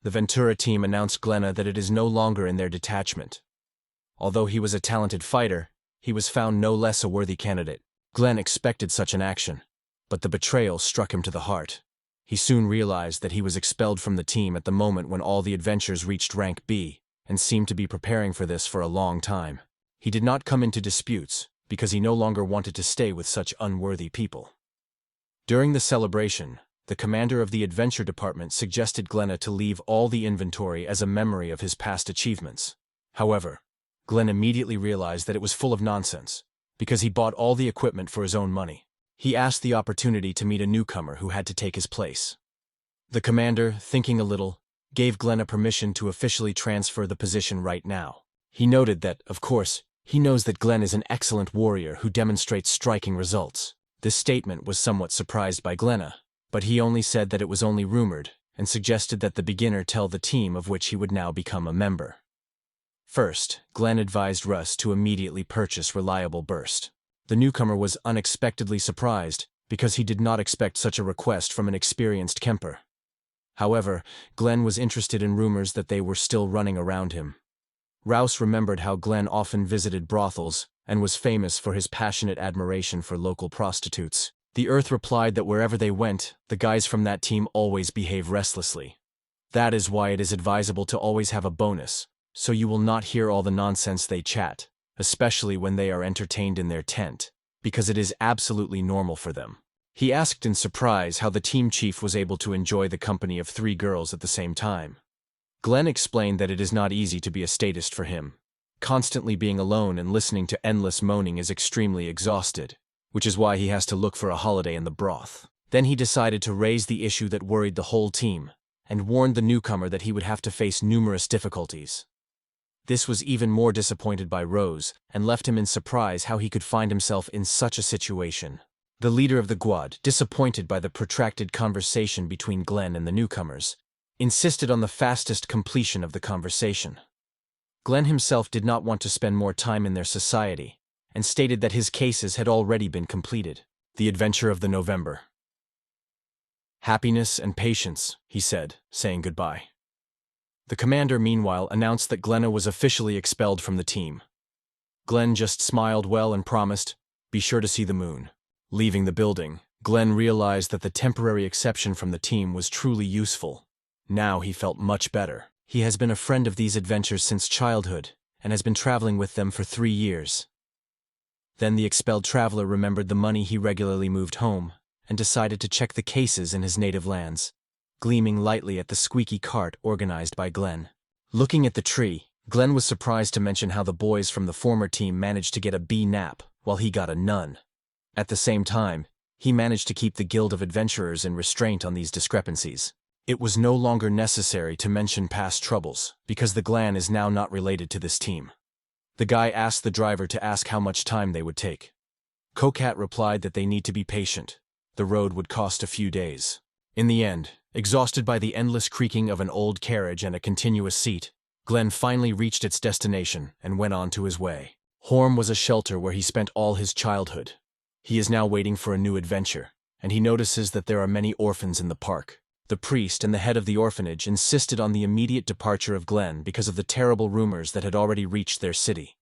the Ventura team announced Glenna that it is no longer in their detachment. Although he was a talented fighter, he was found no less a worthy candidate. Glenn expected such an action, but the betrayal struck him to the heart. He soon realized that he was expelled from the team at the moment when all the adventurers reached rank B, and seemed to be preparing for this for a long time. He did not come into disputes, because he no longer wanted to stay with such unworthy people. During the celebration, the commander of the adventure department suggested Glenna to leave all the inventory as a memory of his past achievements. However, Glenn immediately realized that it was full of nonsense, because he bought all the equipment for his own money. He asked the opportunity to meet a newcomer who had to take his place. The commander, thinking a little, gave Glenna permission to officially transfer the position right now. He noted that, of course, he knows that Glenn is an excellent warrior who demonstrates striking results. This statement was somewhat surprised by Glenna, but he only said that it was only rumored, and suggested that the beginner tell the team of which he would now become a member. First, Glenn advised Russ to immediately purchase Reliable Burst. The newcomer was unexpectedly surprised, because he did not expect such a request from an experienced Kemper. However, Glenn was interested in rumors that they were still running around him. Rouse remembered how Glenn often visited brothels, and was famous for his passionate admiration for local prostitutes. The Earth replied that wherever they went, the guys from that team always behave restlessly. That is why it is advisable to always have a bonus, so you will not hear all the nonsense they chat, especially when they are entertained in their tent, because it is absolutely normal for them. He asked in surprise how the team chief was able to enjoy the company of 3 girls at the same time. Glenn explained that it is not easy to be a statist for him. Constantly being alone and listening to endless moaning is extremely exhausted, which is why he has to look for a holiday in the broth. Then he decided to raise the issue that worried the whole team, and warned the newcomer that he would have to face numerous difficulties. This was even more disappointed by Rose, and left him in surprise how he could find himself in such a situation. The leader of the Guad, disappointed by the protracted conversation between Glenn and the newcomers, insisted on the fastest completion of the conversation. Glenn himself did not want to spend more time in their society, and stated that his cases had already been completed. The adventure of the November. Happiness and patience, he said, saying goodbye. The commander, meanwhile, announced that Glenna was officially expelled from the team. Glenn just smiled well and promised, "Be sure to see the moon." Leaving the building, Glenn realized that the temporary exception from the team was truly useful. Now he felt much better. He has been a friend of these adventures since childhood, and has been traveling with them for 3 years. Then the expelled traveler remembered the money he regularly moved home, and decided to check the cases in his native lands, gleaming lightly at the squeaky cart organized by Glenn. Looking at the tree, Glenn was surprised to mention how the boys from the former team managed to get a B nap, while he got a none. At the same time, he managed to keep the Guild of Adventurers in restraint on these discrepancies. It was no longer necessary to mention past troubles, because the Glan is now not related to this team. The guy asked the driver to ask how much time they would take. Cocat replied that they need to be patient. The road would cost a few days. In the end, exhausted by the endless creaking of an old carriage and a continuous seat, Glenn finally reached its destination and went on to his way. Horm was a shelter where he spent all his childhood. He is now waiting for a new adventure, and he notices that there are many orphans in the park. The priest and the head of the orphanage insisted on the immediate departure of Glenn because of the terrible rumors that had already reached their city.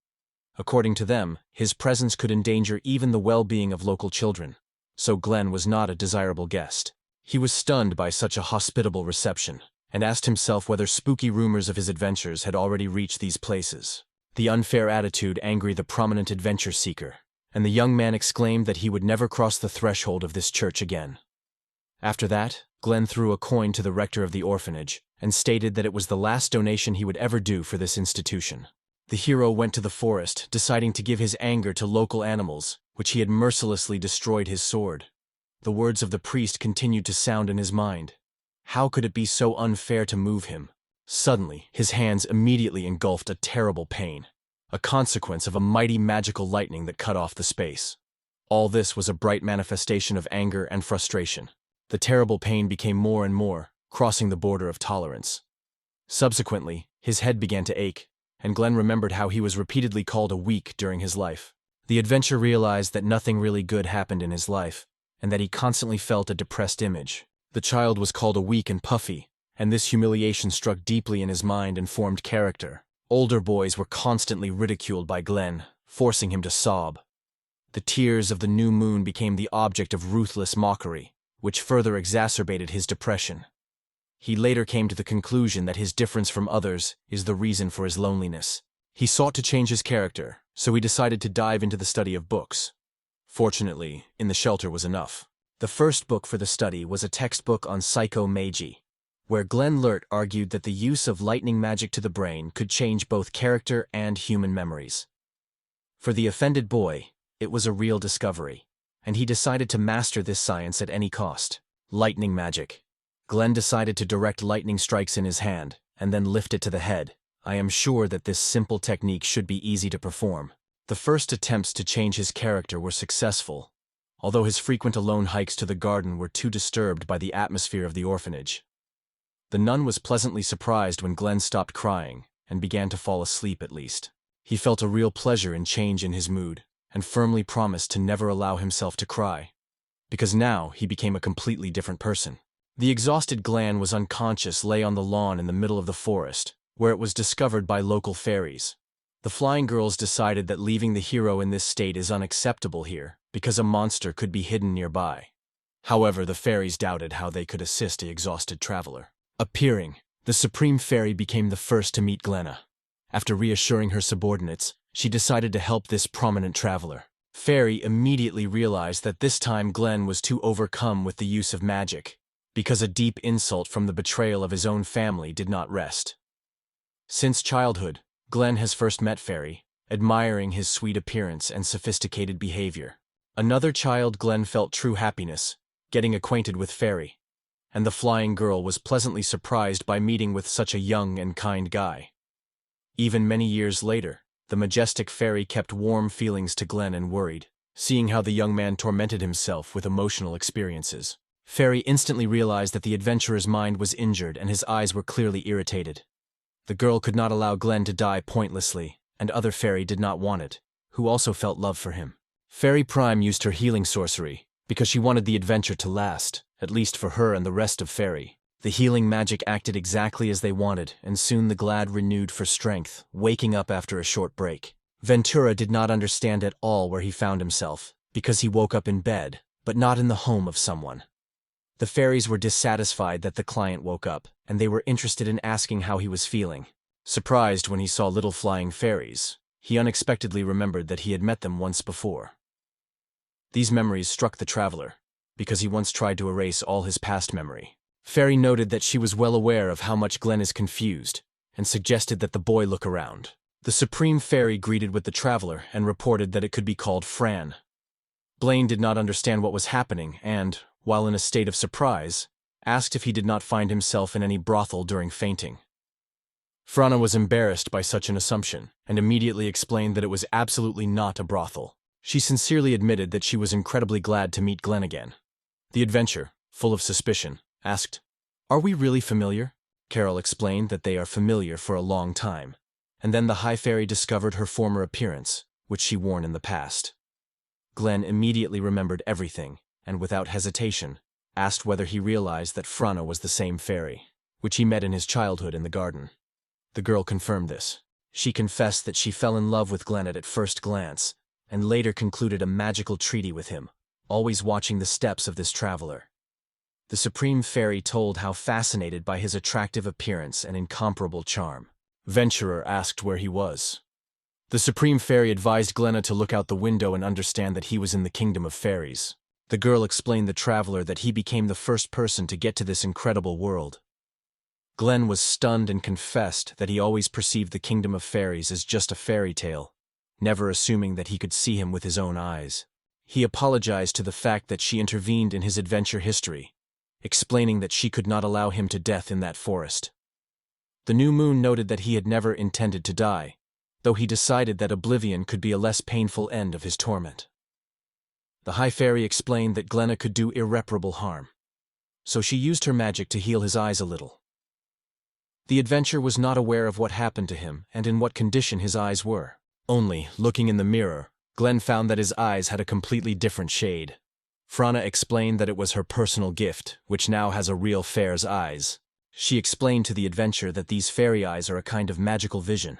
According to them, his presence could endanger even the well-being of local children, so Glenn was not a desirable guest. He was stunned by such a hospitable reception, and asked himself whether spooky rumors of his adventures had already reached these places. The unfair attitude angered the prominent adventure seeker, and the young man exclaimed that he would never cross the threshold of this church again. After that, Glenn threw a coin to the rector of the orphanage, and stated that it was the last donation he would ever do for this institution. The hero went to the forest, deciding to give his anger to local animals, which he had mercilessly destroyed his sword. The words of the priest continued to sound in his mind. How could it be so unfair to move him? Suddenly, his hands immediately engulfed a terrible pain, a consequence of a mighty magical lightning that cut off the space. All this was a bright manifestation of anger and frustration. The terrible pain became more and more, crossing the border of tolerance. Subsequently, his head began to ache, and Glenn remembered how he was repeatedly called a weak during his life. The adventurer realized that nothing really good happened in his life, and that he constantly felt a depressed image. The child was called a weak and puffy, and this humiliation struck deeply in his mind and formed character. Older boys were constantly ridiculed by Glenn, forcing him to sob. The tears of the new moon became the object of ruthless mockery, which further exacerbated his depression. He later came to the conclusion that his difference from others is the reason for his loneliness. He sought to change his character, so he decided to dive into the study of books. Fortunately, in the shelter was enough. The first book for the study was a textbook on psychomagy, where Glenn Lert argued that the use of lightning magic to the brain could change both character and human memories. For the offended boy, it was a real discovery, and he decided to master this science at any cost. Lightning magic. Glenn decided to direct lightning strikes in his hand, and then lift it to the head. I am sure that this simple technique should be easy to perform. The first attempts to change his character were successful, although his frequent alone hikes to the garden were too disturbed by the atmosphere of the orphanage. The nun was pleasantly surprised when Glenn stopped crying and began to fall asleep at least. He felt a real pleasure in change in his mood and firmly promised to never allow himself to cry, because now he became a completely different person. The exhausted Glenn was unconscious, lay on the lawn in the middle of the forest, where it was discovered by local fairies. The flying girls decided that leaving the hero in this state is unacceptable here, because a monster could be hidden nearby. However, the fairies doubted how they could assist the exhausted traveler. Appearing, the Supreme Fairy became the first to meet Glenna. After reassuring her subordinates, she decided to help this prominent traveler. Fairy immediately realized that this time Glenn was too overcome with the use of magic, because a deep insult from the betrayal of his own family did not rest. Since childhood, Glenn has first met Fairy, admiring his sweet appearance and sophisticated behavior. Another child, Glenn felt true happiness, getting acquainted with Fairy, and the flying girl was pleasantly surprised by meeting with such a young and kind guy. Even many years later, the majestic Fairy kept warm feelings to Glenn and worried, seeing how the young man tormented himself with emotional experiences. Fairy instantly realized that the adventurer's mind was injured and his eyes were clearly irritated. The girl could not allow Glenn to die pointlessly, and other Fairy did not want it, who also felt love for him. Fairy Prime used her healing sorcery, because she wanted the adventure to last, at least for her and the rest of Fairy. The healing magic acted exactly as they wanted, and soon the Glad renewed for strength, waking up after a short break. Ventura did not understand at all where he found himself, because he woke up in bed, but not in the home of someone. The fairies were dissatisfied that the client woke up, and they were interested in asking how he was feeling. Surprised when he saw little flying fairies, he unexpectedly remembered that he had met them once before. These memories struck the traveler, because he once tried to erase all his past memory. Fairy noted that she was well aware of how much Glenn is confused, and suggested that the boy look around. The Supreme Fairy greeted with the traveler and reported that it could be called Fran. Blaine did not understand what was happening and, while in a state of surprise, asked if he did not find himself in any brothel during fainting. Frana was embarrassed by such an assumption, and immediately explained that it was absolutely not a brothel. She sincerely admitted that she was incredibly glad to meet Glenn again. The adventurer, full of suspicion, asked, "Are we really familiar?" Carol explained that they are familiar for a long time, and then the High Fairy discovered her former appearance, which she worn in the past. Glenn immediately remembered everything, and without hesitation, asked whether he realized that Frana was the same fairy, which he met in his childhood in the garden. The girl confirmed this. She confessed that she fell in love with Glenn at first glance, and later concluded a magical treaty with him, always watching the steps of this traveler. The Supreme Fairy told how fascinated by his attractive appearance and incomparable charm. Venturer asked where he was. The Supreme Fairy advised Glenna to look out the window and understand that he was in the kingdom of fairies. The girl explained the traveler that he became the first person to get to this incredible world. Glenn was stunned and confessed that he always perceived the kingdom of fairies as just a fairy tale, never assuming that he could see him with his own eyes. He apologized to the fact that she intervened in his adventure history, explaining that she could not allow him to death in that forest. The new moon noted that he had never intended to die, though he decided that oblivion could be a less painful end of his torment. The High Fairy explained that Glenna could do irreparable harm, so she used her magic to heal his eyes a little. The adventurer was not aware of what happened to him and in what condition his eyes were. Only, looking in the mirror, Glenn found that his eyes had a completely different shade. Frana explained that it was her personal gift, which now has a real fair's eyes. She explained to the adventurer that these fairy eyes are a kind of magical vision.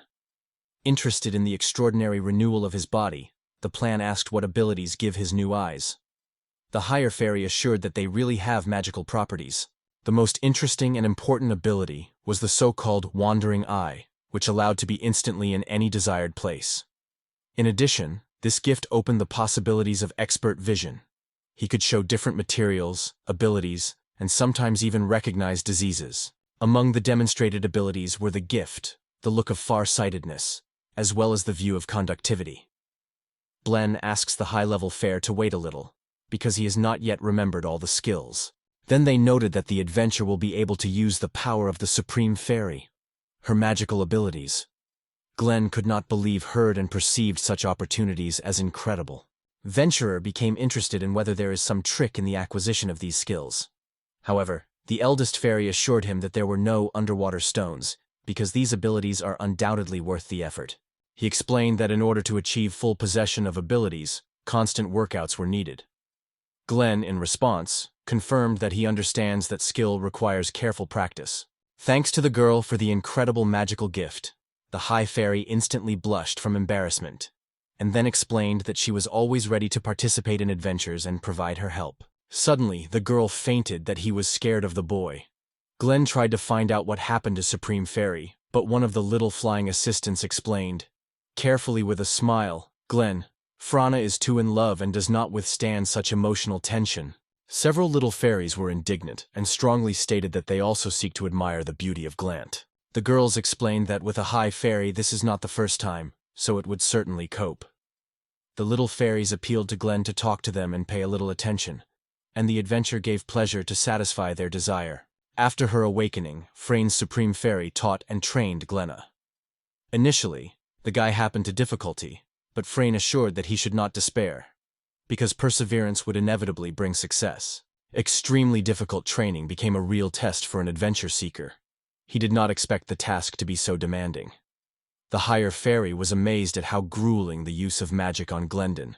Interested in the extraordinary renewal of his body, the plan asked what abilities give his new eyes. The higher fairy assured that they really have magical properties. The most interesting and important ability was the so-called wandering eye, which allowed to be instantly in any desired place. In addition, this gift opened the possibilities of expert vision. He could show different materials, abilities, and sometimes even recognize diseases. Among the demonstrated abilities were the gift, the look of far-sightedness, as well as the view of conductivity. Glenn asks the high-level fair to wait a little, because he has not yet remembered all the skills. Then they noted that the adventurer will be able to use the power of the Supreme Fairy, her magical abilities. Glenn could not believe heard and perceived such opportunities as incredible. Venturer became interested in whether there is some trick in the acquisition of these skills. However, the eldest fairy assured him that there were no underwater stones, because these abilities are undoubtedly worth the effort. He explained that in order to achieve full possession of abilities, constant workouts were needed. Glenn, in response, confirmed that he understands that skill requires careful practice. Thanks to the girl for the incredible magical gift, the High Fairy instantly blushed from embarrassment, and then explained that she was always ready to participate in adventures and provide her help. Suddenly, the girl fainted that he was scared of the boy. Glenn tried to find out what happened to Supreme Fairy, but one of the little flying assistants explained, carefully with a smile, "Glenn, Frana is too in love and does not withstand such emotional tension." Several little fairies were indignant and strongly stated that they also seek to admire the beauty of Glenn. The girls explained that with a high fairy this is not the first time, so it would certainly cope. The little fairies appealed to Glenn to talk to them and pay a little attention, and the adventure gave pleasure to satisfy their desire. After her awakening, Freyne's Supreme Fairy taught and trained Glenna. Initially, the guy happened to difficulty, but Freyne assured that he should not despair, because perseverance would inevitably bring success. Extremely difficult training became a real test for an adventure seeker. He did not expect the task to be so demanding. The higher fairy was amazed at how grueling the use of magic on Glendon.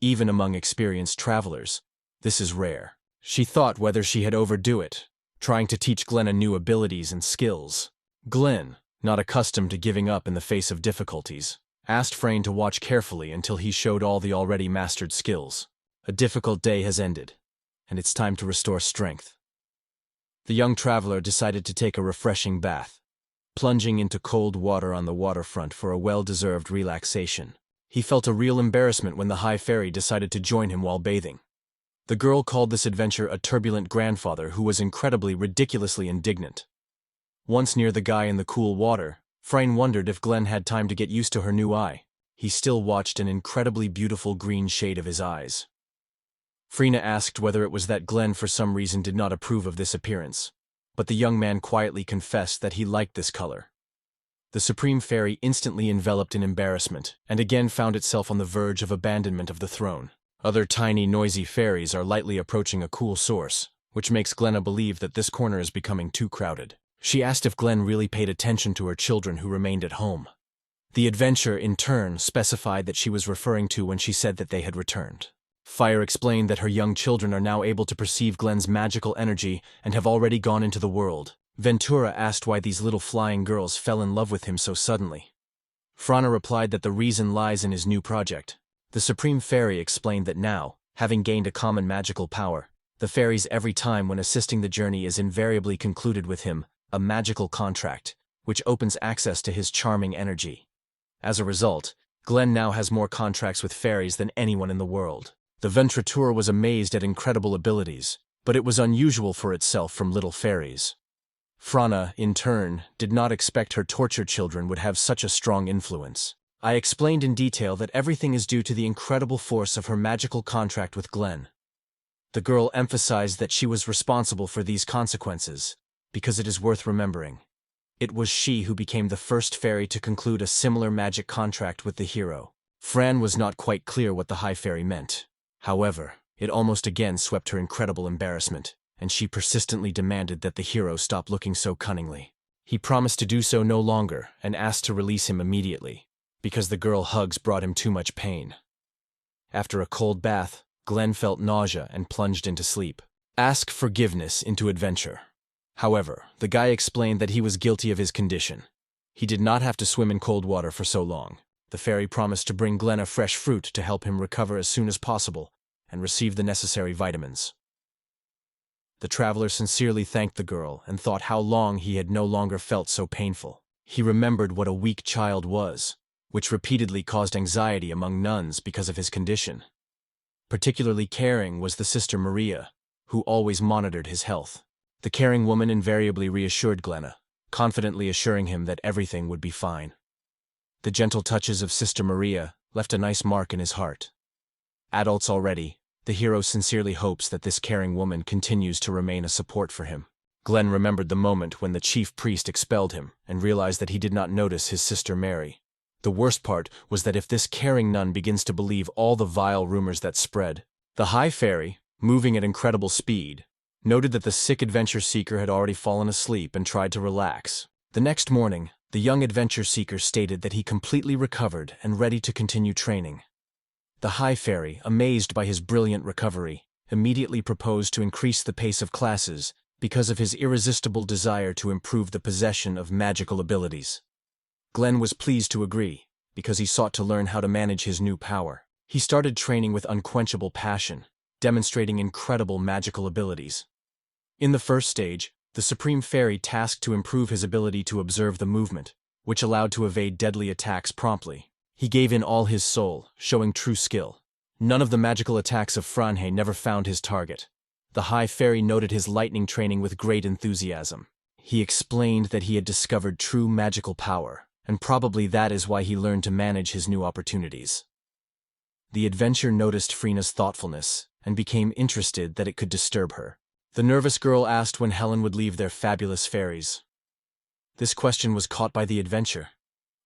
Even among experienced travelers, this is rare. She thought whether she had overdo it, trying to teach Glenna new abilities and skills. Glenn, not accustomed to giving up in the face of difficulties, asked Freyne to watch carefully until he showed all the already mastered skills. A difficult day has ended, and it's time to restore strength. The young traveler decided to take a refreshing bath, plunging into cold water on the waterfront for a well-deserved relaxation. He felt a real embarrassment when the High Fairy decided to join him while bathing. The girl called this adventure a turbulent grandfather who was ridiculously indignant. Once near the guy in the cool water, Freyne wondered if Glenn had time to get used to her new eye. He still watched an incredibly beautiful green shade of his eyes. Freyne asked whether it was that Glenn for some reason did not approve of this appearance, but the young man quietly confessed that he liked this color. The Supreme Fairy instantly enveloped in embarrassment and again found itself on the verge of abandonment of the throne. Other tiny, noisy fairies are lightly approaching a cool source, which makes Glenna believe that this corner is becoming too crowded. She asked if Glenn really paid attention to her children who remained at home. The adventurer, in turn, specified that she was referring to when she said that they had returned. Fire explained that her young children are now able to perceive Glenn's magical energy and have already gone into the world. Ventura asked why these little flying girls fell in love with him so suddenly. Frana replied that the reason lies in his new project. The Supreme Fairy explained that now, having gained a common magical power, the fairies every time when assisting the journey is invariably concluded with him, a magical contract, which opens access to his charming energy. As a result, Glenn now has more contracts with fairies than anyone in the world. The Ventrateur was amazed at incredible abilities, but it was unusual for itself from little fairies. Frana, in turn, did not expect her tortured children would have such a strong influence. I explained in detail that everything is due to the incredible force of her magical contract with Glenn. The girl emphasized that she was responsible for these consequences, because it is worth remembering. It was she who became the first fairy to conclude a similar magic contract with the hero. Fran was not quite clear what the High Fairy meant. However, it almost again swept her incredible embarrassment, and she persistently demanded that the hero stop looking so cunningly. He promised to do so no longer and asked to release him immediately, because the girl hugs brought him too much pain. After a cold bath, Glenn felt nausea and plunged into sleep. Ask forgiveness into adventure. However, the guy explained that he was guilty of his condition. He did not have to swim in cold water for so long. The fairy promised to bring Glenn fresh fruit to help him recover as soon as possible and receive the necessary vitamins. The traveler sincerely thanked the girl and thought how long he had no longer felt so painful. He remembered what a weak child was, which repeatedly caused anxiety among nuns because of his condition. Particularly caring was the sister Maria, who always monitored his health. The caring woman invariably reassured Glenn, confidently assuring him that everything would be fine. The gentle touches of Sister Maria left a nice mark in his heart. Adults already, the hero sincerely hopes that this caring woman continues to remain a support for him. Glenn remembered the moment when the chief priest expelled him and realized that he did not notice his sister Mary. The worst part was that if this caring nun begins to believe all the vile rumors that spread, the High Fairy, moving at incredible speed, noted that the sick adventure seeker had already fallen asleep and tried to relax. The next morning, the young adventure seeker stated that he completely recovered and ready to continue training. The High Fairy, amazed by his brilliant recovery, immediately proposed to increase the pace of classes because of his irresistible desire to improve the possession of magical abilities. Glenn was pleased to agree, because he sought to learn how to manage his new power. He started training with unquenchable passion, demonstrating incredible magical abilities. In the first stage, the Supreme Fairy tasked to improve his ability to observe the movement, which allowed to evade deadly attacks promptly. He gave in all his soul, showing true skill. None of the magical attacks of Franhe never found his target. The High Fairy noted his lightning training with great enthusiasm. He explained that he had discovered true magical power, and probably that is why he learned to manage his new opportunities. The adventure noticed Freena's thoughtfulness and became interested that it could disturb her. The nervous girl asked when Helen would leave their fabulous fairies. This question was caught by the adventure,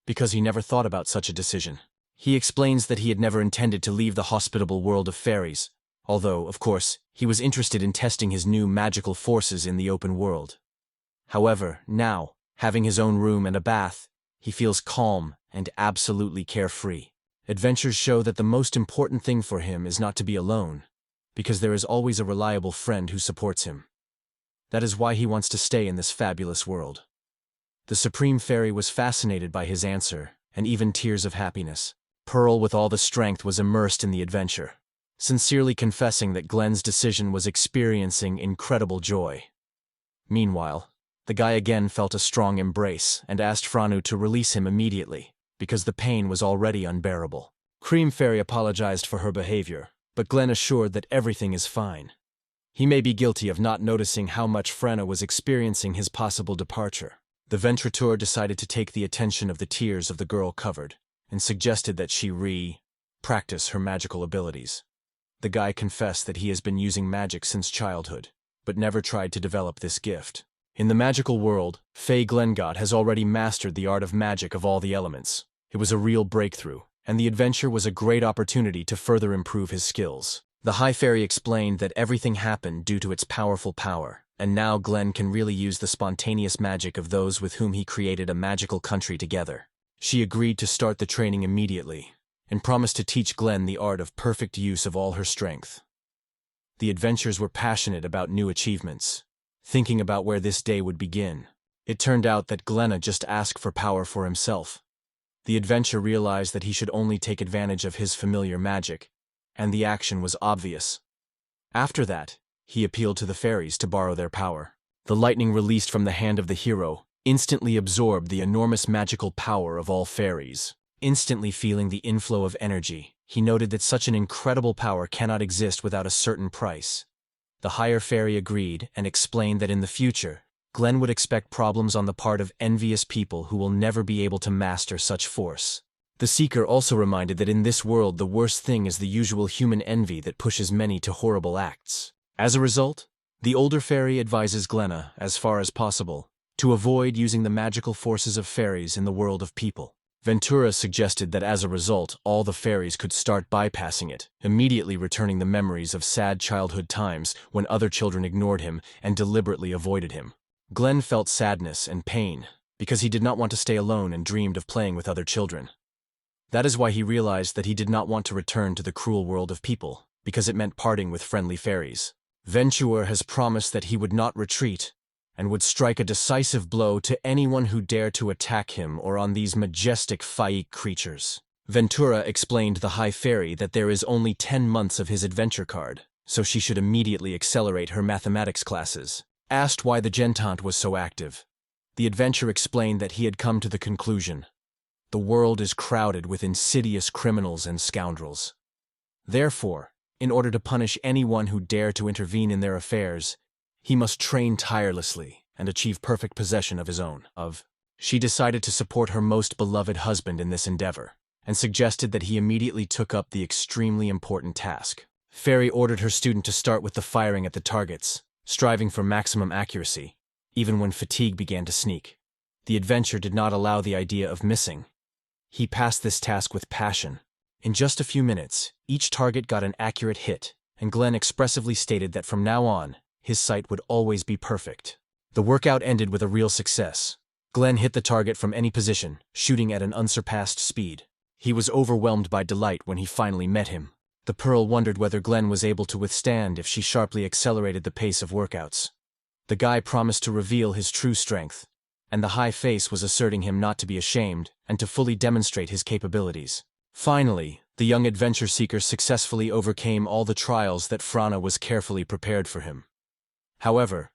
because he never thought about such a decision. He explains that he had never intended to leave the hospitable world of fairies, although, of course, he was interested in testing his new magical forces in the open world. However, now, having his own room and a bath, he feels calm and absolutely carefree. Adventures show that the most important thing for him is not to be alone, because there is always a reliable friend who supports him. That is why he wants to stay in this fabulous world. The Supreme Fairy was fascinated by his answer, and even tears of happiness. Pearl, with all the strength, was immersed in the adventure, sincerely confessing that Glenn's decision was experiencing incredible joy. Meanwhile, the guy again felt a strong embrace and asked Franu to release him immediately, because the pain was already unbearable. Cream Fairy apologized for her behavior, but Glenn assured that everything is fine. He may be guilty of not noticing how much Frana was experiencing his possible departure. The Ventrateur decided to take the attention of the tears of the girl covered, and suggested that she practice her magical abilities. The guy confessed that he has been using magic since childhood, but never tried to develop this gift. In the magical world, Faye Glengot has already mastered the art of magic of all the elements. It was a real breakthrough, and the adventure was a great opportunity to further improve his skills. The High Fairy explained that everything happened due to its powerful power, and now Glenn can really use the spontaneous magic of those with whom he created a magical country together. She agreed to start the training immediately, and promised to teach Glenn the art of perfect use of all her strength. The adventurers were passionate about new achievements, thinking about where this day would begin. It turned out that Glenn just asked for power for himself. The adventurer realized that he should only take advantage of his familiar magic, and the action was obvious. After that, he appealed to the fairies to borrow their power. The lightning released from the hand of the hero instantly absorbed the enormous magical power of all fairies. Instantly feeling the inflow of energy, he noted that such an incredible power cannot exist without a certain price. The higher fairy agreed and explained that in the future, Glenn would expect problems on the part of envious people who will never be able to master such force. The Seeker also reminded that in this world the worst thing is the usual human envy that pushes many to horrible acts. As a result, the older fairy advises Glenna, as far as possible, to avoid using the magical forces of fairies in the world of people. Ventura suggested that as a result, all the fairies could start bypassing it, immediately returning the memories of sad childhood times when other children ignored him and deliberately avoided him. Glenn felt sadness and pain, because he did not want to stay alone and dreamed of playing with other children. That is why he realized that he did not want to return to the cruel world of people, because it meant parting with friendly fairies. Ventura has promised that he would not retreat, and would strike a decisive blow to anyone who dared to attack him or on these majestic Faik creatures. Ventura explained the High Fairy that there is only 10 months of his adventure card, so she should immediately accelerate her mathematics classes. Asked why the Gentante was so active, the adventurer explained that he had come to the conclusion: the world is crowded with insidious criminals and scoundrels. Therefore, in order to punish anyone who dare to intervene in their affairs, he must train tirelessly and achieve perfect possession of his own. She decided to support her most beloved husband in this endeavor, and suggested that he immediately took up the extremely important task. Fairy ordered her student to start with the firing at the targets, striving for maximum accuracy, even when fatigue began to sneak. The adventurer did not allow the idea of missing. He passed this task with passion. In just a few minutes, each target got an accurate hit, and Glenn expressively stated that from now on, his sight would always be perfect. The workout ended with a real success. Glenn hit the target from any position, shooting at an unsurpassed speed. He was overwhelmed by delight when he finally met him. The Pearl wondered whether Glenn was able to withstand if she sharply accelerated the pace of workouts. The guy promised to reveal his true strength, and the High Face was asserting him not to be ashamed and to fully demonstrate his capabilities. Finally, the young adventure seeker successfully overcame all the trials that Frana was carefully prepared for him. However,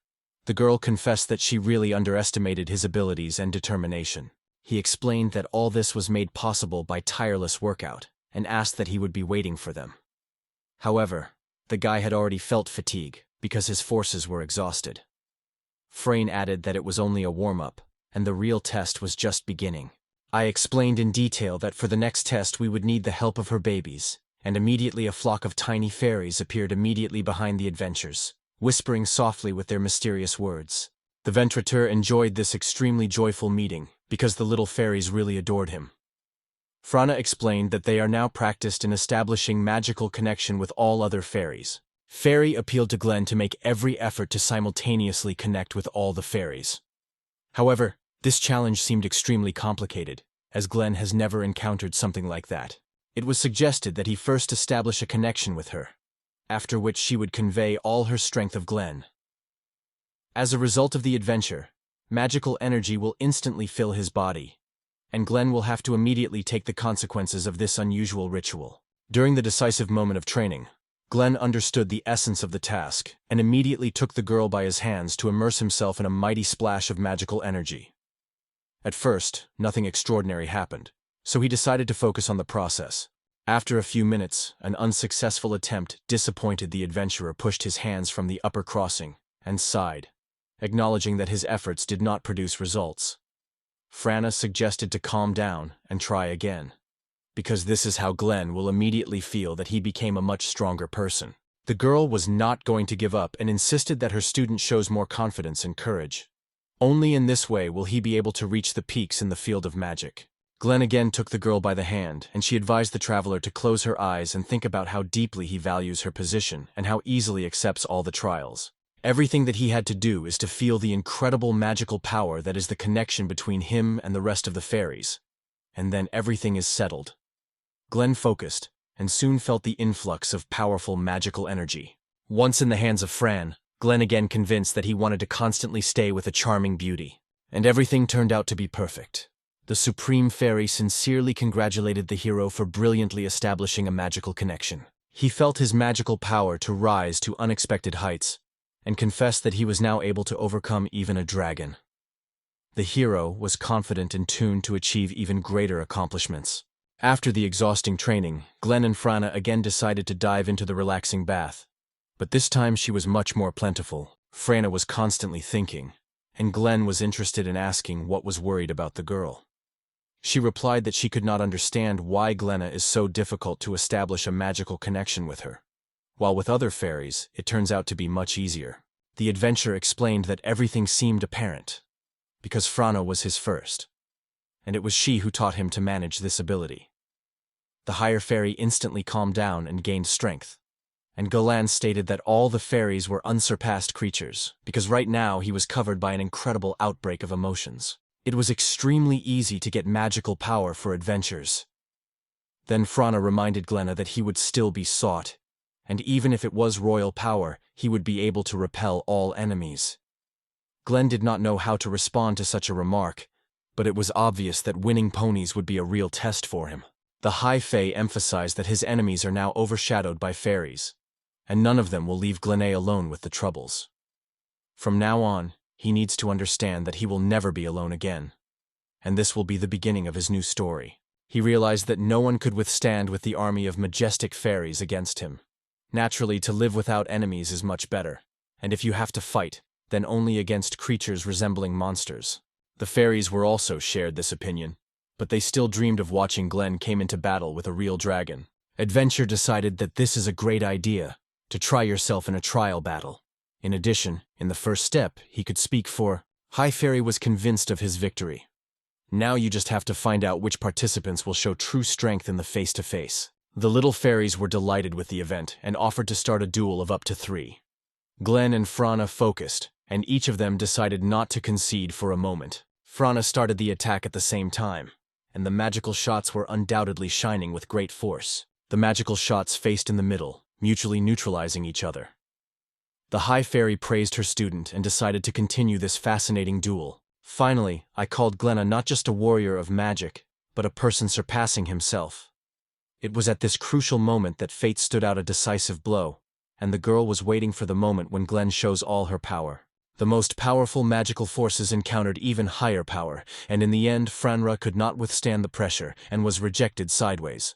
the girl confessed that she really underestimated his abilities and determination. He explained that all this was made possible by tireless workout, and asked that he would be waiting for them. However, the guy had already felt fatigue, because his forces were exhausted. Frayne added that it was only a warm-up, and the real test was just beginning. I explained in detail that for the next test we would need the help of her babies, and immediately a flock of tiny fairies appeared immediately behind the adventurers, whispering softly with their mysterious words. The Ventrateur enjoyed this extremely joyful meeting, because the little fairies really adored him. Frana explained that they are now practiced in establishing magical connection with all other fairies. Fairy appealed to Glenn to make every effort to simultaneously connect with all the fairies. However, this challenge seemed extremely complicated, as Glenn has never encountered something like that. It was suggested that he first establish a connection with her, after which she would convey all her strength of Glenn. As a result of the adventure, magical energy will instantly fill his body, and Glenn will have to immediately take the consequences of this unusual ritual. During the decisive moment of training, Glenn understood the essence of the task and immediately took the girl by his hands to immerse himself in a mighty splash of magical energy. At first, nothing extraordinary happened, so he decided to focus on the process. After a few minutes, an unsuccessful attempt disappointed. The adventurer pushed his hands from the upper crossing and sighed, acknowledging that his efforts did not produce results. Frana suggested to calm down and try again, because this is how Glenn will immediately feel that he became a much stronger person. The girl was not going to give up and insisted that her student shows more confidence and courage. Only in this way will he be able to reach the peaks in the field of magic. Glenn again took the girl by the hand, and she advised the traveler to close her eyes and think about how deeply he values her position and how easily accepts all the trials. Everything that he had to do is to feel the incredible magical power that is the connection between him and the rest of the fairies. And then everything is settled. Glenn focused, and soon felt the influx of powerful magical energy. Once in the hands of Fran, Glenn again convinced that he wanted to constantly stay with a charming beauty. And everything turned out to be perfect. The Supreme Fairy sincerely congratulated the hero for brilliantly establishing a magical connection. He felt his magical power to rise to unexpected heights, and confessed that he was now able to overcome even a dragon. The hero was confident and tuned to achieve even greater accomplishments. After the exhausting training, Glenn and Frana again decided to dive into the relaxing bath. But this time she was much more plentiful. Frana was constantly thinking, and Glenn was interested in asking what was worried about the girl. She replied that she could not understand why Glenna is so difficult to establish a magical connection with her. While with other fairies, it turns out to be much easier. The adventurer explained that everything seemed apparent, because Frana was his first, and it was she who taught him to manage this ability. The higher fairy instantly calmed down and gained strength, and Galan stated that all the fairies were unsurpassed creatures, because right now he was covered by an incredible outbreak of emotions. It was extremely easy to get magical power for adventures. Then Frana reminded Glenna that he would still be sought, and even if it was royal power, he would be able to repel all enemies. Glenn did not know how to respond to such a remark, but it was obvious that winning ponies would be a real test for him. The High Fae emphasized that his enemies are now overshadowed by fairies, and none of them will leave Glenn alone with the troubles. From now on, he needs to understand that he will never be alone again, and this will be the beginning of his new story. He realized that no one could withstand with the army of majestic fairies against him. Naturally, to live without enemies is much better, and if you have to fight, then only against creatures resembling monsters. The fairies were also shared this opinion, but they still dreamed of watching Glenn came into battle with a real dragon. Adventure decided that this is a great idea, to try yourself in a trial battle. In addition, in the first step, he could speak for. High Fairy was convinced of his victory. Now you just have to find out which participants will show true strength in the face-to-face. The little fairies were delighted with the event and offered to start a duel of up to 3. Glenn and Frana focused, and each of them decided not to concede for a moment. Frana started the attack at the same time, and the magical shots were undoubtedly shining with great force. The magical shots faced in the middle, mutually neutralizing each other. The High Fairy praised her student and decided to continue this fascinating duel. Finally, I called Glenna not just a warrior of magic, but a person surpassing himself. It was at this crucial moment that fate stood out a decisive blow, and the girl was waiting for the moment when Glenn shows all her power. The most powerful magical forces encountered even higher power, and in the end Franra could not withstand the pressure and was rejected sideways.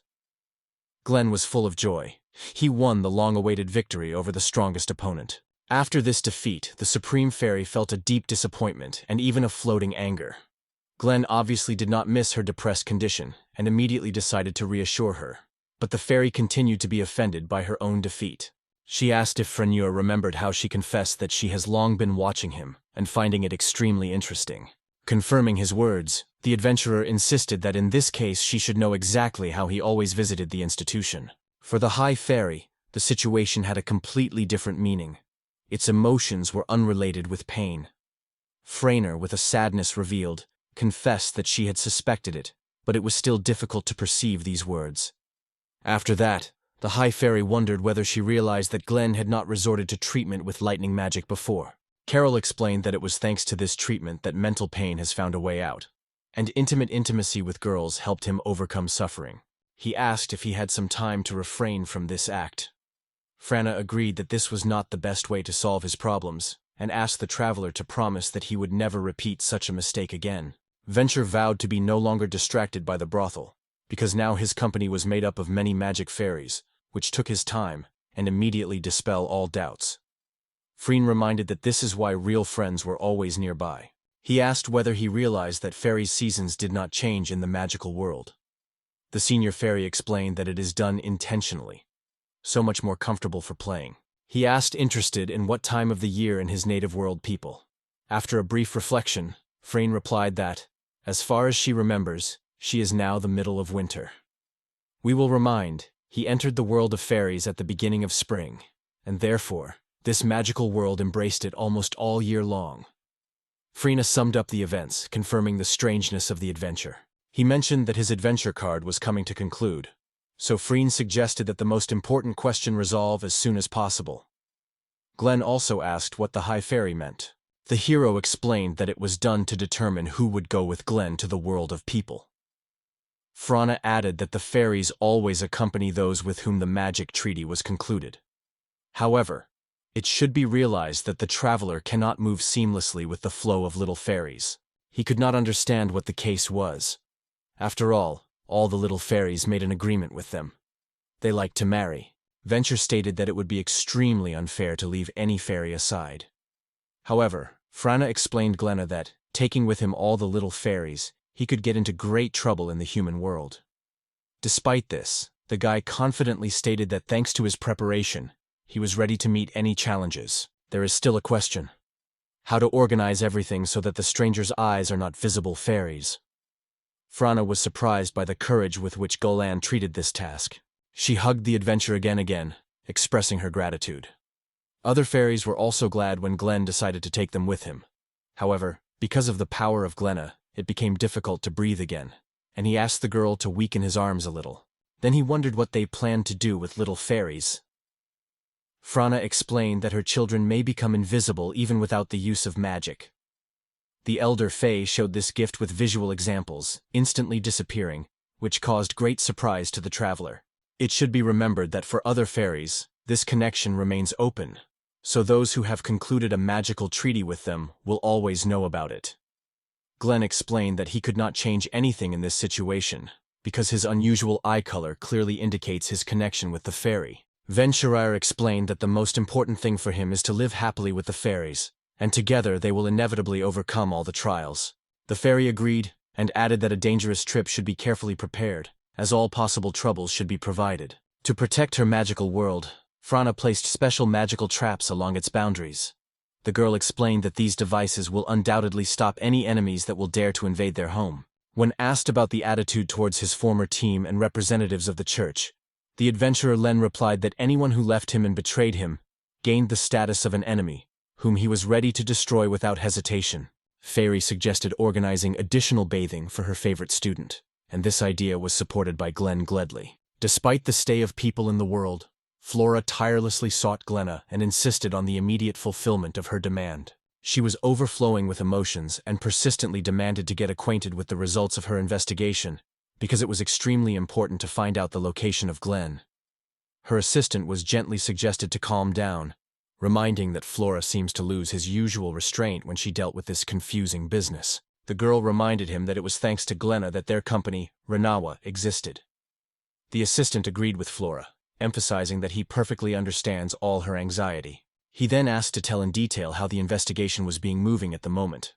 Glenn was full of joy. He won the long-awaited victory over the strongest opponent. After this defeat, the Supreme Fairy felt a deep disappointment and even a floating anger. Glenn obviously did not miss her depressed condition and immediately decided to reassure her. But the fairy continued to be offended by her own defeat. She asked if Freneur remembered how she confessed that she has long been watching him and finding it extremely interesting. Confirming his words, the adventurer insisted that in this case she should know exactly how he always visited the institution. For the High Fairy, the situation had a completely different meaning. Its emotions were unrelated with pain. Frainer, with a sadness revealed, confessed that she had suspected it, but it was still difficult to perceive these words. After that, the High Fairy wondered whether she realized that Glenn had not resorted to treatment with lightning magic before. Carol explained that it was thanks to this treatment that mental pain has found a way out, and intimacy with girls helped him overcome suffering. He asked if he had some time to refrain from this act. Frana agreed that this was not the best way to solve his problems, and asked the traveler to promise that he would never repeat such a mistake again. Venture vowed to be no longer distracted by the brothel, because now his company was made up of many magic fairies, which took his time, and immediately dispel all doubts. Freen reminded that this is why real friends were always nearby. He asked whether he realized that fairies' seasons did not change in the magical world. The senior fairy explained that it is done intentionally, so much more comfortable for playing. He asked interested in what time of the year in his native world people. After a brief reflection, Freen replied that, as far as she remembers, she is now the middle of winter. We will remind, he entered the world of fairies at the beginning of spring, and therefore, this magical world embraced it almost all year long. Freena summed up the events, confirming the strangeness of the adventure. He mentioned that his adventure card was coming to conclude, so Freen suggested that the most important question resolve as soon as possible. Glenn also asked what the High Fairy meant. The hero explained that it was done to determine who would go with Glenn to the world of people. Frana added that the fairies always accompany those with whom the magic treaty was concluded. However, it should be realized that the traveler cannot move seamlessly with the flow of little fairies. He could not understand what the case was. After all the little fairies made an agreement with them. They liked to marry. Venture stated that it would be extremely unfair to leave any fairy aside. However, Frana explained Glenna that, taking with him all the little fairies, he could get into great trouble in the human world. Despite this, the guy confidently stated that thanks to his preparation, he was ready to meet any challenges. There is still a question: how to organize everything so that the stranger's eyes are not visible fairies. Frana was surprised by the courage with which Alain treated this task. She hugged the adventure again, expressing her gratitude. Other fairies were also glad when Glenn decided to take them with him. However, because of the power of Glenna, it became difficult to breathe again, and he asked the girl to weaken his arms a little. Then he wondered what they planned to do with little fairies. Frana explained that her children may become invisible even without the use of magic. The elder Fae showed this gift with visual examples, instantly disappearing, which caused great surprise to the traveler. It should be remembered that for other fairies, this connection remains open, so those who have concluded a magical treaty with them will always know about it. Glenn explained that he could not change anything in this situation, because his unusual eye color clearly indicates his connection with the fairy. Venturer explained that the most important thing for him is to live happily with the fairies, and together they will inevitably overcome all the trials. The fairy agreed, and added that a dangerous trip should be carefully prepared, as all possible troubles should be provided. To protect her magical world, Flora placed special magical traps along its boundaries. The girl explained that these devices will undoubtedly stop any enemies that will dare to invade their home. When asked about the attitude towards his former team and representatives of the church, the adventurer Len replied that anyone who left him and betrayed him gained the status of an enemy, whom he was ready to destroy without hesitation. Fairy suggested organizing additional bathing for her favorite student, and this idea was supported by Glenn gladly. Despite the stay of people in the world, Flora tirelessly sought Glenna and insisted on the immediate fulfillment of her demand. She was overflowing with emotions and persistently demanded to get acquainted with the results of her investigation, because it was extremely important to find out the location of Glenn. Her assistant was gently suggested to calm down, reminding that Flora seems to lose his usual restraint when she dealt with this confusing business. The girl reminded him that it was thanks to Glenna that their company, Renawa, existed. The assistant agreed with Flora, emphasizing that he perfectly understands all her anxiety. He then asked to tell in detail how the investigation was being moving at the moment.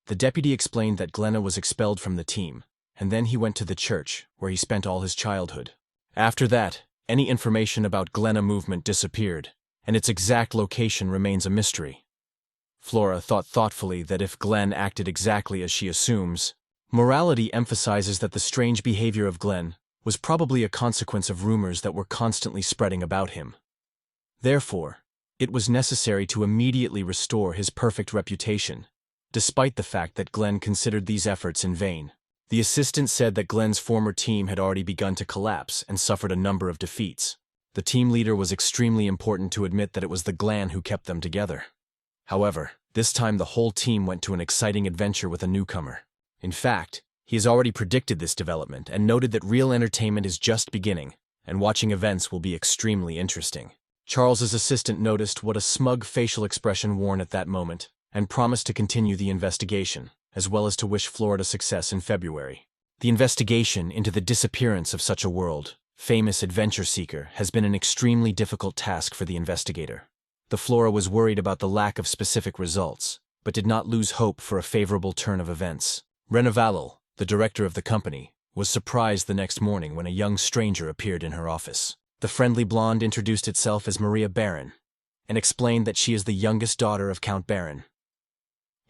The deputy explained that Glenna was expelled from the team, and then he went to the church, where he spent all his childhood. After that, any information about Glenna movement disappeared, and its exact location remains a mystery. Flora thought thoughtfully that if Glenn acted exactly as she assumes, morality emphasizes that the strange behavior of Glenn was probably a consequence of rumors that were constantly spreading about him. Therefore, it was necessary to immediately restore his perfect reputation, despite the fact that Glenn considered these efforts in vain. The assistant said that Glenn's former team had already begun to collapse and suffered a number of defeats. The team leader was extremely important to admit that it was the Glenn who kept them together. However, this time the whole team went to an exciting adventure with a newcomer. In fact, he has already predicted this development and noted that real entertainment is just beginning, and watching events will be extremely interesting. Charles's assistant noticed what a smug facial expression worn at that moment, and promised to continue the investigation, as well as to wish Florida success in February. The investigation into the disappearance of such a world-famous adventure seeker has been an extremely difficult task for the investigator. The Flora was worried about the lack of specific results, but did not lose hope for a favorable turn of events. Renevalel, the director of the company, was surprised the next morning when a young stranger appeared in her office. The friendly blonde introduced itself as Maria Baron, and explained that she is the youngest daughter of Count Baron.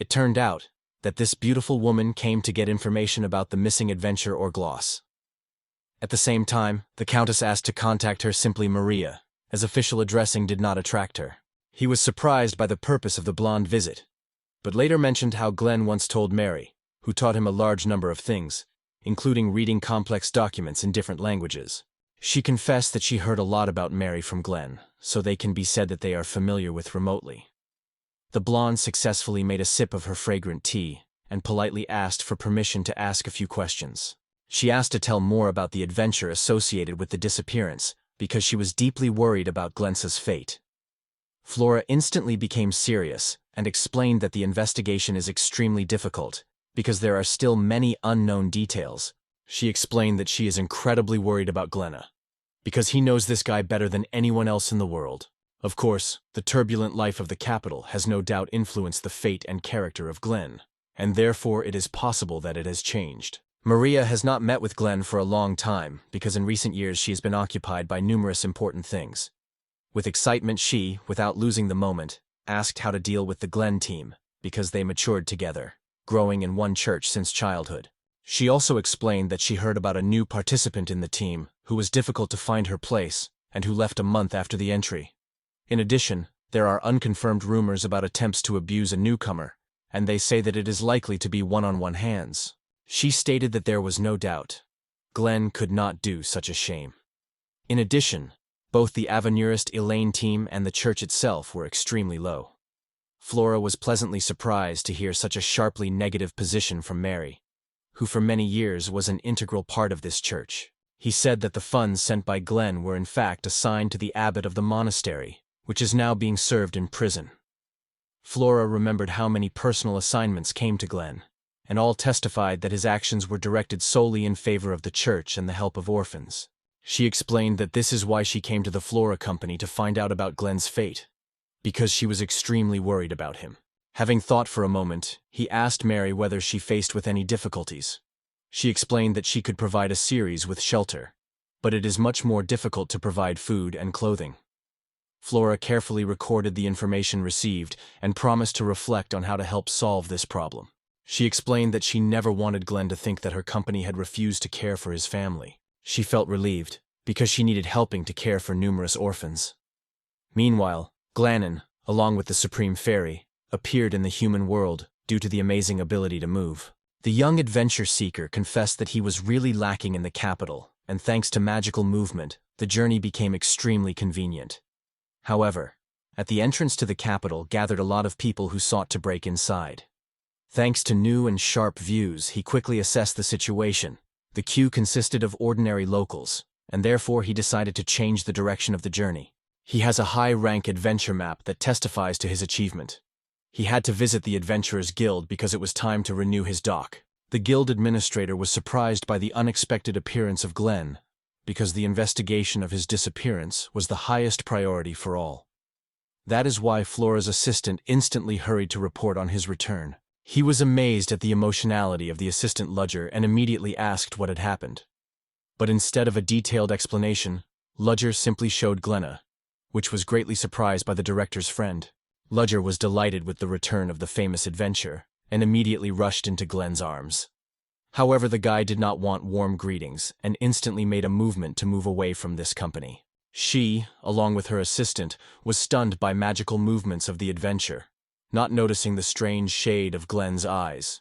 It turned out that this beautiful woman came to get information about the missing adventure or gloss. At the same time, the Countess asked to contact her simply Maria, as official addressing did not attract her. He was surprised by the purpose of the blonde visit, but later mentioned how Glenn once told Mary, who taught him a large number of things, including reading complex documents in different languages. She confessed that she heard a lot about Mary from Glenn, so they can be said that they are familiar with remotely. The blonde successfully made a sip of her fragrant tea, and politely asked for permission to ask a few questions. She asked to tell more about the adventure associated with the disappearance, because she was deeply worried about Glensa's fate. Flora instantly became serious, and explained that the investigation is extremely difficult, because there are still many unknown details. She explained that she is incredibly worried about Glenna, because he knows this guy better than anyone else in the world. Of course, the turbulent life of the capital has no doubt influenced the fate and character of Glenn, and therefore it is possible that it has changed. Maria has not met with Glenn for a long time, because in recent years she has been occupied by numerous important things. With excitement she, without losing the moment, asked how to deal with the Glenn team, because they matured together, growing in one church since childhood. She also explained that she heard about a new participant in the team who was difficult to find her place and who left a month after the entry. In addition, there are unconfirmed rumors about attempts to abuse a newcomer, and they say that it is likely to be one-on-one hands. She stated that there was no doubt Glenn could not do such a shame. In addition, both the Avenurist Alain team and the church itself were extremely low. Flora was pleasantly surprised to hear such a sharply negative position from Mary, who for many years was an integral part of this church. He said that the funds sent by Glenn were in fact assigned to the abbot of the monastery, which is now being served in prison. Flora remembered how many personal assignments came to Glenn, and all testified that his actions were directed solely in favor of the church and the help of orphans. She explained that this is why she came to the Flora company to find out about Glenn's fate, because she was extremely worried about him. Having thought for a moment, he asked Mary whether she faced with any difficulties. She explained that she could provide a series with shelter, but it is much more difficult to provide food and clothing. Flora carefully recorded the information received and promised to reflect on how to help solve this problem. She explained that she never wanted Glenn to think that her company had refused to care for his family. She felt relieved, because she needed helping to care for numerous orphans. Meanwhile, Glannon, along with the Supreme Fairy, appeared in the human world due to the amazing ability to move. The young adventure seeker confessed that he was really lacking in the capital, and thanks to magical movement, the journey became extremely convenient. However, at the entrance to the capital gathered a lot of people who sought to break inside. Thanks to new and sharp views, he quickly assessed the situation. The queue consisted of ordinary locals, and therefore he decided to change the direction of the journey. He has a high-rank adventure map that testifies to his achievement. He had to visit the Adventurers Guild because it was time to renew his dock. The guild administrator was surprised by the unexpected appearance of Glenn, because the investigation of his disappearance was the highest priority for all. That is why Flora's assistant instantly hurried to report on his return. He was amazed at the emotionality of the assistant Ludger and immediately asked what had happened. But instead of a detailed explanation, Ludger simply showed Glenna, which was greatly surprised by the director's friend. Ludger was delighted with the return of the famous adventure, and immediately rushed into Glenn's arms. However, the guy did not want warm greetings, and instantly made a movement to move away from this company. She, along with her assistant, was stunned by magical movements of the adventure, not noticing the strange shade of Glenn's eyes.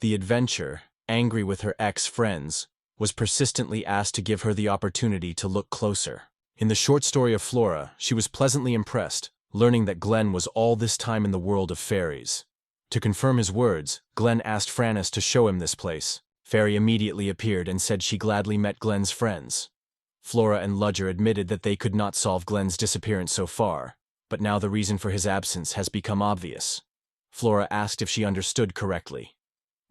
The adventure, angry with her ex-friends, was persistently asked to give her the opportunity to look closer. In the short story of Flora, she was pleasantly impressed, learning that Glenn was all this time in the world of fairies. To confirm his words, Glenn asked Frannis to show him this place. Fairy immediately appeared and said she gladly met Glenn's friends. Flora and Ludger admitted that they could not solve Glenn's disappearance so far, but now the reason for his absence has become obvious. Flora asked if she understood correctly.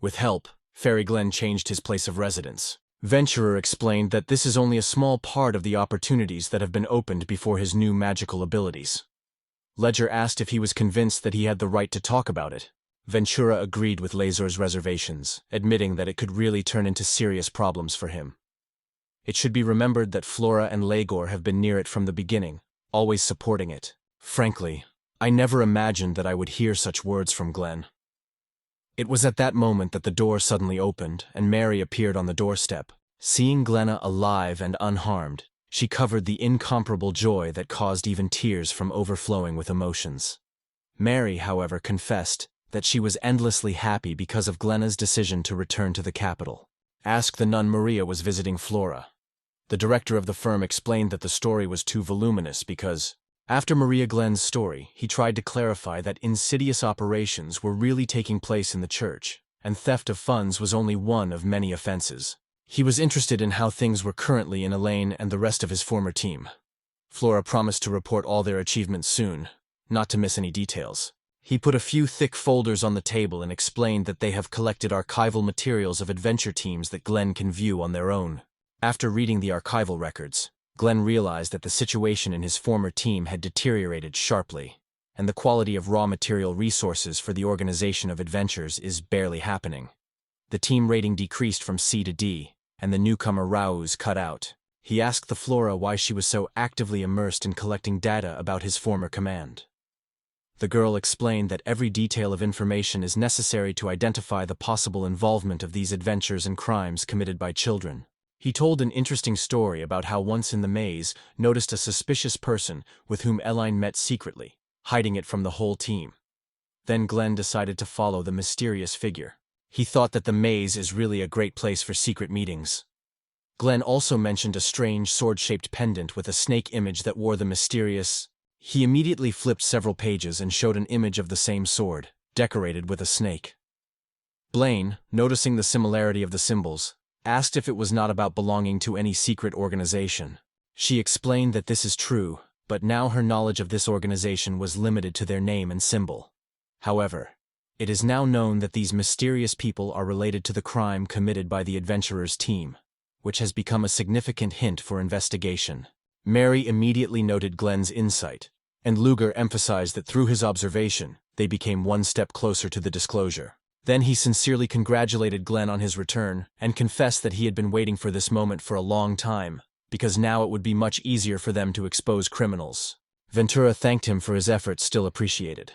With help, Fairy Glenn changed his place of residence. Venturer explained that this is only a small part of the opportunities that have been opened before his new magical abilities. Ledger asked if he was convinced that he had the right to talk about it. Ventura agreed with Lazor's reservations, admitting that it could really turn into serious problems for him. It should be remembered that Flora and Lagor have been near it from the beginning, always supporting it. Frankly, I never imagined that I would hear such words from Glenn. It was at that moment that the door suddenly opened, and Mary appeared on the doorstep. Seeing Glenna alive and unharmed, she covered the incomparable joy that caused even tears from overflowing with emotions. Mary, however, confessed that she was endlessly happy because of Glenna's decision to return to the capital. Ask the nun Maria was visiting Flora. The director of the firm explained that the story was too voluminous because, after Maria Glenn's story, he tried to clarify that insidious operations were really taking place in the church, and theft of funds was only one of many offenses. He was interested in how things were currently in Alain and the rest of his former team. Flora promised to report all their achievements soon, not to miss any details. He put a few thick folders on the table and explained that they have collected archival materials of adventure teams that Glenn can view on their own. After reading the archival records, Glenn realized that the situation in his former team had deteriorated sharply, and the quality of raw material resources for the organization of adventures is barely happening. The team rating decreased from C to D, and the newcomer Raouz cut out. He asked the Flora why she was so actively immersed in collecting data about his former command. The girl explained that every detail of information is necessary to identify the possible involvement of these adventures and crimes committed by children. He told an interesting story about how once in the maze noticed a suspicious person with whom Alain met secretly, hiding it from the whole team. Then Glenn decided to follow the mysterious figure. He thought that the maze is really a great place for secret meetings. Glenn also mentioned a strange sword-shaped pendant with a snake image that wore the mysterious He immediately flipped several pages and showed an image of the same sword, decorated with a snake. Blaine, noticing the similarity of the symbols, asked if it was not about belonging to any secret organization. She explained that this is true, but now her knowledge of this organization was limited to their name and symbol. However, it is now known that these mysterious people are related to the crime committed by the adventurers' team, which has become a significant hint for investigation. Mary immediately noted Glenn's insight, and Luger emphasized that through his observation, they became one step closer to the disclosure. Then he sincerely congratulated Glenn on his return and confessed that he had been waiting for this moment for a long time, because now it would be much easier for them to expose criminals. Ventura thanked him for his efforts, still appreciated.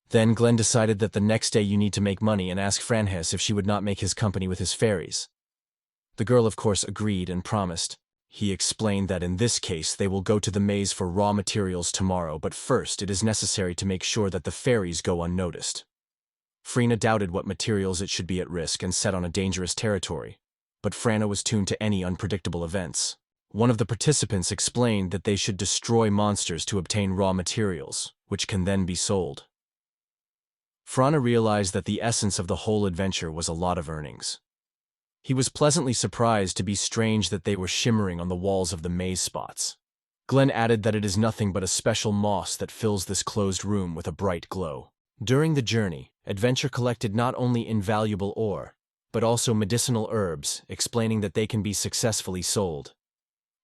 Then Glenn decided that the next day you need to make money and asked Frances if she would not make his company with his fairies. The girl of course agreed and promised. He explained that in this case they will go to the maze for raw materials tomorrow, but first it is necessary to make sure that the fairies go unnoticed. Frina doubted what materials it should be at risk and set on a dangerous territory, but Frana was tuned to any unpredictable events. One of the participants explained that they should destroy monsters to obtain raw materials, which can then be sold. Frana realized that the essence of the whole adventure was a lot of earnings. He was pleasantly surprised to be strange that they were shimmering on the walls of the maze spots. Glenn added that it is nothing but a special moss that fills this closed room with a bright glow. During the journey, Adventure collected not only invaluable ore, but also medicinal herbs, explaining that they can be successfully sold.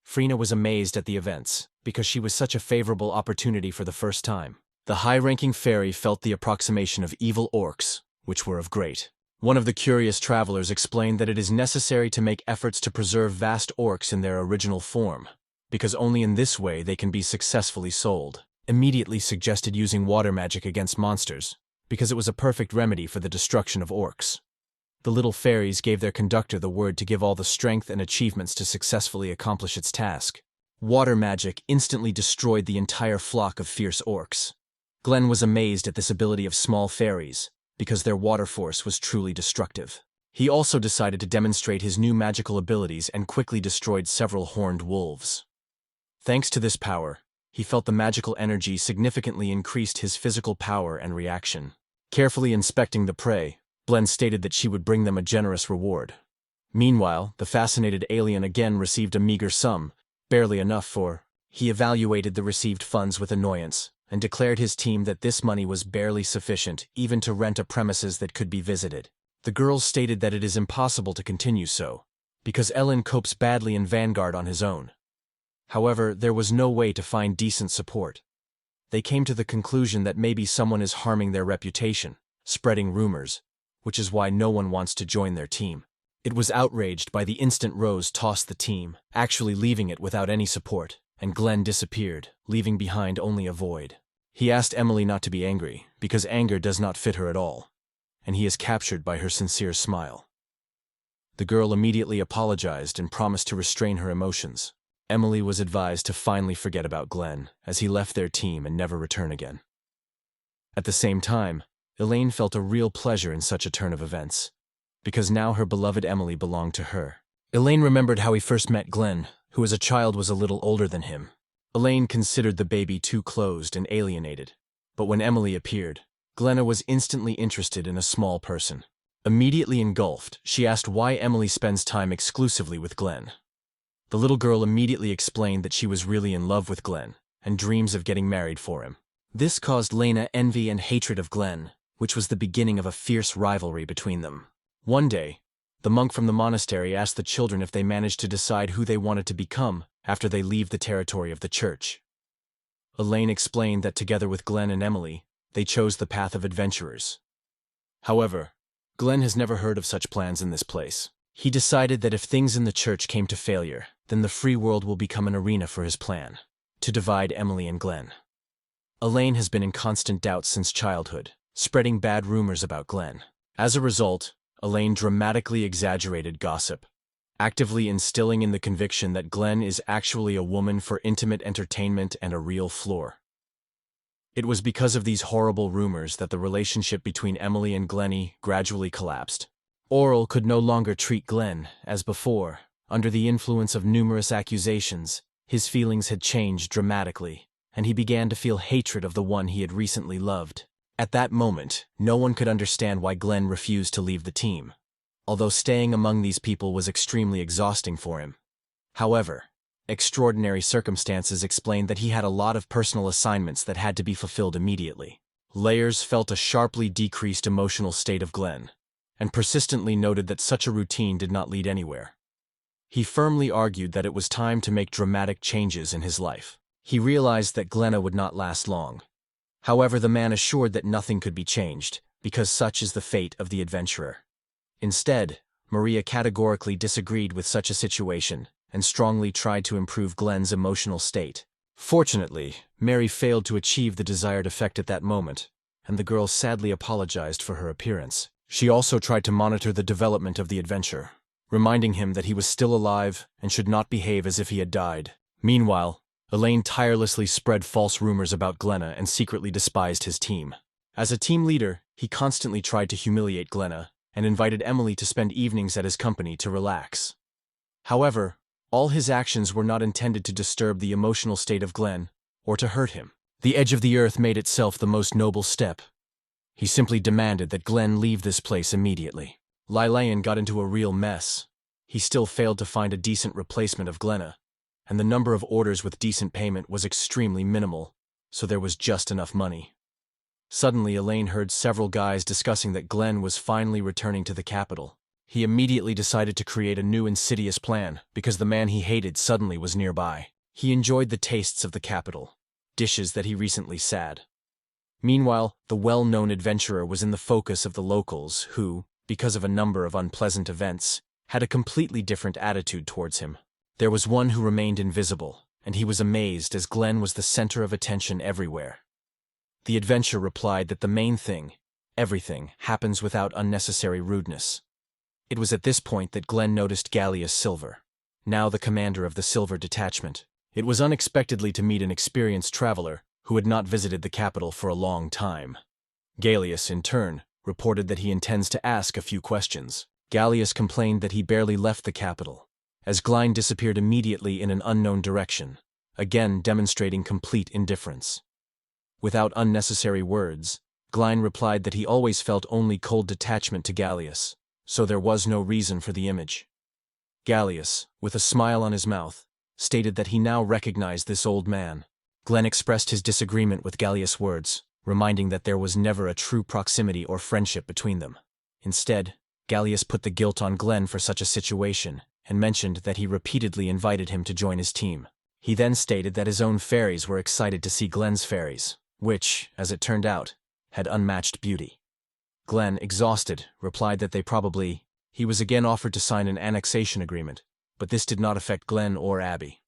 Frina was amazed at the events, because she was such a favorable opportunity for the first time. The high-ranking fairy felt the approximation of evil orcs, which were of great. One of the curious travelers explained that it is necessary to make efforts to preserve vast orcs in their original form, because only in this way they can be successfully sold. Immediately suggested using water magic against monsters, because it was a perfect remedy for the destruction of orcs. The little fairies gave their conductor the word to give all the strength and achievements to successfully accomplish its task. Water magic instantly destroyed the entire flock of fierce orcs. Glenn was amazed at this ability of small fairies, because their water force was truly destructive. He also decided to demonstrate his new magical abilities and quickly destroyed several horned wolves. Thanks to this power, he felt the magical energy significantly increased his physical power and reaction. Carefully inspecting the prey, Glenn stated that she would bring them a generous reward. Meanwhile, the fascinated alien again received a meager sum, barely enough for. He evaluated the received funds with annoyance, and declared his team that this money was barely sufficient even to rent a premises that could be visited. The girls stated that it is impossible to continue so, because Alain copes badly in Vanguard on his own. However, there was no way to find decent support. They came to the conclusion that maybe someone is harming their reputation, spreading rumors, which is why no one wants to join their team. It was outraged by the instant Rose tossed the team, actually leaving it without any support, and Glenn disappeared, leaving behind only a void. He asked Emily not to be angry, because anger does not fit her at all, and he is captured by her sincere smile. The girl immediately apologized and promised to restrain her emotions. Emily was advised to finally forget about Glenn, as he left their team and never return again. At the same time, Elaine felt a real pleasure in such a turn of events, because now her beloved Emily belonged to her. Elaine remembered how he first met Glenn, who as a child was a little older than him. Elaine considered the baby too closed and alienated, but when Emily appeared, Glenna was instantly interested in a small person. Immediately engulfed, she asked why Emily spends time exclusively with Glenn. The little girl immediately explained that she was really in love with Glenn, and dreams of getting married for him. This caused Lena envy and hatred of Glenn, which was the beginning of a fierce rivalry between them. One day, the monk from the monastery asked the children if they managed to decide who they wanted to become after they leave the territory of the church. Elaine explained that together with Glenn and Emily, they chose the path of adventurers. However, Glenn has never heard of such plans in this place. He decided that if things in the church came to failure, then the free world will become an arena for his plan, to divide Emily and Glenn. Elaine has been in constant doubt since childhood, spreading bad rumors about Glenn. As a result, Elaine dramatically exaggerated gossip, actively instilling in the conviction that Glenn is actually a woman for intimate entertainment and a real Flora. It was because of these horrible rumors that the relationship between Emily and Glennie gradually collapsed. Oral could no longer treat Glenn as before. Under the influence of numerous accusations, his feelings had changed dramatically. and he began to feel hatred of the one he had recently loved. At that moment, no one could understand why Glenn refused to leave the team, although staying among these people was extremely exhausting for him. However, extraordinary circumstances explained that he had a lot of personal assignments that had to be fulfilled immediately. Layers felt a sharply decreased emotional state of Glenn, and persistently noted that such a routine did not lead anywhere. He firmly argued that it was time to make dramatic changes in his life. He realized that Glenna would not last long. However, the man assured that nothing could be changed, because such is the fate of the adventurer. Instead, Maria categorically disagreed with such a situation and strongly tried to improve Glenn's emotional state. Fortunately, Mary failed to achieve the desired effect at that moment, and the girl sadly apologized for her appearance. She also tried to monitor the development of the adventure, reminding him that he was still alive and should not behave as if he had died. Meanwhile, Alain tirelessly spread false rumors about Glenna and secretly despised his team. As a team leader, he constantly tried to humiliate Glenna and invited Emily to spend evenings at his company to relax. However, all his actions were not intended to disturb the emotional state of Glenn or to hurt him. The edge of the earth made itself the most noble step. He simply demanded that Glenn leave this place immediately. Alain got into a real mess. He still failed to find a decent replacement of Glenna, and the number of orders with decent payment was extremely minimal, so there was just enough money. Suddenly, Alain heard several guys discussing that Glenn was finally returning to the capital. He immediately decided to create a new insidious plan, because the man he hated suddenly was nearby. He enjoyed the tastes of the capital, dishes that he recently sad. Meanwhile, the well-known adventurer was in the focus of the locals who, because of a number of unpleasant events, had a completely different attitude towards him. There was one who remained invisible, and he was amazed as Glenn was the center of attention everywhere. The adventurer replied that the main thing, everything, happens without unnecessary rudeness. It was at this point that Glenn noticed Galas Silver, now the commander of the Silver Detachment. It was unexpectedly to meet an experienced traveler who had not visited the capital for a long time. Galas, in turn, reported that he intends to ask a few questions. Galas complained that he barely left the capital, as Glenn disappeared immediately in an unknown direction, again demonstrating complete indifference. Without unnecessary words, Glenn replied that he always felt only cold detachment to Galas, so there was no reason for the image. Galas, with a smile on his mouth, stated that he now recognized this old man. Glenn expressed his disagreement with Galas' words, reminding that there was never a true proximity or friendship between them. Instead, Galas put the guilt on Glenn for such a situation, and mentioned that he repeatedly invited him to join his team. He then stated that his own fairies were excited to see Glenn's fairies, which, as it turned out, had unmatched beauty. Glenn, exhausted, replied that he was again offered to sign an annexation agreement, but this did not affect Glenn or Abby.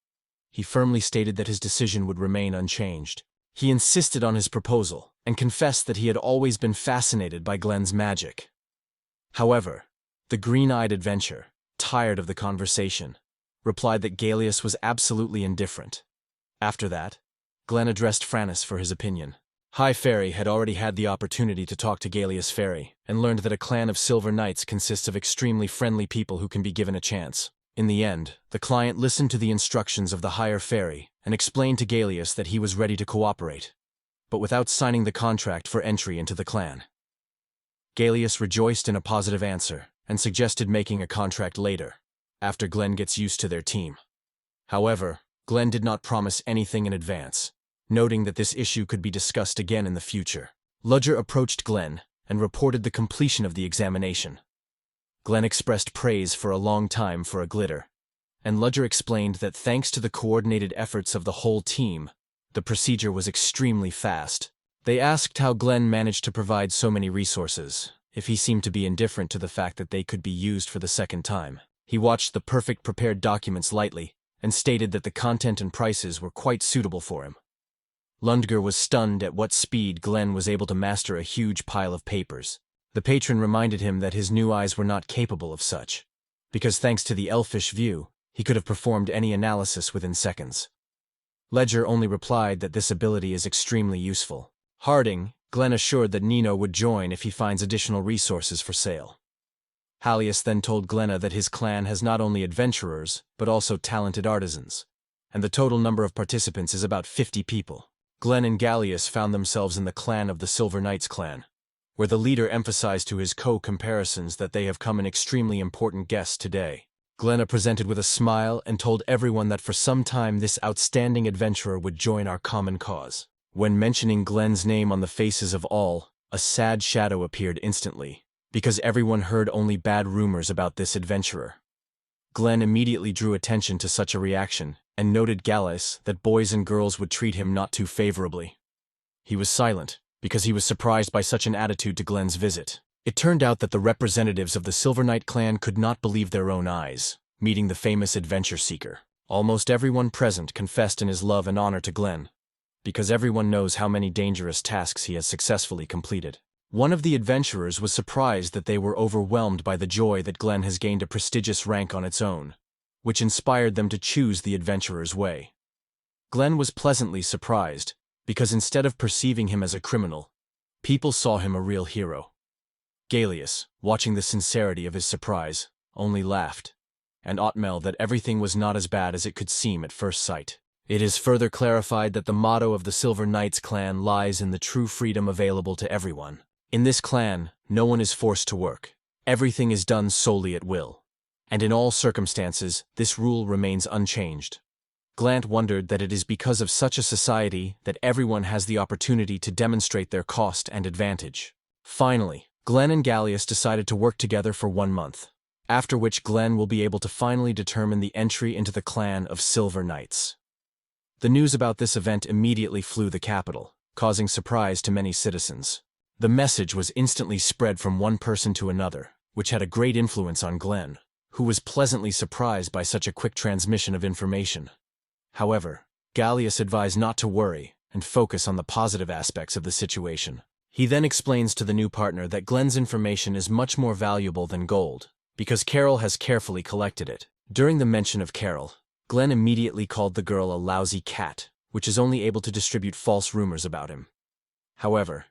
He firmly stated that his decision would remain unchanged. He insisted on his proposal, and confessed that he had always been fascinated by Glenn's magic. However, the green-eyed adventurer, tired of the conversation, replied that Galas was absolutely indifferent. After that, Glenn addressed Francis for his opinion. High Fairy had already had the opportunity to talk to Galas Fairy, and learned that a clan of Silver Knights consists of extremely friendly people who can be given a chance. In the end, the client listened to the instructions of the Higher Fairy and explained to Galas that he was ready to cooperate, but without signing the contract for entry into the clan. Galas rejoiced in a positive answer and suggested making a contract later, after Glenn gets used to their team. However, Glenn did not promise anything in advance, noting that this issue could be discussed again in the future. Ludger approached Glenn and reported the completion of the examination. Glenn expressed praise for a long time for a glitter, and Ludger explained that thanks to the coordinated efforts of the whole team, the procedure was extremely fast. They asked how Glenn managed to provide so many resources, if he seemed to be indifferent to the fact that they could be used for the second time. He watched the perfect prepared documents lightly, and stated that the content and prices were quite suitable for him. Ludger was stunned at what speed Glenn was able to master a huge pile of papers. The patron reminded him that his new eyes were not capable of such, because thanks to the elfish view, he could have performed any analysis within seconds. Ledger only replied that this ability is extremely useful. Harding, Glenn assured that Nino would join if he finds additional resources for sale. Halius then told Glenna that his clan has not only adventurers, but also talented artisans, and the total number of participants is about 50 people. Glenn and Galias found themselves in the clan of the Silver Knights clan, where the leader emphasized to his co-comparisons that they have come an extremely important guest today. Glenn presented with a smile and told everyone that for some time this outstanding adventurer would join our common cause. When mentioning Glenn's name on the faces of all, a sad shadow appeared instantly, because everyone heard only bad rumors about this adventurer. Glenn immediately drew attention to such a reaction, and noted Galas that boys and girls would treat him not too favorably. He was silent, because he was surprised by such an attitude to Glenn's visit. It turned out that the representatives of the Silver Knight clan could not believe their own eyes, meeting the famous adventure seeker. Almost everyone present confessed in his love and honor to Glenn, because everyone knows how many dangerous tasks he has successfully completed. One of the adventurers was surprised that they were overwhelmed by the joy that Glenn has gained a prestigious rank on its own, which inspired them to choose the adventurer's way. Glenn was pleasantly surprised, because instead of perceiving him as a criminal, people saw him a real hero. Galias, watching the sincerity of his surprise, only laughed, and Otmel that everything was not as bad as it could seem at first sight. It is further clarified that the motto of the Silver Knights clan lies in the true freedom available to everyone. In this clan, no one is forced to work. Everything is done solely at will. And in all circumstances, this rule remains unchanged. Glant wondered that it is because of such a society that everyone has the opportunity to demonstrate their cost and advantage. Finally, Glenn and Galias decided to work together for 1 month, after which Glenn will be able to finally determine the entry into the clan of Silver Knights. The news about this event immediately flew the capital, causing surprise to many citizens. The message was instantly spread from one person to another, which had a great influence on Glenn, who was pleasantly surprised by such a quick transmission of information. However, Galias advised not to worry and focus on the positive aspects of the situation. He then explains to the new partner that Glenn's information is much more valuable than gold, because Carol has carefully collected it. During the mention of Carol, Glenn immediately called the girl a lousy cat, which is only able to distribute false rumors about him. However,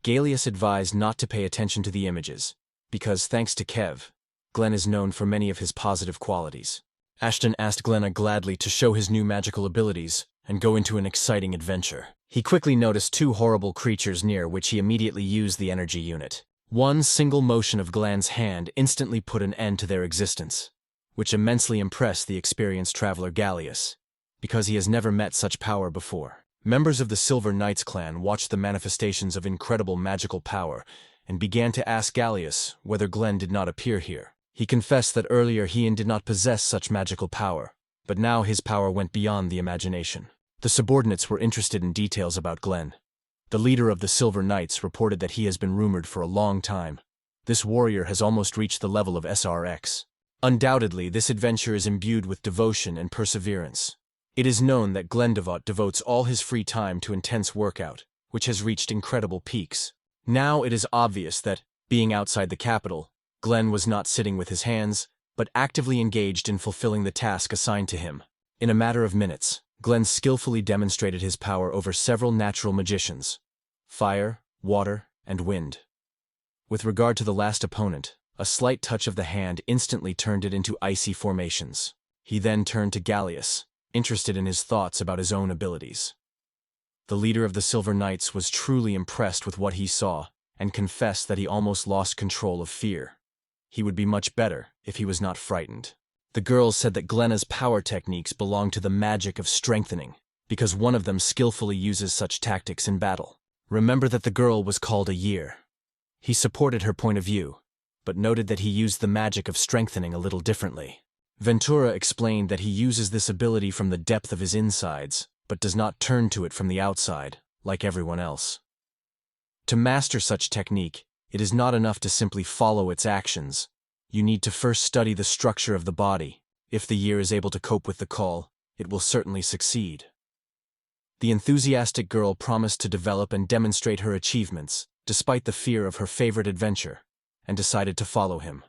Galias advised not to pay attention to the images, because thanks to Kev, Glenn is known for many of his positive qualities. Ashton asked Glenn gladly to show his new magical abilities and go into an exciting adventure. He quickly noticed 2 horrible creatures near which he immediately used the energy unit. One single motion of Glenn's hand instantly put an end to their existence, which immensely impressed the experienced traveler Galias, because he has never met such power before. Members of the Silver Knights clan watched the manifestations of incredible magical power and began to ask Galias whether Glenn did not appear here. He confessed that earlier he did not possess such magical power, but now his power went beyond the imagination. The subordinates were interested in details about Glenn. The leader of the Silver Knights reported that he has been rumored for a long time. This warrior has almost reached the level of SRX. Undoubtedly, this adventure is imbued with devotion and perseverance. It is known that Glendevot devotes all his free time to intense workout, which has reached incredible peaks. Now it is obvious that, being outside the capital, Glenn was not sitting with his hands, but actively engaged in fulfilling the task assigned to him. In a matter of minutes, Glenn skillfully demonstrated his power over several natural magicians: fire, water, and wind. With regard to the last opponent, a slight touch of the hand instantly turned it into icy formations. He then turned to Galias, interested in his thoughts about his own abilities. The leader of the Silver Knights was truly impressed with what he saw, and confessed that he almost lost control of fear. He would be much better if he was not frightened. The girls said that Glenna's power techniques belong to the magic of strengthening, because one of them skillfully uses such tactics in battle. Remember that the girl was called a year. He supported her point of view, but noted that he used the magic of strengthening a little differently. Ventura explained that he uses this ability from the depth of his insides, but does not turn to it from the outside, like everyone else. To master such technique, it is not enough to simply follow its actions. You need to first study the structure of the body. If the year is able to cope with the call, it will certainly succeed. The enthusiastic girl promised to develop and demonstrate her achievements, despite the fear of her favorite adventure, and decided to follow him.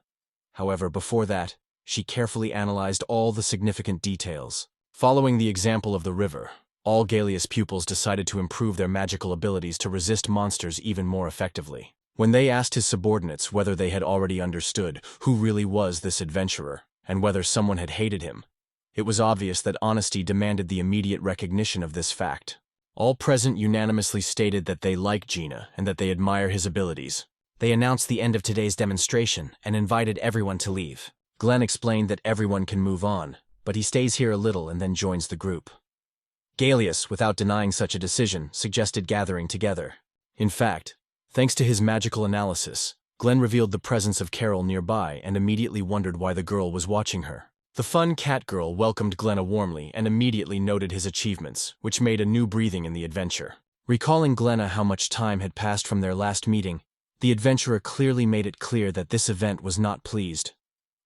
However, before that, she carefully analyzed all the significant details. Following the example of the river, all Galias pupils decided to improve their magical abilities to resist monsters even more effectively. When they asked his subordinates whether they had already understood who really was this adventurer, and whether someone had hated him, it was obvious that honesty demanded the immediate recognition of this fact. All present unanimously stated that they like Gina and that they admire his abilities. They announced the end of today's demonstration and invited everyone to leave. Glenn explained that everyone can move on, but he stays here a little and then joins the group. Galas, without denying such a decision, suggested gathering together. In fact, thanks to his magical analysis, Glenn revealed the presence of Carol nearby and immediately wondered why the girl was watching her. The fun cat girl welcomed Glenn warmly and immediately noted his achievements, which made a new breathing in the adventure. Recalling Glenn how much time had passed from their last meeting, the adventurer clearly made it clear that this event was not pleased.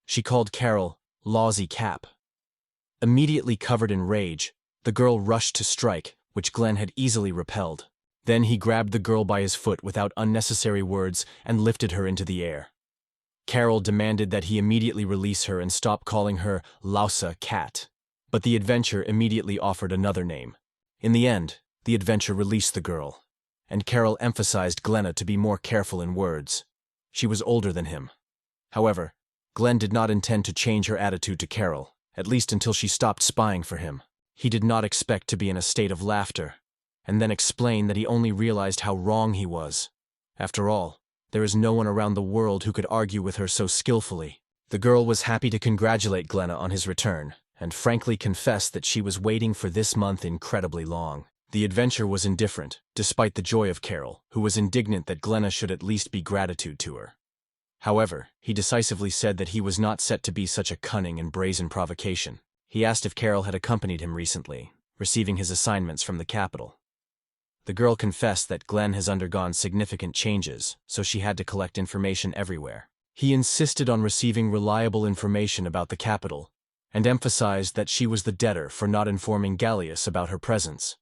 She called Carol lousy cap. Immediately covered in rage, the girl rushed to strike, which Glenn had easily repelled. Then he grabbed the girl by his foot without unnecessary words and lifted her into the air. Carol demanded that he immediately release her and stop calling her Lausa cat, but the adventurer immediately offered another name. In the end, the adventurer released the girl, and Carol emphasized Glenn to be more careful in words. She was older than him. However, Glenn did not intend to change her attitude to Carol, at least until she stopped spying for him. He did not expect to be in a state of laughter, and then explained that he only realized how wrong he was. After all, there is no one around the world who could argue with her so skillfully. The girl was happy to congratulate Glenn on his return, and frankly confessed that she was waiting for this month incredibly long. The adventure was indifferent, despite the joy of Carol, who was indignant that Glenn should at least be gratitude to her. However, he decisively said that he was not set to be such a cunning and brazen provocation. He asked if Carol had accompanied him recently, receiving his assignments from the capital. The girl confessed that Glenn has undergone significant changes, so she had to collect information everywhere. He insisted on receiving reliable information about the capital, and emphasized that she was the debtor for not informing Galas about her presence.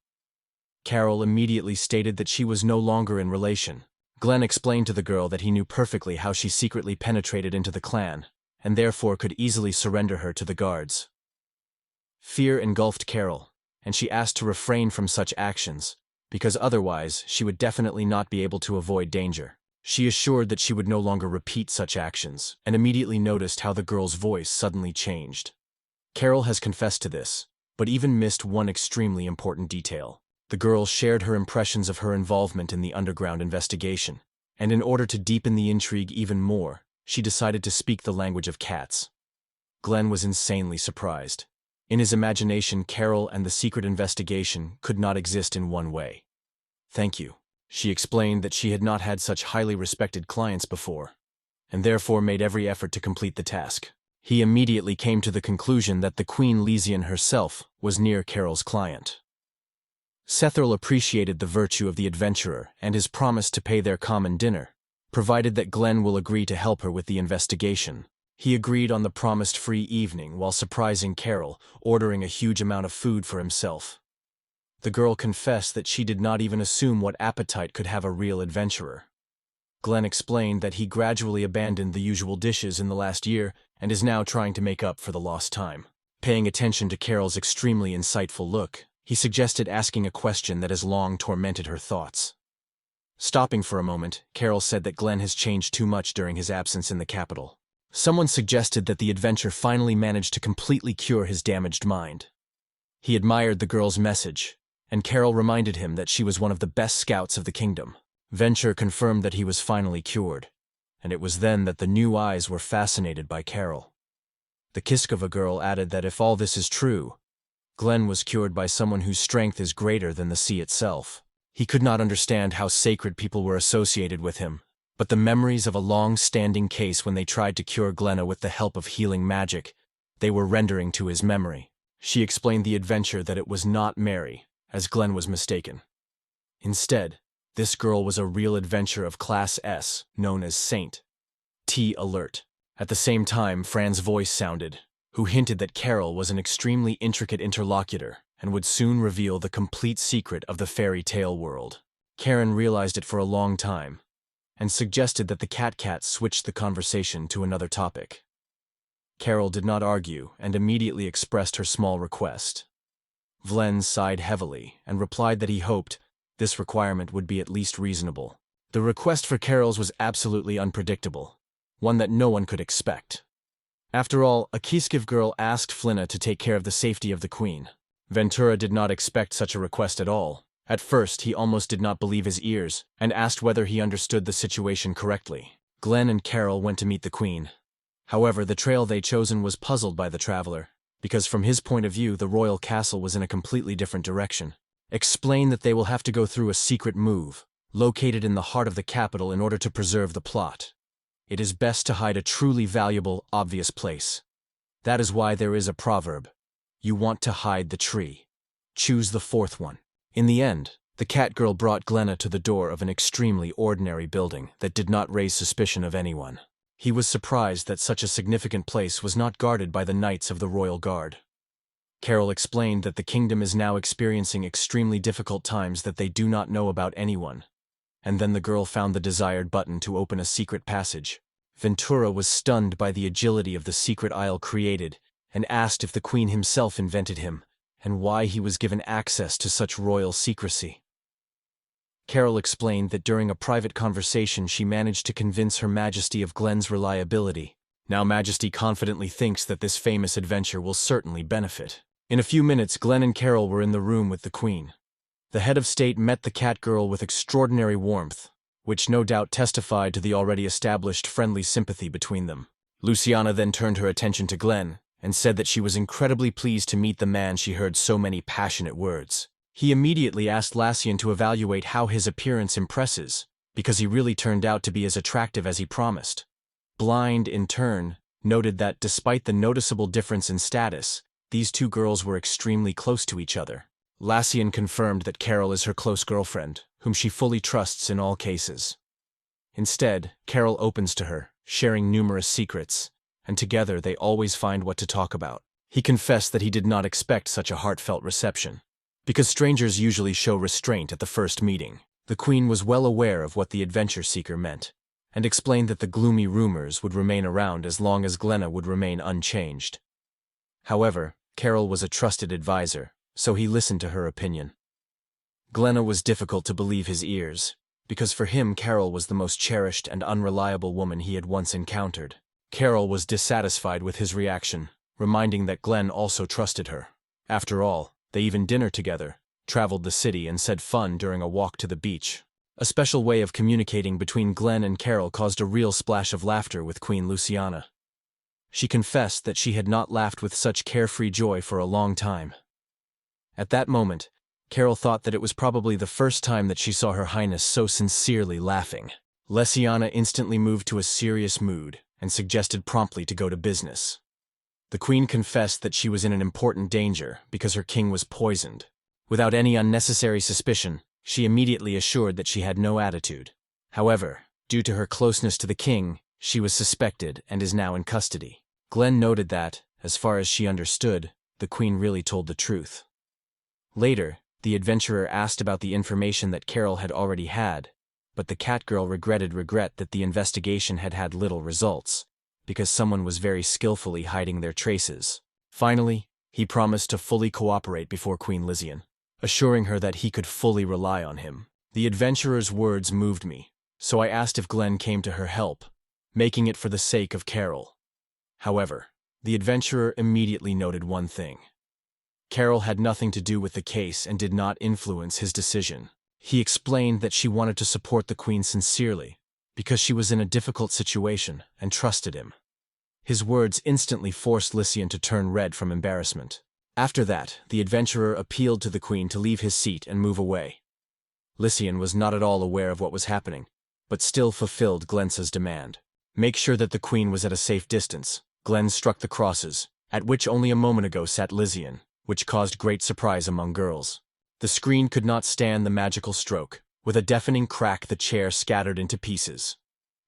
Carol immediately stated that she was no longer in relation. Glenn explained to the girl that he knew perfectly how she secretly penetrated into the clan, and therefore could easily surrender her to the guards. Fear engulfed Carol, and she asked to refrain from such actions, because otherwise she would definitely not be able to avoid danger. She assured that she would no longer repeat such actions, and immediately noticed how the girl's voice suddenly changed. Carol has confessed to this, but even missed one extremely important detail. The girl shared her impressions of her involvement in the underground investigation, and in order to deepen the intrigue even more, she decided to speak the language of cats. Glenn was insanely surprised. In his imagination, Carol and the secret investigation could not exist in one way. "Thank you." She explained that she had not had such highly respected clients before, and therefore made every effort to complete the task. He immediately came to the conclusion that the Queen Lysian herself was near Carol's client. Sethril appreciated the virtue of the adventurer and his promise to pay their common dinner, provided that Glenn will agree to help her with the investigation. He agreed on the promised free evening while surprising Carol, ordering a huge amount of food for himself. The girl confessed that she did not even assume what appetite could have a real adventurer. Glenn explained that he gradually abandoned the usual dishes in the last year and is now trying to make up for the lost time. Paying attention to Carol's extremely insightful look, he suggested asking a question that has long tormented her thoughts. Stopping for a moment, Carol said that Glenn has changed too much during his absence in the capital. Someone suggested that the adventurer finally managed to completely cure his damaged mind. He admired the girl's message, and Carol reminded him that she was one of the best scouts of the kingdom. Venture confirmed that he was finally cured, and it was then that the new eyes were fascinated by Carol. The Kiskova girl added that if all this is true, Glenn was cured by someone whose strength is greater than the sea itself. He could not understand how sacred people were associated with him, but the memories of a long-standing case when they tried to cure Glenn with the help of healing magic, they were rendering to his memory. She explained the adventure that it was not Mary, as Glenn was mistaken. Instead, this girl was a real adventurer of Class S, known as Saint T. Alert. At the same time, Fran's voice sounded, who hinted that Carol was an extremely intricate interlocutor and would soon reveal the complete secret of the fairy tale world. Karen realized it for a long time, and suggested that the cat switch the conversation to another topic. Carol did not argue and immediately expressed her small request. Vlen sighed heavily and replied that he hoped this requirement would be at least reasonable. The request for Carol's was absolutely unpredictable, one that no one could expect. After all, a Kiskiv girl asked Flina to take care of the safety of the queen. Ventura did not expect such a request at all. At first, he almost did not believe his ears and asked whether he understood the situation correctly. Glenn and Carol went to meet the queen. However, the trail they chosen was puzzled by the traveler, because from his point of view, the royal castle was in a completely different direction. Explain that they will have to go through a secret move, located in the heart of the capital in order to preserve the plot. It is best to hide a truly valuable, obvious place. That is why there is a proverb. You want to hide the tree. Choose the fourth one. In the end, the cat girl brought Glenna to the door of an extremely ordinary building that did not raise suspicion of anyone. He was surprised that such a significant place was not guarded by the knights of the royal guard. Carol explained that the kingdom is now experiencing extremely difficult times that they do not know about anyone. And then the girl found the desired button to open a secret passage. Ventura was stunned by the agility of the secret aisle created and asked if the queen himself invented him and why he was given access to such royal secrecy. Carol explained that during a private conversation she managed to convince Her Majesty of Glenn's reliability. Now Majesty confidently thinks that this famous adventure will certainly benefit. In a few minutes, Glenn and Carol were in the room with the queen. The head of state met the cat girl with extraordinary warmth, which no doubt testified to the already established friendly sympathy between them. Luciana then turned her attention to Glenn and said that she was incredibly pleased to meet the man she heard so many passionate words. He immediately asked Luciana to evaluate how his appearance impresses, because he really turned out to be as attractive as he promised. Blind, in turn, noted that despite the noticeable difference in status, these two girls were extremely close to each other. Luciana confirmed that Carol is her close girlfriend, whom she fully trusts in all cases. Instead, Carol opens to her, sharing numerous secrets, and together they always find what to talk about. He confessed that he did not expect such a heartfelt reception, because strangers usually show restraint at the first meeting. The queen was well aware of what the adventure seeker meant, and explained that the gloomy rumors would remain around as long as Glenna would remain unchanged. However, Carol was a trusted advisor, so he listened to her opinion. Glenna was difficult to believe his ears, because for him Carol was the most cherished and unreliable woman he had once encountered. Carol was dissatisfied with his reaction, reminding that Glenn also trusted her. After all, they even dined together, traveled the city, and had fun during a walk to the beach. A special way of communicating between Glenn and Carol caused a real splash of laughter with Queen Luciana. She confessed that she had not laughed with such carefree joy for a long time. At that moment, Carol thought that it was probably the first time that she saw Her Highness so sincerely laughing. Luciana instantly moved to a serious mood and suggested promptly to go to business. The queen confessed that she was in an important danger because her king was poisoned. Without any unnecessary suspicion, she immediately assured that she had no attitude. However, due to her closeness to the king, she was suspected and is now in custody. Glenn noted that, as far as she understood, the queen really told the truth. Later, the adventurer asked about the information that Carol had already had, but the cat girl regretted that the investigation had had little results, because someone was very skillfully hiding their traces. Finally, he promised to fully cooperate before Queen Luciana, assuring her that he could fully rely on him. The adventurer's words moved me, so I asked if Glenn came to her help, making it for the sake of Carol. However, the adventurer immediately noted one thing. Carol had nothing to do with the case and did not influence his decision. He explained that she wanted to support the queen sincerely, because she was in a difficult situation and trusted him. His words instantly forced Luciana to turn red from embarrassment. After that, the adventurer appealed to the queen to leave his seat and move away. Luciana was not at all aware of what was happening, but still fulfilled Glenn's demand. Make sure that the queen was at a safe distance. Glenn struck the crosses, at which only a moment ago sat Luciana, which caused great surprise among girls. The screen could not stand the magical stroke. With a deafening crack, the chair scattered into pieces.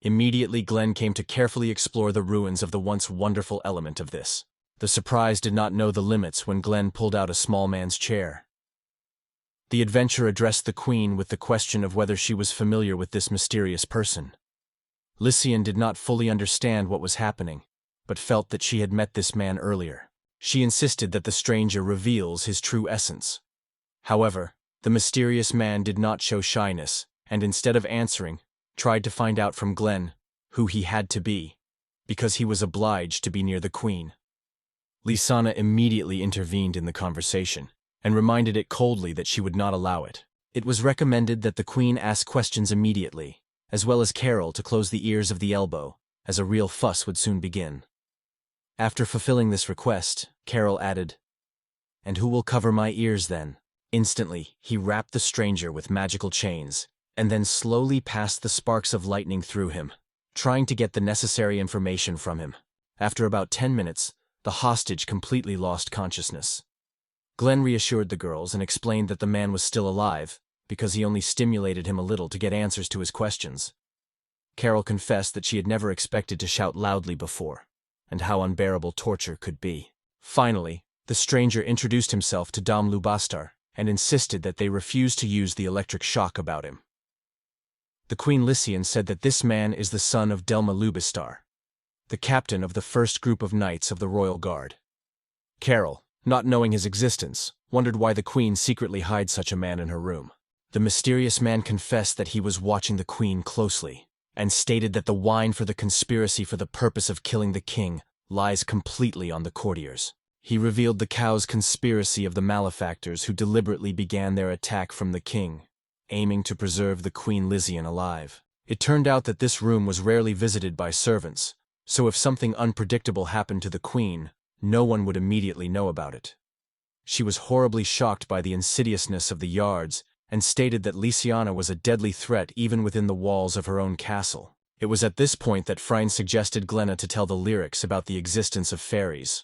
Immediately, Glenn came to carefully explore the ruins of the once wonderful element of this. The surprise did not know the limits when Glenn pulled out a small man's chair. The adventure addressed the queen with the question of whether she was familiar with this mysterious person. Luciana did not fully understand what was happening, but felt that she had met this man earlier. She insisted that the stranger reveals his true essence. However, the mysterious man did not show shyness, and instead of answering, tried to find out from Glenn who he had to be, because he was obliged to be near the queen. Luciana immediately intervened in the conversation, and reminded it coldly that she would not allow it. It was recommended that the queen ask questions immediately, as well as Carol to close the ears of the elbow, as a real fuss would soon begin. After fulfilling this request, Carol added, "And who will cover my ears then?" Instantly, he wrapped the stranger with magical chains, and then slowly passed the sparks of lightning through him, trying to get the necessary information from him. After about 10 minutes, the hostage completely lost consciousness. Glenn reassured the girls and explained that the man was still alive, because he only stimulated him a little to get answers to his questions. Carol confessed that she had never expected to shout loudly before, and how unbearable torture could be. Finally, the stranger introduced himself to Dom Lubastar and insisted that they refuse to use the electric shock about him. The Queen Lycian said that this man is the son of Delma Lubastar, the captain of the first group of knights of the Royal Guard. Carol, not knowing his existence, wondered why the queen secretly hides such a man in her room. The mysterious man confessed that he was watching the queen closely, and stated that the wine for the conspiracy for the purpose of killing the king lies completely on the courtiers. He revealed the cow's conspiracy of the malefactors who deliberately began their attack from the king, aiming to preserve the Queen Lycian alive. It turned out that this room was rarely visited by servants, so if something unpredictable happened to the queen, no one would immediately know about it. She was horribly shocked by the insidiousness of the yards and stated that Luciana was a deadly threat even within the walls of her own castle. It was at this point that Phryne suggested Glenna to tell the lyrics about the existence of fairies,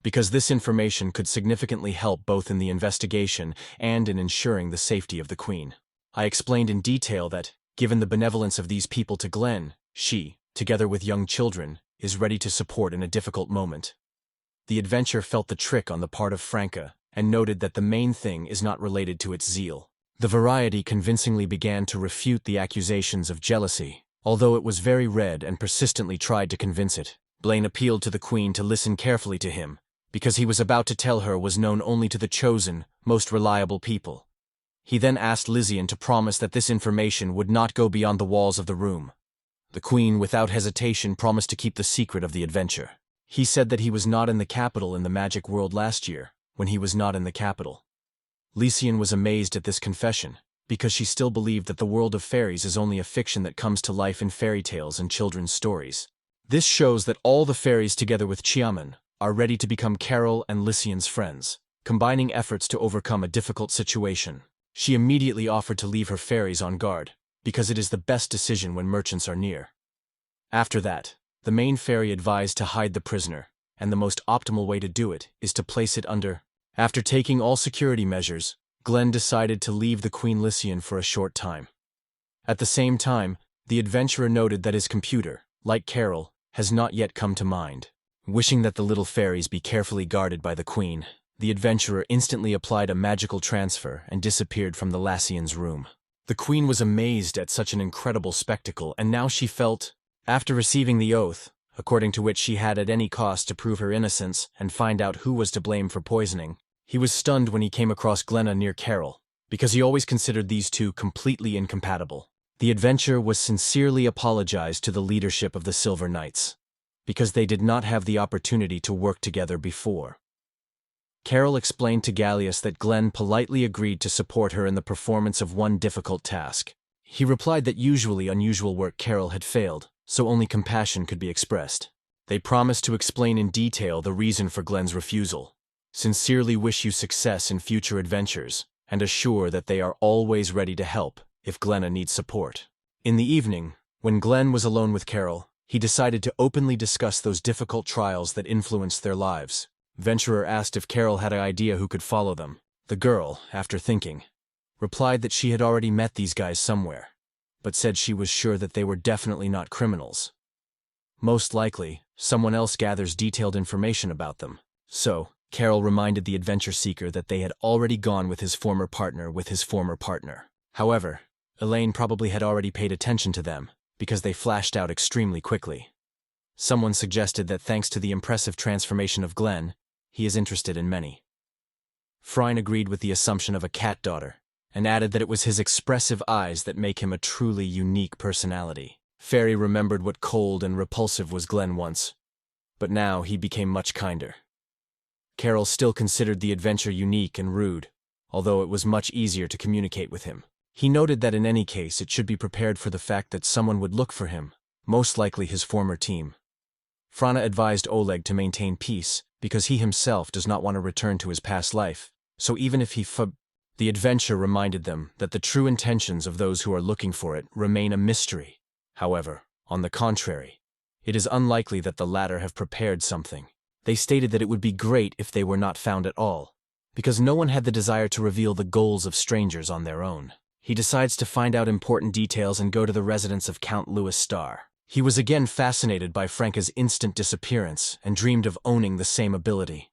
because this information could significantly help both in the investigation and in ensuring the safety of the queen. I explained in detail that, given the benevolence of these people to Glenn, she, together with young children, is ready to support in a difficult moment. The adventure felt the trick on the part of Franca and noted that the main thing is not related to its zeal. The variety convincingly began to refute the accusations of jealousy, although it was very red and persistently tried to convince it. Blaine appealed to the queen to listen carefully to him, because he was about to tell her was known only to the chosen, most reliable people. He then asked Lycian to promise that this information would not go beyond the walls of the room. The queen, without hesitation, promised to keep the secret of the adventure. He said that he was not in the capital in the magic world last year, when he was not in the capital. Lycian was amazed at this confession, because she still believed that the world of fairies is only a fiction that comes to life in fairy tales and children's stories. This shows that all the fairies together with Chiaman are ready to become Carol and Lycian's friends, combining efforts to overcome a difficult situation. She immediately offered to leave her fairies on guard, because it is the best decision when merchants are near. After that, the main fairy advised to hide the prisoner, and the most optimal way to do it is to place it under. After taking all security measures, Glenn decided to leave the Queen Lycian for a short time. At the same time, the adventurer noted that his computer, like Carol, has not yet come to mind. Wishing that the little fairies be carefully guarded by the queen, the adventurer instantly applied a magical transfer and disappeared from the Lycian's room. The queen was amazed at such an incredible spectacle, and now she felt, after receiving the oath, according to which she had at any cost to prove her innocence and find out who was to blame for poisoning, he was stunned when he came across Glenna near Carol, because he always considered these two completely incompatible. The adventurer was sincerely apologized to the leadership of the Silver Knights, because they did not have the opportunity to work together before. Carol explained to Galas that Glenn politely agreed to support her in the performance of one difficult task. He replied that usually unusual work Carol had failed, so only compassion could be expressed. They promised to explain in detail the reason for Glenn's refusal, sincerely wish you success in future adventures, and assure that they are always ready to help if Glenna needs support. In the evening, when Glenn was alone with Carol, he decided to openly discuss those difficult trials that influenced their lives. Venturer asked if Carol had an idea who could follow them. The girl, after thinking, replied that she had already met these guys somewhere, but said she was sure that they were definitely not criminals. Most likely, someone else gathers detailed information about them. So, Carol reminded the adventure seeker that they had already gone with his former partner. However, Alain probably had already paid attention to them, because they flashed out extremely quickly. Someone suggested that thanks to the impressive transformation of Glenn, he is interested in many. Phryne agreed with the assumption of a cat daughter, and added that it was his expressive eyes that make him a truly unique personality. Fairy remembered what cold and repulsive was Glenn once, but now he became much kinder. Carol still considered the adventure unique and rude, although it was much easier to communicate with him. He noted that in any case it should be prepared for the fact that someone would look for him, most likely his former team. Frana advised Oleg to maintain peace, because he himself does not want to return to his past life, so even if the adventure reminded them that the true intentions of those who are looking for it remain a mystery. However, on the contrary, it is unlikely that the latter have prepared something. They stated that it would be great if they were not found at all, because no one had the desire to reveal the goals of strangers on their own. He decides to find out important details and go to the residence of Count Louis Starr. He was again fascinated by Franca's instant disappearance and dreamed of owning the same ability.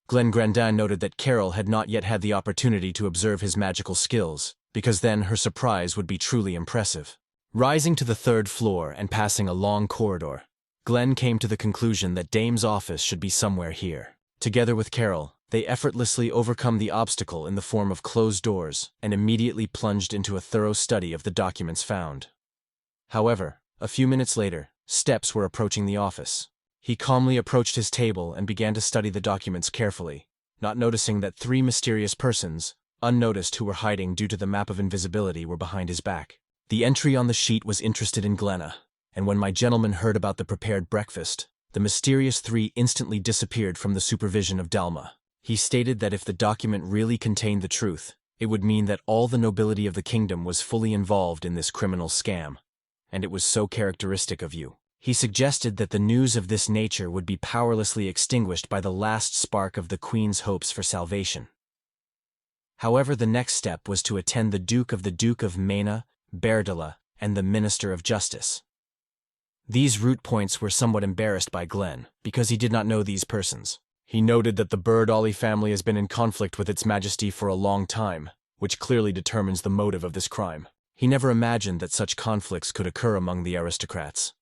Glenn Grandin noted that Carol had not yet had the opportunity to observe his magical skills, because then her surprise would be truly impressive. Rising to the 3rd floor and passing a long corridor, Glenn came to the conclusion that Dame's office should be somewhere here. Together with Carol, they effortlessly overcome the obstacle in the form of closed doors and immediately plunged into a thorough study of the documents found. However, a few minutes later, steps were approaching the office. He calmly approached his table and began to study the documents carefully, not noticing that 3 mysterious persons, unnoticed who were hiding due to the map of invisibility, were behind his back. The entry on the sheet was interested in Glenna, and when my gentleman heard about the prepared breakfast, the mysterious 3 instantly disappeared from the supervision of Dalma. He stated that if the document really contained the truth, it would mean that all the nobility of the kingdom was fully involved in this criminal scam, and it was so characteristic of you. He suggested that the news of this nature would be powerlessly extinguished by the last spark of the Queen's hopes for salvation. However, the next step was to attend the Duke of Mena, Berdela, and the Minister of Justice. These root points were somewhat embarrassed by Glenn, because he did not know these persons. He noted that the Berdali family has been in conflict with its majesty for a long time, which clearly determines the motive of this crime. He never imagined that such conflicts could occur among the aristocrats.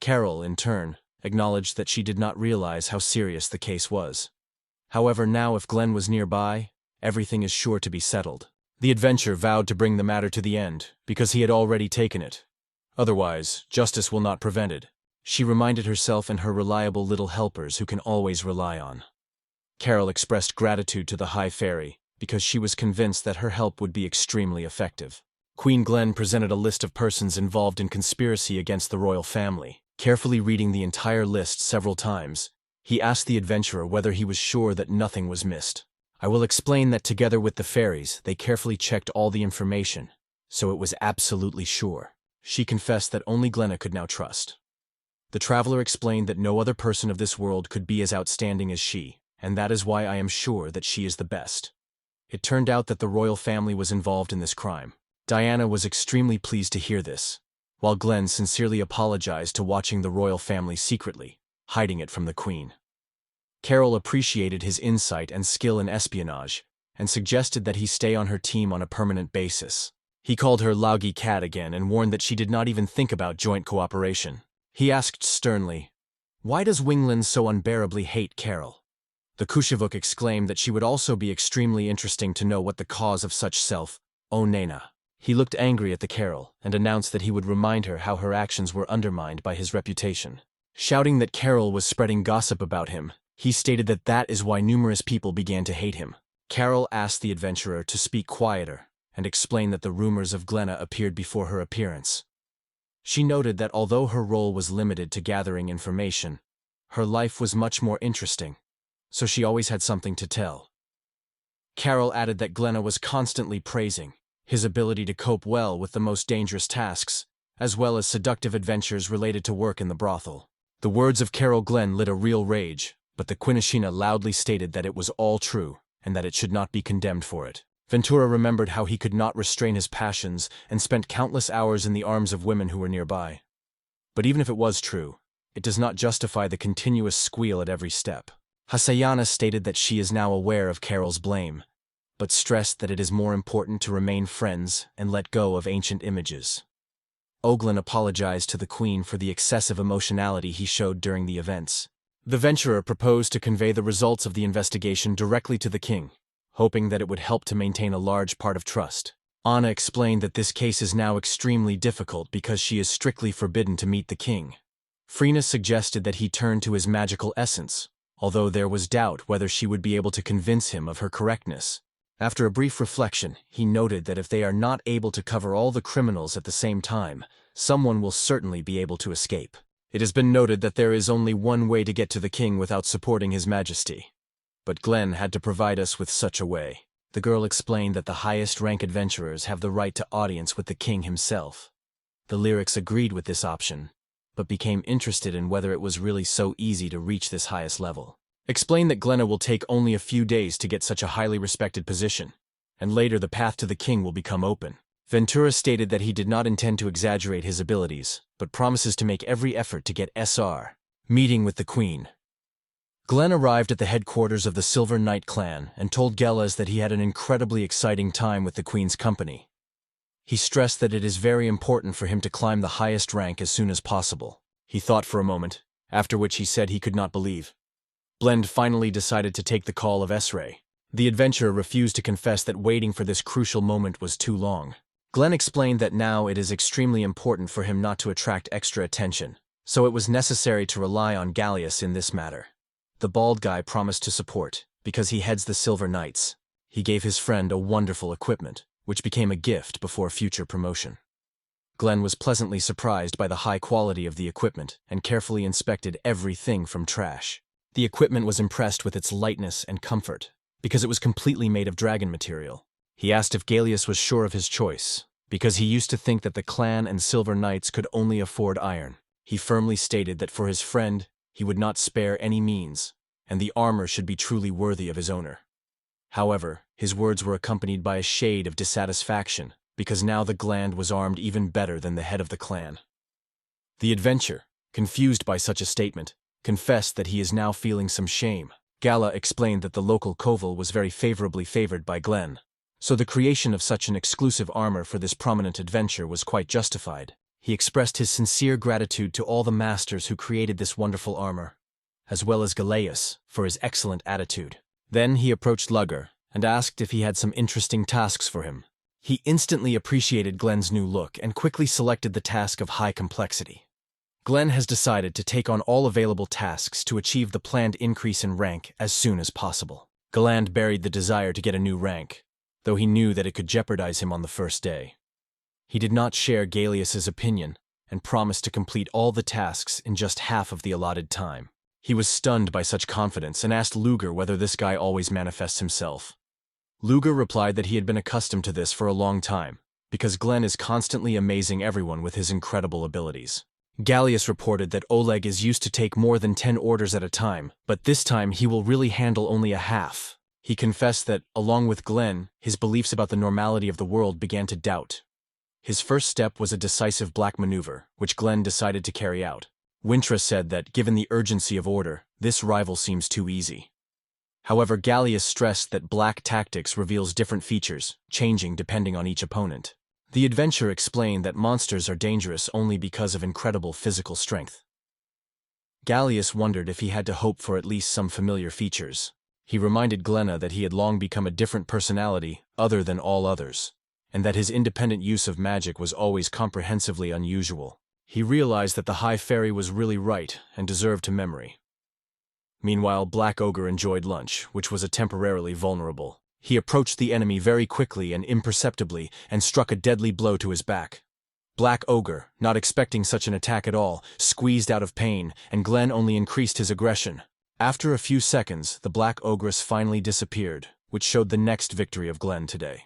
Carol, in turn, acknowledged that she did not realize how serious the case was. However, now if Glenn was nearby, everything is sure to be settled. The adventurer vowed to bring the matter to the end, because he had already taken it. Otherwise, justice will not prevent it. She reminded herself and her reliable little helpers who can always rely on. Carol expressed gratitude to the High Fairy, because she was convinced that her help would be extremely effective. Queen Glenn presented a list of persons involved in conspiracy against the royal family. Carefully reading the entire list several times, he asked the adventurer whether he was sure that nothing was missed. I will explain that together with the fairies, they carefully checked all the information, so it was absolutely sure. She confessed that only Glenna could now trust. The traveler explained that no other person of this world could be as outstanding as she, and that is why I am sure that she is the best. It turned out that the royal family was involved in this crime. Diana was extremely pleased to hear this, while Glenn sincerely apologized to watching the royal family secretly, hiding it from the Queen. Carol appreciated his insight and skill in espionage, and suggested that he stay on her team on a permanent basis. He called her Laugie Cat again and warned that she did not even think about joint cooperation. He asked sternly, "Why does Wingland so unbearably hate Carol?" The Kushivuk exclaimed that she would also be extremely interesting to know what the cause of such self-onena. He looked angry at the Carol and announced that he would remind her how her actions were undermined by his reputation. Shouting that Carol was spreading gossip about him, he stated that that is why numerous people began to hate him. Carol asked the adventurer to speak quieter and explain that the rumors of Glenna appeared before her appearance. She noted that although her role was limited to gathering information, her life was much more interesting, so she always had something to tell. Carol added that Glenna was constantly praising his ability to cope well with the most dangerous tasks, as well as seductive adventures related to work in the brothel. The words of Carol Glenn lit a real rage, but the Quinishina loudly stated that it was all true, and that it should not be condemned for it. Ventura remembered how he could not restrain his passions and spent countless hours in the arms of women who were nearby. But even if it was true, it does not justify the continuous squeal at every step. Hasayana stated that she is now aware of Carol's blame, but stressed that it is more important to remain friends and let go of ancient images. Oglin apologized to the Queen for the excessive emotionality he showed during the events. The venturer proposed to convey the results of the investigation directly to the king, hoping that it would help to maintain a large part of trust. Anna explained that this case is now extremely difficult because she is strictly forbidden to meet the king. Frina suggested that he turn to his magical essence, although there was doubt whether she would be able to convince him of her correctness. After a brief reflection, he noted that if they are not able to cover all the criminals at the same time, someone will certainly be able to escape. It has been noted that there is only one way to get to the king without supporting his majesty. But Glenn had to provide us with such a way. The girl explained that the highest rank adventurers have the right to audience with the king himself. The lyrics agreed with this option, but became interested in whether it was really so easy to reach this highest level. Explained that Glenna will take only a few days to get such a highly respected position, and later the path to the king will become open. Ventura stated that he did not intend to exaggerate his abilities, but promises to make every effort to get SR. Meeting with the queen. Glenn arrived at the headquarters of the Silver Knight clan and told Galas that he had an incredibly exciting time with the queen's company. He stressed that it is very important for him to climb the highest rank as soon as possible. He thought for a moment, after which he said he could not believe. Blend finally decided to take the call of S-Ray. The adventurer refused to confess that waiting for this crucial moment was too long. Glenn explained that now it is extremely important for him not to attract extra attention, so it was necessary to rely on Gallius in this matter. The bald guy promised to support, because he heads the Silver Knights. He gave his friend a wonderful equipment, which became a gift before future promotion. Glenn was pleasantly surprised by the high quality of the equipment and carefully inspected everything from trash. The equipment was impressed with its lightness and comfort, because it was completely made of dragon material. He asked if Gallius was sure of his choice, because he used to think that the clan and Silver Knights could only afford iron. He firmly stated that for his friend, he would not spare any means, and the armor should be truly worthy of his owner. However, his words were accompanied by a shade of dissatisfaction, because now the Gland was armed even better than the head of the clan. The adventurer, confused by such a statement, confessed that he is now feeling some shame. Gala explained that the local Koval was very favorably favored by Glenn, so the creation of such an exclusive armor for this prominent adventure was quite justified. He expressed his sincere gratitude to all the masters who created this wonderful armor, as well as Galeas for his excellent attitude. Then he approached Lugger and asked if he had some interesting tasks for him. He instantly appreciated Glenn's new look and quickly selected the task of high complexity. Glenn has decided to take on all available tasks to achieve the planned increase in rank as soon as possible. Galand buried the desire to get a new rank, though he knew that it could jeopardize him on the first day. He did not share Gallius's opinion and promised to complete all the tasks in just half of the allotted time. He was stunned by such confidence and asked Luger whether this guy always manifests himself. Luger replied that he had been accustomed to this for a long time, because Glenn is constantly amazing everyone with his incredible abilities. Gallius reported that Oleg is used to take more than 10 orders at a time, but this time he will really handle only a half. He confessed that, along with Glenn, his beliefs about the normality of the world began to doubt. His first step was a decisive black maneuver, which Glenn decided to carry out. Wintra said that, given the urgency of order, this rival seems too easy. However, Gallius stressed that black tactics reveals different features, changing depending on each opponent. The adventurer explained that monsters are dangerous only because of incredible physical strength. Gallius wondered if he had to hope for at least some familiar features. He reminded Glenna that he had long become a different personality other than all others, and that his independent use of magic was always comprehensively unusual. He realized that the High Fairy was really right and deserved to memory. Meanwhile, Black Ogre enjoyed lunch, which was a temporarily vulnerable. He approached the enemy very quickly and imperceptibly and struck a deadly blow to his back. Black Ogre, not expecting such an attack at all, squeezed out of pain, and Glenn only increased his aggression. After a few seconds, the Black Ogress finally disappeared, which showed the next victory of Glenn today.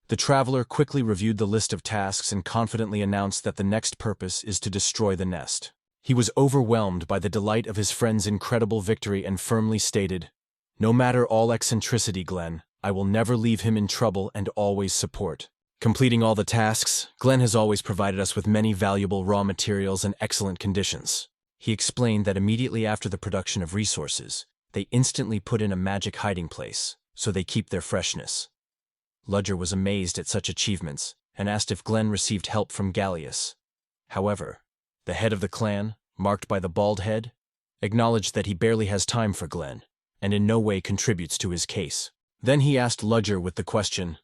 The traveler quickly reviewed the list of tasks and confidently announced that the next purpose is to destroy the nest. He was overwhelmed by the delight of his friend's incredible victory and firmly stated, "No matter all eccentricity, Glenn, I will never leave him in trouble and always support." Completing all the tasks, Glenn has always provided us with many valuable raw materials and excellent conditions. He explained that immediately after the production of resources, they instantly put in a magic hiding place, so they keep their freshness. Ludger was amazed at such achievements and asked if Glenn received help from Gallius. However, the head of the clan, marked by the bald head, acknowledged that he barely has time for Glenn and in no way contributes to his case. Then he asked Ludger with the question,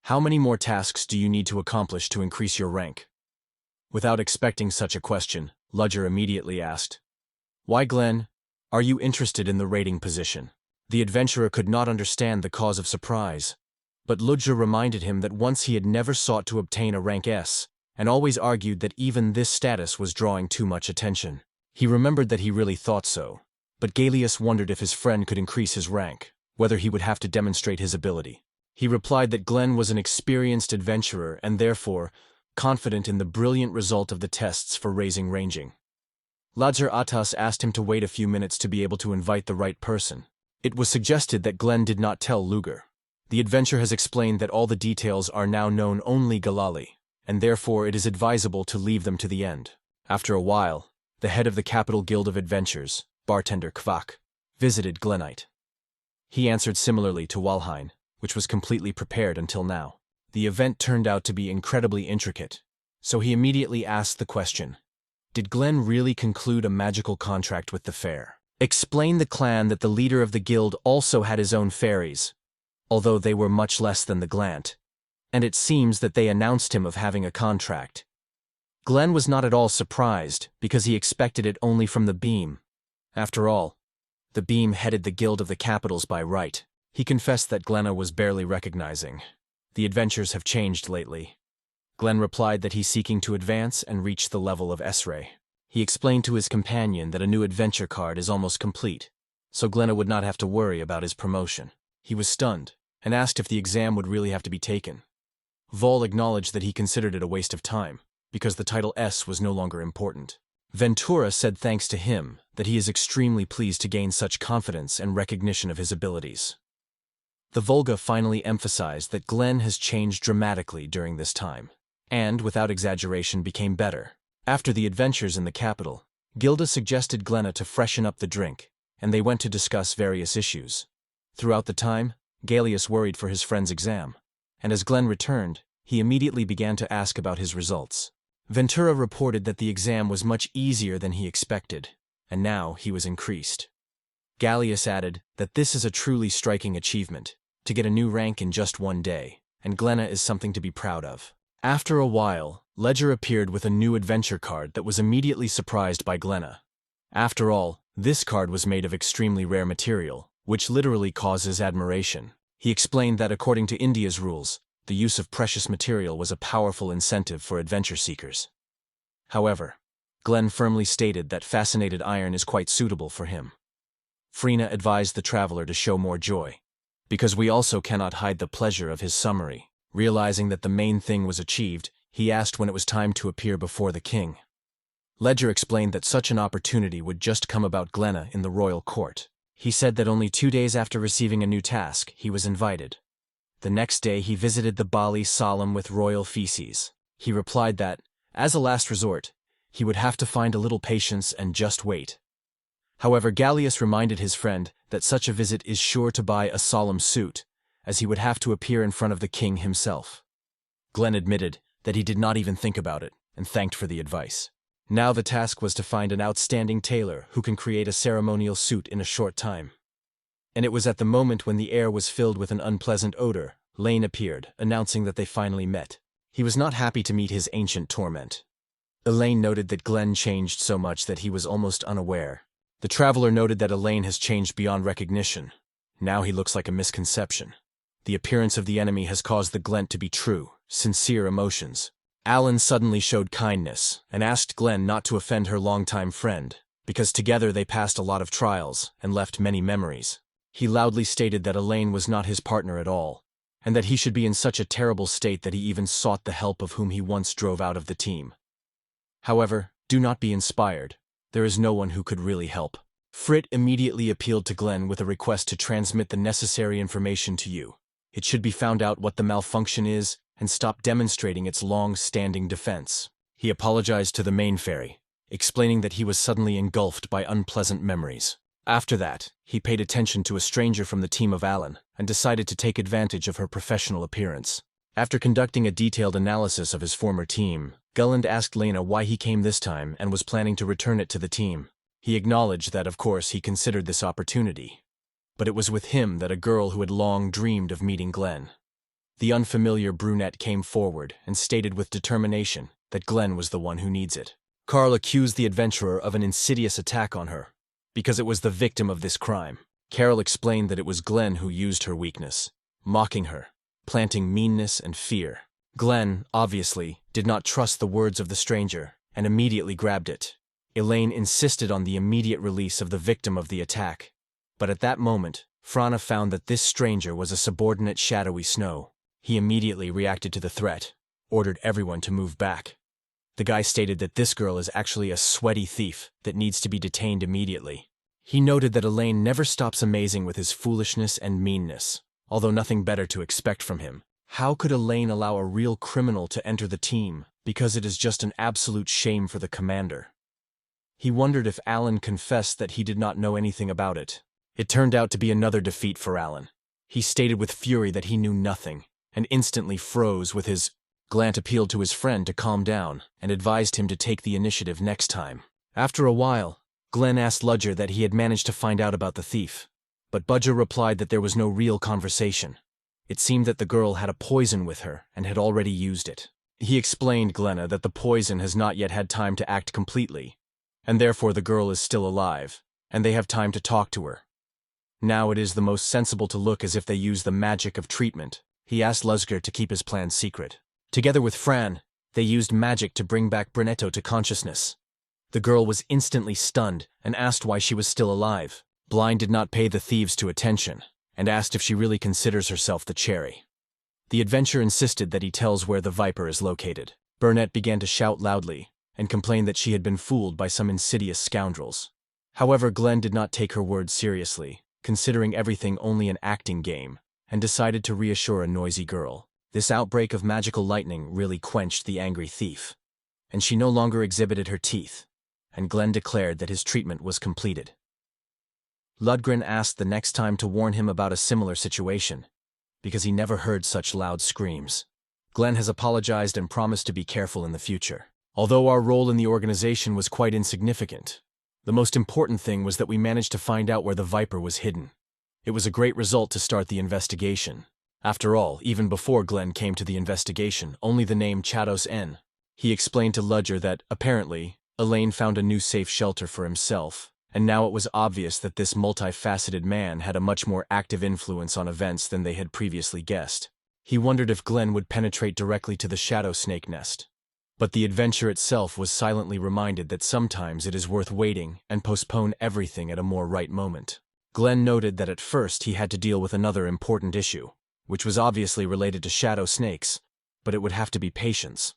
"How many more tasks do you need to accomplish to increase your rank?" Without expecting such a question, Ludger immediately asked, "Why, Glenn, are you interested in the raiding position?" The adventurer could not understand the cause of surprise. But Ludja reminded him that once he had never sought to obtain a rank S, and always argued that even this status was drawing too much attention. He remembered that he really thought so, but Galas wondered if his friend could increase his rank, whether he would have to demonstrate his ability. He replied that Glenn was an experienced adventurer and therefore confident in the brilliant result of the tests for raising ranging. Ladzer Atas asked him to wait a few minutes to be able to invite the right person. It was suggested that Glenn did not tell Luger. The adventure has explained that all the details are now known only Galali, and therefore it is advisable to leave them to the end. After a while, the head of the Capital Guild of Adventures, bartender Kvak, visited Glennite. He answered similarly to Walheim, which was completely prepared until now. The event turned out to be incredibly intricate, so he immediately asked the question, did Glenn really conclude a magical contract with the fair? Explain the clan that the leader of the guild also had his own fairies, although they were much less than the Glant, and it seems that they announced him of having a contract. Glenn was not at all surprised, because he expected it only from the Beam. After all, the Beam headed the Guild of the Capitals by right. He confessed that Glenna was barely recognizing. The adventures have changed lately. Glenn replied that he's seeking to advance and reach the level of S-Ray. He explained to his companion that a new adventure card is almost complete, so Glenna would not have to worry about his promotion. He was stunned, and asked if the exam would really have to be taken. Vol acknowledged that he considered it a waste of time, because the title S was no longer important. Ventura said thanks to him that he is extremely pleased to gain such confidence and recognition of his abilities. The Volga finally emphasized that Glenn has changed dramatically during this time, and, without exaggeration, became better. After the adventures in the capital, Gilda suggested Glenna to freshen up the drink, and they went to discuss various issues. Throughout the time, Galas worried for his friend's exam, and as Glenn returned, he immediately began to ask about his results. Ventura reported that the exam was much easier than he expected, and now he was increased. Galas added that this is a truly striking achievement, to get a new rank in just one day, and Glenna is something to be proud of. After a while, Ledger appeared with a new adventure card that was immediately surprised by Glenna. After all, this card was made of extremely rare material, which literally causes admiration. He explained that according to India's rules, the use of precious material was a powerful incentive for adventure seekers. However, Glenn firmly stated that fascinated iron is quite suitable for him. Frina advised the traveler to show more joy, because we also cannot hide the pleasure of his summary. Realizing that the main thing was achieved, he asked when it was time to appear before the king. Ledger explained that such an opportunity would just come about Glenna in the royal court. He said that only 2 days after receiving a new task, he was invited. The next day he visited the Bali Solemn with royal feces. He replied that, as a last resort, he would have to find a little patience and just wait. However, Galas reminded his friend that such a visit is sure to buy a solemn suit, as he would have to appear in front of the king himself. Glenn admitted that he did not even think about it, and thanked for the advice. Now the task was to find an outstanding tailor who can create a ceremonial suit in a short time. And it was at the moment when the air was filled with an unpleasant odor, Alain appeared, announcing that they finally met. He was not happy to meet his ancient torment. Alain noted that Glenn changed so much that he was almost unaware. The traveler noted that Alain has changed beyond recognition. Now he looks like a misconception. The appearance of the enemy has caused the Glent to be true, sincere emotions. Alain suddenly showed kindness and asked Glenn not to offend her longtime friend, because together they passed a lot of trials and left many memories. He loudly stated that Alain was not his partner at all, and that he should be in such a terrible state that he even sought the help of whom he once drove out of the team. However, do not be inspired. There is no one who could really help. Frit immediately appealed to Glenn with a request to transmit the necessary information to you. It should be found out what the malfunction is and stop demonstrating its long-standing defense. He apologized to the main fairy, explaining that he was suddenly engulfed by unpleasant memories. After that, he paid attention to a stranger from the team of Alain and decided to take advantage of her professional appearance. After conducting a detailed analysis of his former team, Gulland asked Lena why he came this time and was planning to return it to the team. He acknowledged that, of course, he considered this opportunity. But it was with him that a girl who had long dreamed of meeting Glenn. The unfamiliar brunette came forward and stated with determination that Glenn was the one who needs it. Carl accused the adventurer of an insidious attack on her, because it was the victim of this crime. Carol explained that it was Glenn who used her weakness, mocking her, planting meanness and fear. Glenn, obviously, did not trust the words of the stranger and immediately grabbed it. Alain insisted on the immediate release of the victim of the attack. But at that moment, Frana found that this stranger was a subordinate shadowy snow. He immediately reacted to the threat, ordered everyone to move back. The guy stated that this girl is actually a sweaty thief that needs to be detained immediately. He noted that Alain never stops amazing with his foolishness and meanness, although nothing better to expect from him. How could Alain allow a real criminal to enter the team, because it is just an absolute shame for the commander? He wondered if Alain confessed that he did not know anything about it. It turned out to be another defeat for Alain. He stated with fury that he knew nothing, and instantly froze with his Glant appealed to his friend to calm down and advised him to take the initiative next time. After a while, Glenn asked Ludger that he had managed to find out about the thief, but Budger replied that there was no real conversation. It seemed that the girl had a poison with her and had already used it. He explained Glenna that the poison has not yet had time to act completely, and therefore the girl is still alive, and they have time to talk to her. Now it is the most sensible to look as if they use the magic of treatment. He asked Ludger to keep his plan secret. Together with Fran, they used magic to bring back Brunetto to consciousness. The girl was instantly stunned and asked why she was still alive. Blind did not pay the thieves to attention and asked if she really considers herself the cherry. The adventurer insisted that he tells where the viper is located. Burnett began to shout loudly and complained that she had been fooled by some insidious scoundrels. However, Glenn did not take her words seriously, considering everything only an acting game, and decided to reassure a noisy girl. This outbreak of magical lightning really quenched the angry thief, and she no longer exhibited her teeth, and Glenn declared that his treatment was completed. Ludgren asked the next time to warn him about a similar situation, because he never heard such loud screams. Glenn has apologized and promised to be careful in the future. Although our role in the organization was quite insignificant, the most important thing was that we managed to find out where the viper was hidden. It was a great result to start the investigation. After all, even before Glenn came to the investigation, only the name Chados N. He explained to Ludger that, apparently, Alain found a new safe shelter for himself, and now it was obvious that this multifaceted man had a much more active influence on events than they had previously guessed. He wondered if Glenn would penetrate directly to the shadow snake nest. But the adventure itself was silently reminded that sometimes it is worth waiting and postpone everything at a more right moment. Glenn noted that at first he had to deal with another important issue, which was obviously related to shadow snakes, but it would have to be patience.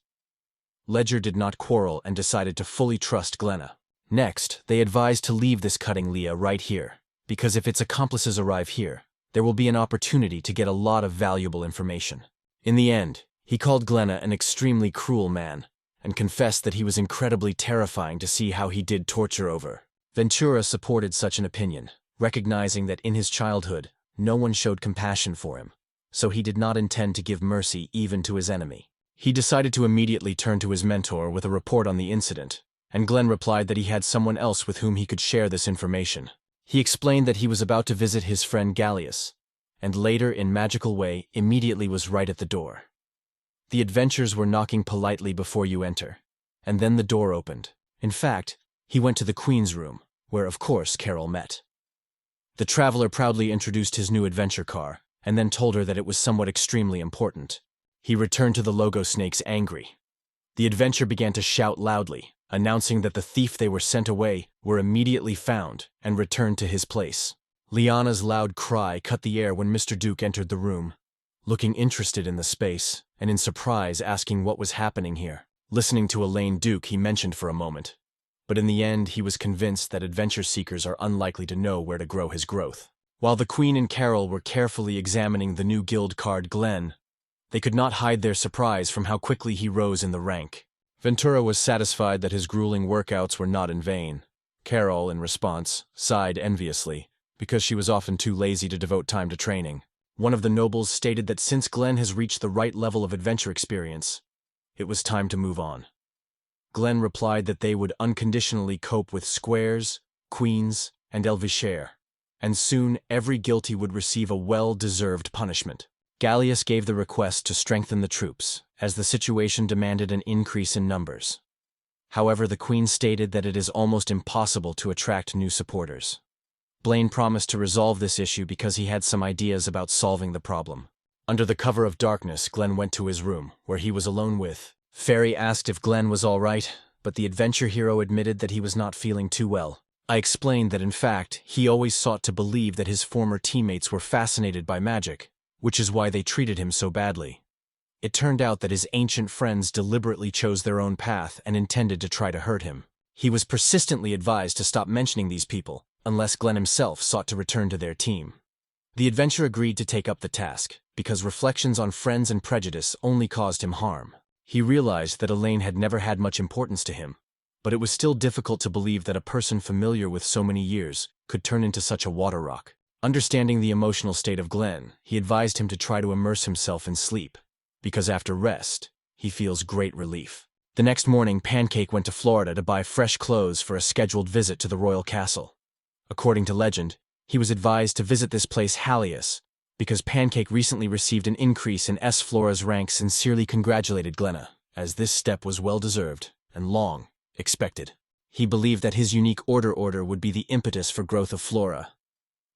Ledger did not quarrel and decided to fully trust Glenna. Next, they advised to leave this cutting Leah right here, because if its accomplices arrive here, there will be an opportunity to get a lot of valuable information. In the end, he called Glenna an extremely cruel man, and confessed that he was incredibly terrifying to see how he did torture over. Ventura supported such an opinion, recognizing that in his childhood, no one showed compassion for him, so he did not intend to give mercy even to his enemy. He decided to immediately turn to his mentor with a report on the incident, and Glenn replied that he had someone else with whom he could share this information. He explained that he was about to visit his friend Galas, and later, in magical way, immediately was right at the door. The adventurers were knocking politely before you enter, and then the door opened. In fact, he went to the Queen's room, where of course Carol met. The traveler proudly introduced his new adventure car, and then told her that it was somewhat extremely important. He returned to the Logo Snakes angry. The adventure began to shout loudly, announcing that the thief they were sent away were immediately found and returned to his place. Liana's loud cry cut the air when Mr. Duke entered the room, looking interested in the space, and in surprise asking what was happening here. Listening to Alain Duke, he mentioned for a moment, but in the end he was convinced that adventure seekers are unlikely to know where to grow his growth. While the Queen and Carol were carefully examining the new guild card Glenn, they could not hide their surprise from how quickly he rose in the rank. Ventura was satisfied that his grueling workouts were not in vain. Carol, in response, sighed enviously, because she was often too lazy to devote time to training. One of the nobles stated that since Glenn has reached the right level of adventure experience, it was time to move on. Glenn replied that they would unconditionally cope with squares, queens, and elvichair, and soon every guilty would receive a well-deserved punishment. Gallius gave the request to strengthen the troops, as the situation demanded an increase in numbers. However, the Queen stated that it is almost impossible to attract new supporters. Blaine promised to resolve this issue because he had some ideas about solving the problem. Under the cover of darkness, Glenn went to his room, where he was alone with. Fairy asked if Glenn was all right, but the adventure hero admitted that he was not feeling too well. I explained that in fact, he always sought to believe that his former teammates were fascinated by magic, which is why they treated him so badly. It turned out that his ancient friends deliberately chose their own path and intended to try to hurt him. He was persistently advised to stop mentioning these people, unless Glenn himself sought to return to their team. The adventurer agreed to take up the task, because reflections on friends and prejudice only caused him harm. He realized that Alain had never had much importance to him, but it was still difficult to believe that a person familiar with so many years could turn into such a water rock. Understanding the emotional state of Glenn, he advised him to try to immerse himself in sleep, because after rest, he feels great relief. The next morning, Pancake went to Florida to buy fresh clothes for a scheduled visit to the royal castle. According to legend, he was advised to visit this place Halius, because Pancake recently received an increase in Flora's rank. Sincerely congratulated Glenna, as this step was well-deserved and long expected. He believed that his unique order would be the impetus for growth of Flora,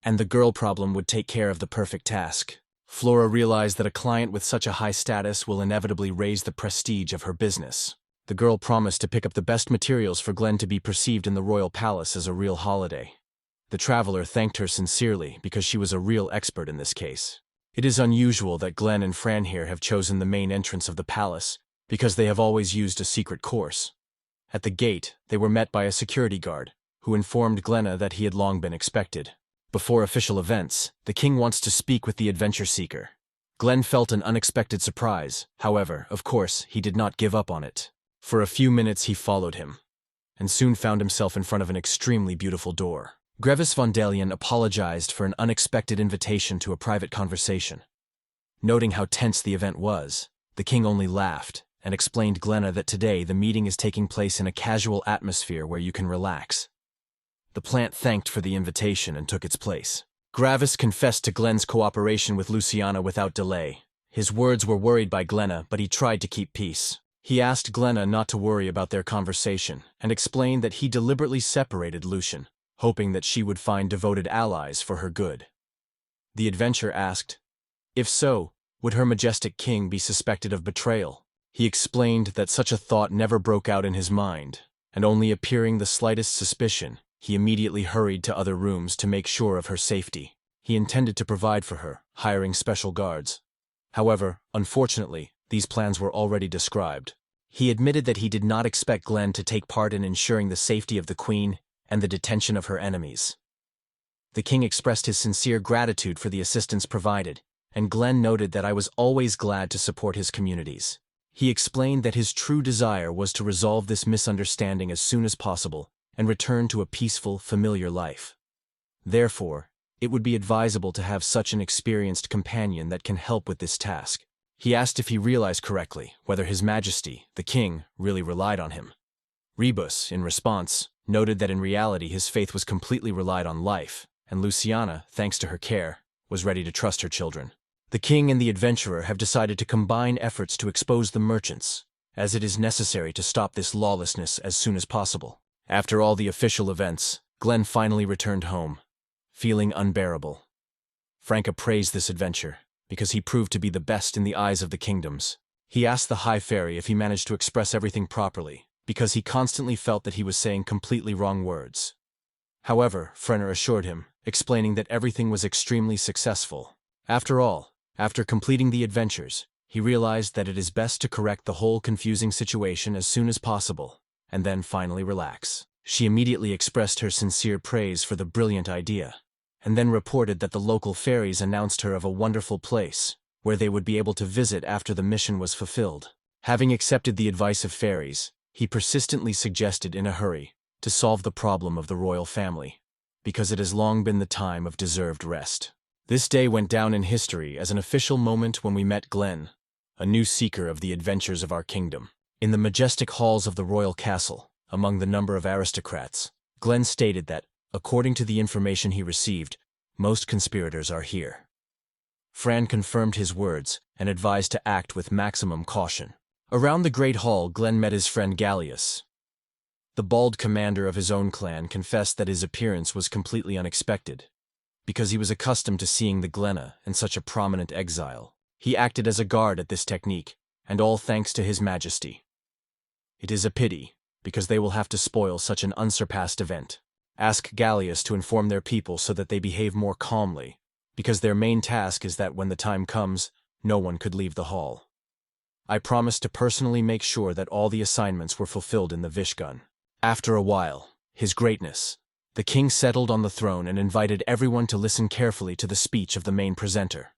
and the girl problem would take care of the perfect task. Flora realized that a client with such a high status will inevitably raise the prestige of her business. The girl promised to pick up the best materials for Glenn to be perceived in the royal palace as a real holiday. The traveler thanked her sincerely because she was a real expert in this case. It is unusual that Glenn and Fran here have chosen the main entrance of the palace, because they have always used a secret course. At the gate, they were met by a security guard, who informed Glenna that he had long been expected. Before official events, the king wants to speak with the adventure seeker. Glenn felt an unexpected surprise. However, of course, he did not give up on it. For a few minutes he followed him, and soon found himself in front of an extremely beautiful door. Grevis von Delian apologized for an unexpected invitation to a private conversation. Noting how tense the event was, the king only laughed and explained Glenna that today the meeting is taking place in a casual atmosphere where you can relax. The plant thanked for the invitation and took its place. Gravis confessed to Glenn's cooperation with Luciana without delay. His words were worried by Glenna, but he tried to keep peace. He asked Glenna not to worry about their conversation and explained that he deliberately separated Lucian, hoping that she would find devoted allies for her good. The adventurer asked, if so, would Her Majestic King be suspected of betrayal? He explained that such a thought never broke out in his mind, and only appearing the slightest suspicion, he immediately hurried to other rooms to make sure of her safety. He intended to provide for her, hiring special guards. However, unfortunately, these plans were already described. He admitted that he did not expect Glenn to take part in ensuring the safety of the queen and the detention of her enemies. The king expressed his sincere gratitude for the assistance provided, and Glenn noted that I was always glad to support his communities. He explained that his true desire was to resolve this misunderstanding as soon as possible and return to a peaceful, familiar life. Therefore, it would be advisable to have such an experienced companion that can help with this task. He asked if he realized correctly whether His Majesty, the king, really relied on him. Rebus, in response, noted that in reality his faith was completely relied on life, and Luciana, thanks to her care, was ready to trust her children. The king and the adventurer have decided to combine efforts to expose the merchants, as it is necessary to stop this lawlessness as soon as possible. After all the official events, Glenn finally returned home, feeling unbearable. Franca praised this adventure, because he proved to be the best in the eyes of the kingdoms. He asked the High Fairy if he managed to express everything properly, because he constantly felt that he was saying completely wrong words. However, Frenner assured him, explaining that everything was extremely successful. After all, after completing the adventures, he realized that it is best to correct the whole confusing situation as soon as possible, and then finally relax. She immediately expressed her sincere praise for the brilliant idea, and then reported that the local fairies announced her of a wonderful place, where they would be able to visit after the mission was fulfilled. Having accepted the advice of fairies, he persistently suggested in a hurry to solve the problem of the royal family, because it has long been the time of deserved rest. This day went down in history as an official moment when we met Glenn, a new seeker of the adventures of our kingdom. In the majestic halls of the royal castle, among the number of aristocrats, Glenn stated that, according to the information he received, most conspirators are here. Fran confirmed his words and advised to act with maximum caution. Around the great hall, Glenn met his friend Gallius. The bald commander of his own clan confessed that his appearance was completely unexpected, because he was accustomed to seeing the Glenna in such a prominent exile. He acted as a guard at this technique, and all thanks to His Majesty. It is a pity, because they will have to spoil such an unsurpassed event. Ask Galas to inform their people so that they behave more calmly, because their main task is that when the time comes, no one could leave the hall. I promised to personally make sure that all the assignments were fulfilled in the Vishgun. After a while, His Greatness, the king settled on the throne and invited everyone to listen carefully to the speech of the main presenter.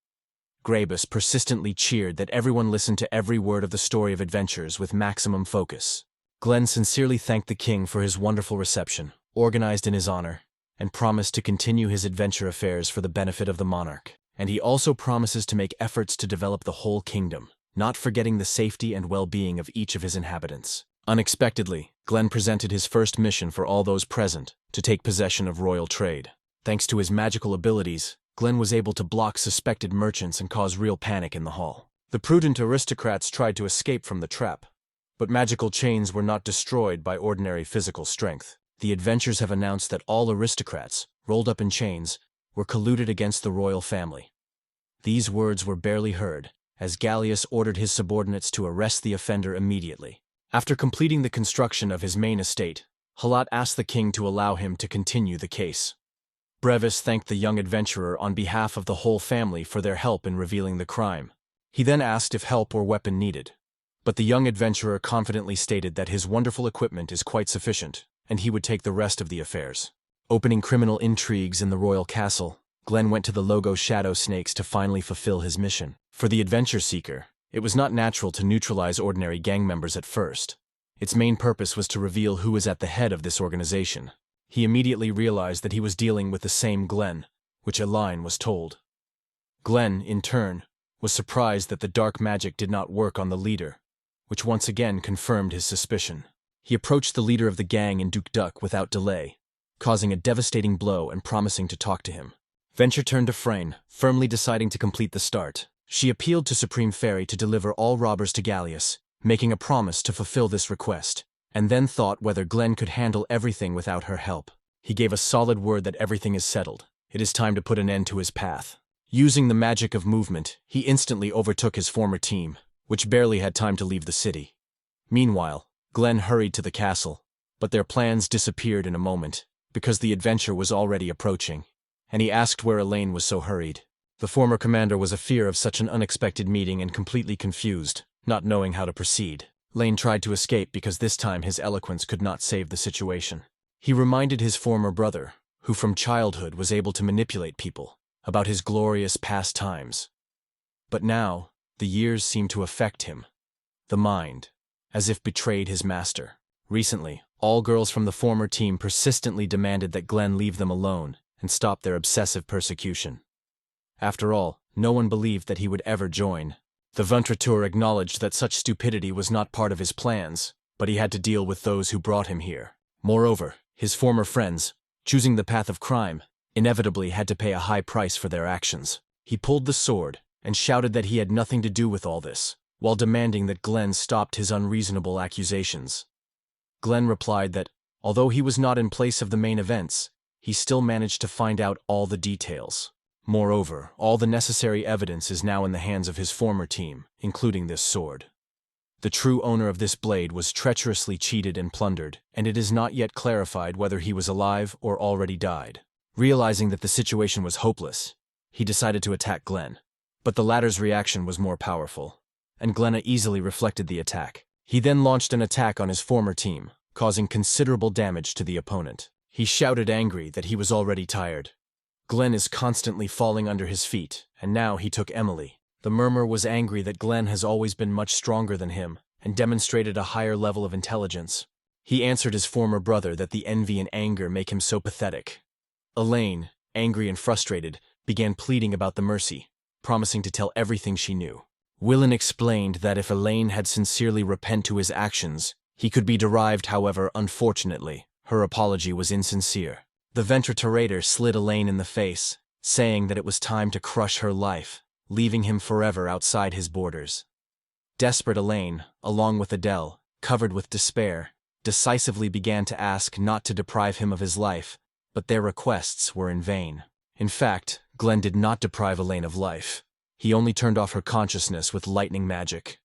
Grabus persistently cheered that everyone listened to every word of the story of adventures with maximum focus. Glenn sincerely thanked the king for his wonderful reception, organized in his honor, and promised to continue his adventure affairs for the benefit of the monarch. And he also promises to make efforts to develop the whole kingdom, not forgetting the safety and well-being of each of his inhabitants. Unexpectedly, Glenn presented his first mission for all those present, to take possession of royal trade. Thanks to his magical abilities, Glenn was able to block suspected merchants and cause real panic in the hall. The prudent aristocrats tried to escape from the trap, but magical chains were not destroyed by ordinary physical strength. The adventurers have announced that all aristocrats, rolled up in chains, were colluded against the royal family. These words were barely heard, as Galas ordered his subordinates to arrest the offender immediately. After completing the construction of his main estate, Halat asked the king to allow him to continue the case. Brevis thanked the young adventurer on behalf of the whole family for their help in revealing the crime. He then asked if help or weapon needed. But the young adventurer confidently stated that his wonderful equipment is quite sufficient, and he would take the rest of the affairs. Opening criminal intrigues in the royal castle, Glenn went to the Logo Shadow Snakes to finally fulfill his mission. For the adventure seeker, it was not natural to neutralize ordinary gang members at first. Its main purpose was to reveal who is at the head of this organization. He immediately realized that he was dealing with the same Glenn, which Alain was told. Glenn, in turn, was surprised that the dark magic did not work on the leader, which once again confirmed his suspicion. He approached the leader of the gang in Duke Duck without delay, causing a devastating blow and promising to talk to him. Venture turned to Frayne, firmly deciding to complete the start. She appealed to Supreme Fairy to deliver all robbers to Galas, making a promise to fulfill this request, and then thought whether Glenn could handle everything without her help. He gave a solid word that everything is settled. It is time to put an end to his path. Using the magic of movement, he instantly overtook his former team, which barely had time to leave the city. Meanwhile, Glenn hurried to the castle, but their plans disappeared in a moment, because the adventure was already approaching, and he asked where Alain was so hurried. The former commander was afeard of such an unexpected meeting and completely confused, not knowing how to proceed. Alain tried to escape because this time his eloquence could not save the situation. He reminded his former brother, who from childhood was able to manipulate people, about his glorious past times. But now, the years seemed to affect him. The mind, as if betrayed his master. Recently, all girls from the former team persistently demanded that Glenn leave them alone and stop their obsessive persecution. After all, no one believed that he would ever join. The Ventrateur acknowledged that such stupidity was not part of his plans, but he had to deal with those who brought him here. Moreover, his former friends, choosing the path of crime, inevitably had to pay a high price for their actions. He pulled the sword and shouted that he had nothing to do with all this, while demanding that Glenn stopped his unreasonable accusations. Glenn replied that, although he was not in place of the main events, he still managed to find out all the details. Moreover, all the necessary evidence is now in the hands of his former team, including this sword. The true owner of this blade was treacherously cheated and plundered, and it is not yet clarified whether he was alive or already died. Realizing that the situation was hopeless, he decided to attack Glenn. But the latter's reaction was more powerful, and Glenn easily reflected the attack. He then launched an attack on his former team, causing considerable damage to the opponent. He shouted angry that he was already tired. Glenn is constantly falling under his feet, and now he took Emily. The murmur was angry that Glenn has always been much stronger than him, and demonstrated a higher level of intelligence. He answered his former brother that the envy and anger make him so pathetic. Alain, angry and frustrated, began pleading about the mercy, promising to tell everything she knew. Willin explained that if Alain had sincerely repent to his actions, he could be derived. However, unfortunately, her apology was insincere. The Ventrateur slid Alain in the face, saying that it was time to crush her life, leaving him forever outside his borders. Desperate Alain, along with Adele, covered with despair, decisively began to ask not to deprive him of his life, but their requests were in vain. In fact, Glenn did not deprive Alain of life. He only turned off her consciousness with lightning magic.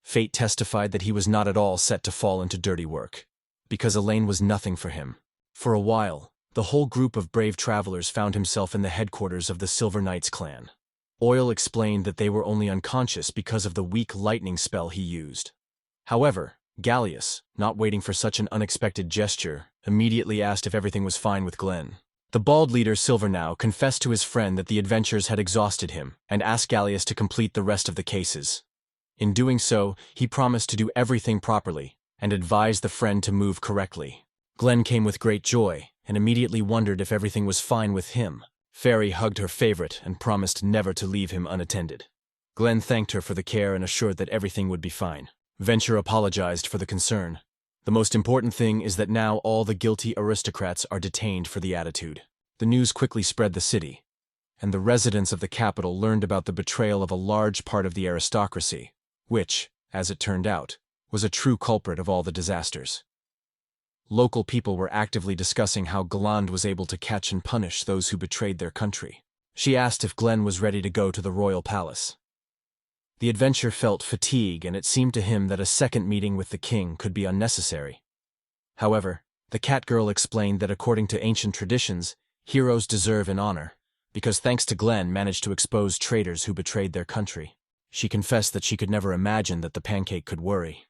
Fate testified that he was not at all set to fall into dirty work, because Alain was nothing for him. For a while, the whole group of brave travelers found himself in the headquarters of the Silver Knights clan. Oil explained that they were only unconscious because of the weak lightning spell he used. However, Galas, not waiting for such an unexpected gesture, immediately asked if everything was fine with Glenn. The bald leader Silver now confessed to his friend that the adventures had exhausted him and asked Galas to complete the rest of the cases. In doing so, he promised to do everything properly and advised the friend to move correctly. Glenn came with great joy and immediately wondered if everything was fine with him. Fairy hugged her favorite and promised never to leave him unattended. Glenn thanked her for the care and assured that everything would be fine. Venture apologized for the concern. The most important thing is that now all the guilty aristocrats are detained for the attitude. The news quickly spread the city, and the residents of the capital learned about the betrayal of a large part of the aristocracy, which, as it turned out, was a true culprit of all the disasters. Local people were actively discussing how Galas was able to catch and punish those who betrayed their country. She asked if Glenn was ready to go to the royal palace. The adventurer felt fatigue, and it seemed to him that a second meeting with the king could be unnecessary. However, the cat girl explained that according to ancient traditions, heroes deserve an honor, because thanks to Glenn managed to expose traitors who betrayed their country. She confessed that she could never imagine that the pancake could worry.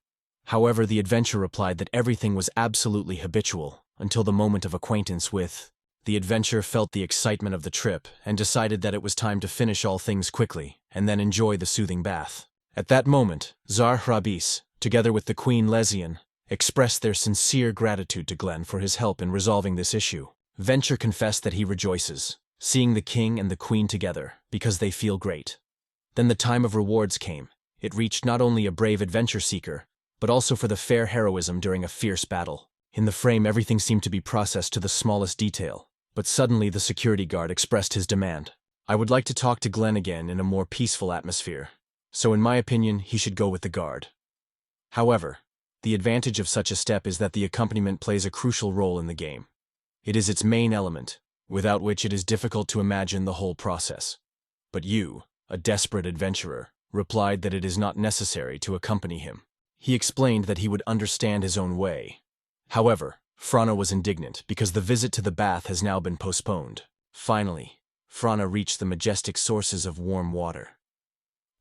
However, the adventurer replied that everything was absolutely habitual, until the moment of acquaintance with. The adventurer felt the excitement of the trip and decided that it was time to finish all things quickly and then enjoy the soothing bath. At that moment, Tsar Hrabis, together with the Queen Lesian, expressed their sincere gratitude to Glenn for his help in resolving this issue. Venture confessed that he rejoices, seeing the king and the queen together, because they feel great. Then the time of rewards came. It reached not only a brave adventure seeker, but also for the fair heroism during a fierce battle. In the frame, everything seemed to be processed to the smallest detail, but suddenly the security guard expressed his demand. I would like to talk to Glenn again in a more peaceful atmosphere, so in my opinion, he should go with the guard. However, the advantage of such a step is that the accompaniment plays a crucial role in the game. It is its main element, without which it is difficult to imagine the whole process. But you, a desperate adventurer, replied that it is not necessary to accompany him. He explained that he would understand his own way. However, Flora was indignant because the visit to the bath has now been postponed. Finally, Flora reached the majestic sources of warm water.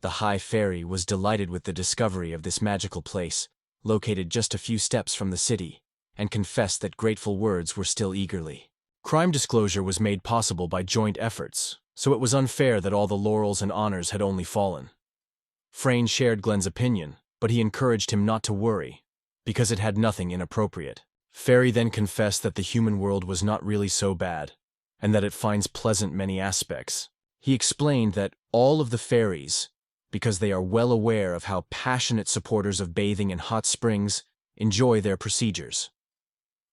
The High Fairy was delighted with the discovery of this magical place, located just a few steps from the city, and confessed that grateful words were still eagerly. Crime disclosure was made possible by joint efforts, so it was unfair that all the laurels and honors had only fallen. Frayne shared Glenn's opinion, but he encouraged him not to worry, because it had nothing inappropriate. Fairy then confessed that the human world was not really so bad, and that it finds pleasant many aspects. He explained that all of the fairies, because they are well aware of how passionate supporters of bathing in hot springs enjoy their procedures.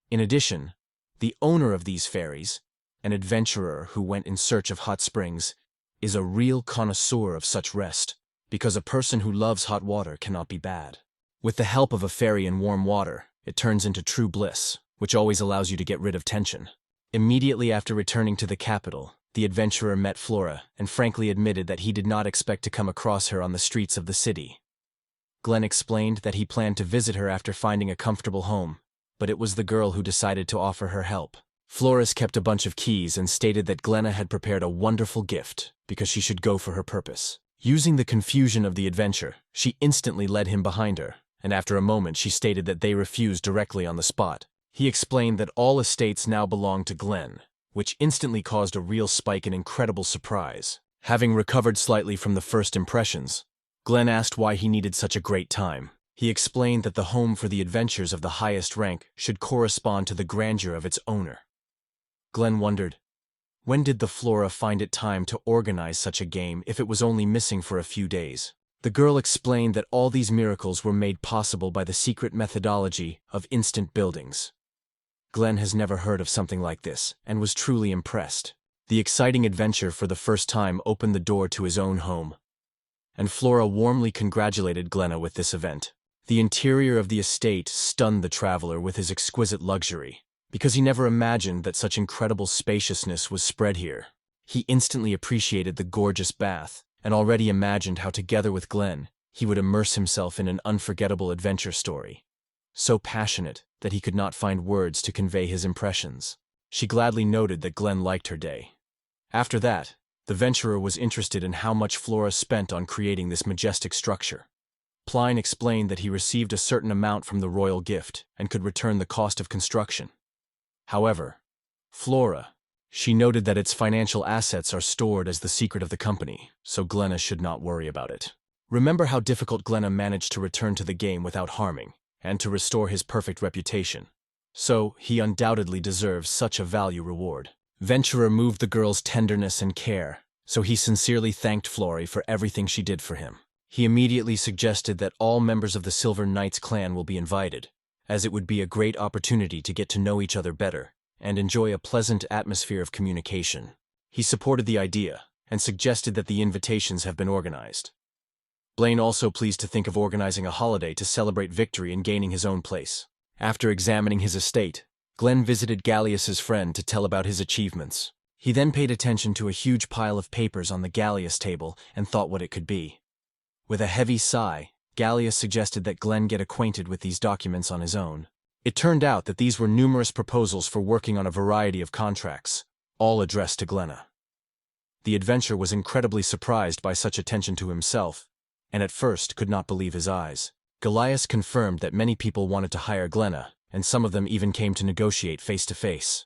In addition, the owner of these fairies, an adventurer who went in search of hot springs, is a real connoisseur of such rest, because a person who loves hot water cannot be bad. With the help of a fairy in warm water, it turns into true bliss, which always allows you to get rid of tension. Immediately after returning to the capital, the adventurer met Flora and frankly admitted that he did not expect to come across her on the streets of the city. Glenn explained that he planned to visit her after finding a comfortable home, but it was the girl who decided to offer her help. Flora kept a bunch of keys and stated that Glenn had prepared a wonderful gift because she should go for her purpose. Using the confusion of the adventure, she instantly led him behind her, and after a moment she stated that they refused directly on the spot. He explained that all estates now belonged to Glenn, which instantly caused a real spike in incredible surprise. Having recovered slightly from the first impressions, Glenn asked why he needed such a great time. He explained that the home for the adventures of the highest rank should correspond to the grandeur of its owner. Glenn wondered, when did the Flora find it time to organize such a game if it was only missing for a few days? The girl explained that all these miracles were made possible by the secret methodology of instant buildings. Glenn has never heard of something like this and was truly impressed. The exciting adventure for the first time opened the door to his own home, and Flora warmly congratulated Glenn with this event. The interior of the estate stunned the traveler with his exquisite luxury, because he never imagined that such incredible spaciousness was spread here. He instantly appreciated the gorgeous bath and already imagined how together with Glenn, he would immerse himself in an unforgettable adventure story. So passionate that he could not find words to convey his impressions. She gladly noted that Glenn liked her day. After that, the venturer was interested in how much Flora spent on creating this majestic structure. Pline explained that he received a certain amount from the royal gift and could return the cost of construction. However, Flora, she noted that its financial assets are stored as the secret of the company, so Glenna should not worry about it. Remember how difficult Glenna managed to return to the game without harming, and to restore his perfect reputation. So, he undoubtedly deserves such a value reward. Venturer moved the girl's tenderness and care, so he sincerely thanked Flora for everything she did for him. He immediately suggested that all members of the Silver Knights clan will be invited, as it would be a great opportunity to get to know each other better and enjoy a pleasant atmosphere of communication. He supported the idea and suggested that the invitations have been organized. Blaine also pleased to think of organizing a holiday to celebrate victory and gaining his own place. After examining his estate, Glenn visited Gallius's friend to tell about his achievements. He then paid attention to a huge pile of papers on the Gallius table and thought what it could be. With a heavy sigh, Gallius suggested that Glenn get acquainted with these documents on his own. It turned out that these were numerous proposals for working on a variety of contracts, all addressed to Glenna. The adventurer was incredibly surprised by such attention to himself, and at first could not believe his eyes. Gallius confirmed that many people wanted to hire Glenna, and some of them even came to negotiate face-to-face.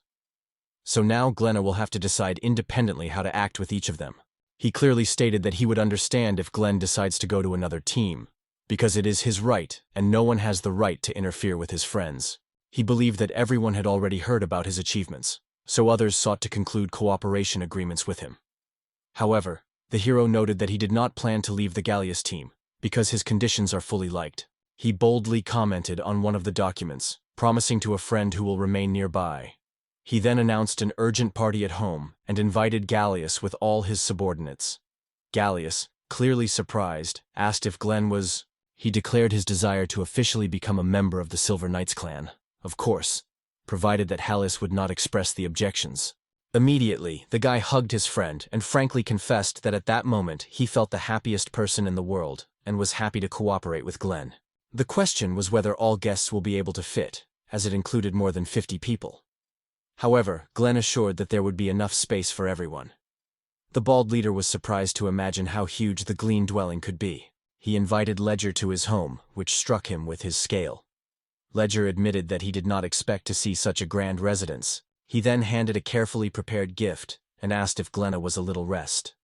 So now Glenna will have to decide independently how to act with each of them. He clearly stated that he would understand if Glenn decides to go to another team, because it is his right and no one has the right to interfere with his friends. He believed that everyone had already heard about his achievements, so others sought to conclude cooperation agreements with him. However, the hero noted that he did not plan to leave the Gallius team, because his conditions are fully liked. He boldly commented on one of the documents, promising to a friend who will remain nearby. He then announced an urgent party at home and invited Gallius with all his subordinates. Gallius, clearly surprised, asked if Glenn was... He declared his desire to officially become a member of the Silver Knights clan, of course, provided that Hallis would not express the objections. Immediately, the guy hugged his friend and frankly confessed that at that moment he felt the happiest person in the world and was happy to cooperate with Glenn. The question was whether all guests will be able to fit, as it included more than 50 people. However, Glenn assured that there would be enough space for everyone. The bald leader was surprised to imagine how huge the Glean dwelling could be. He invited Ledger to his home, which struck him with his scale. Ledger admitted that he did not expect to see such a grand residence. He then handed a carefully prepared gift and asked if Glenna was a little rest.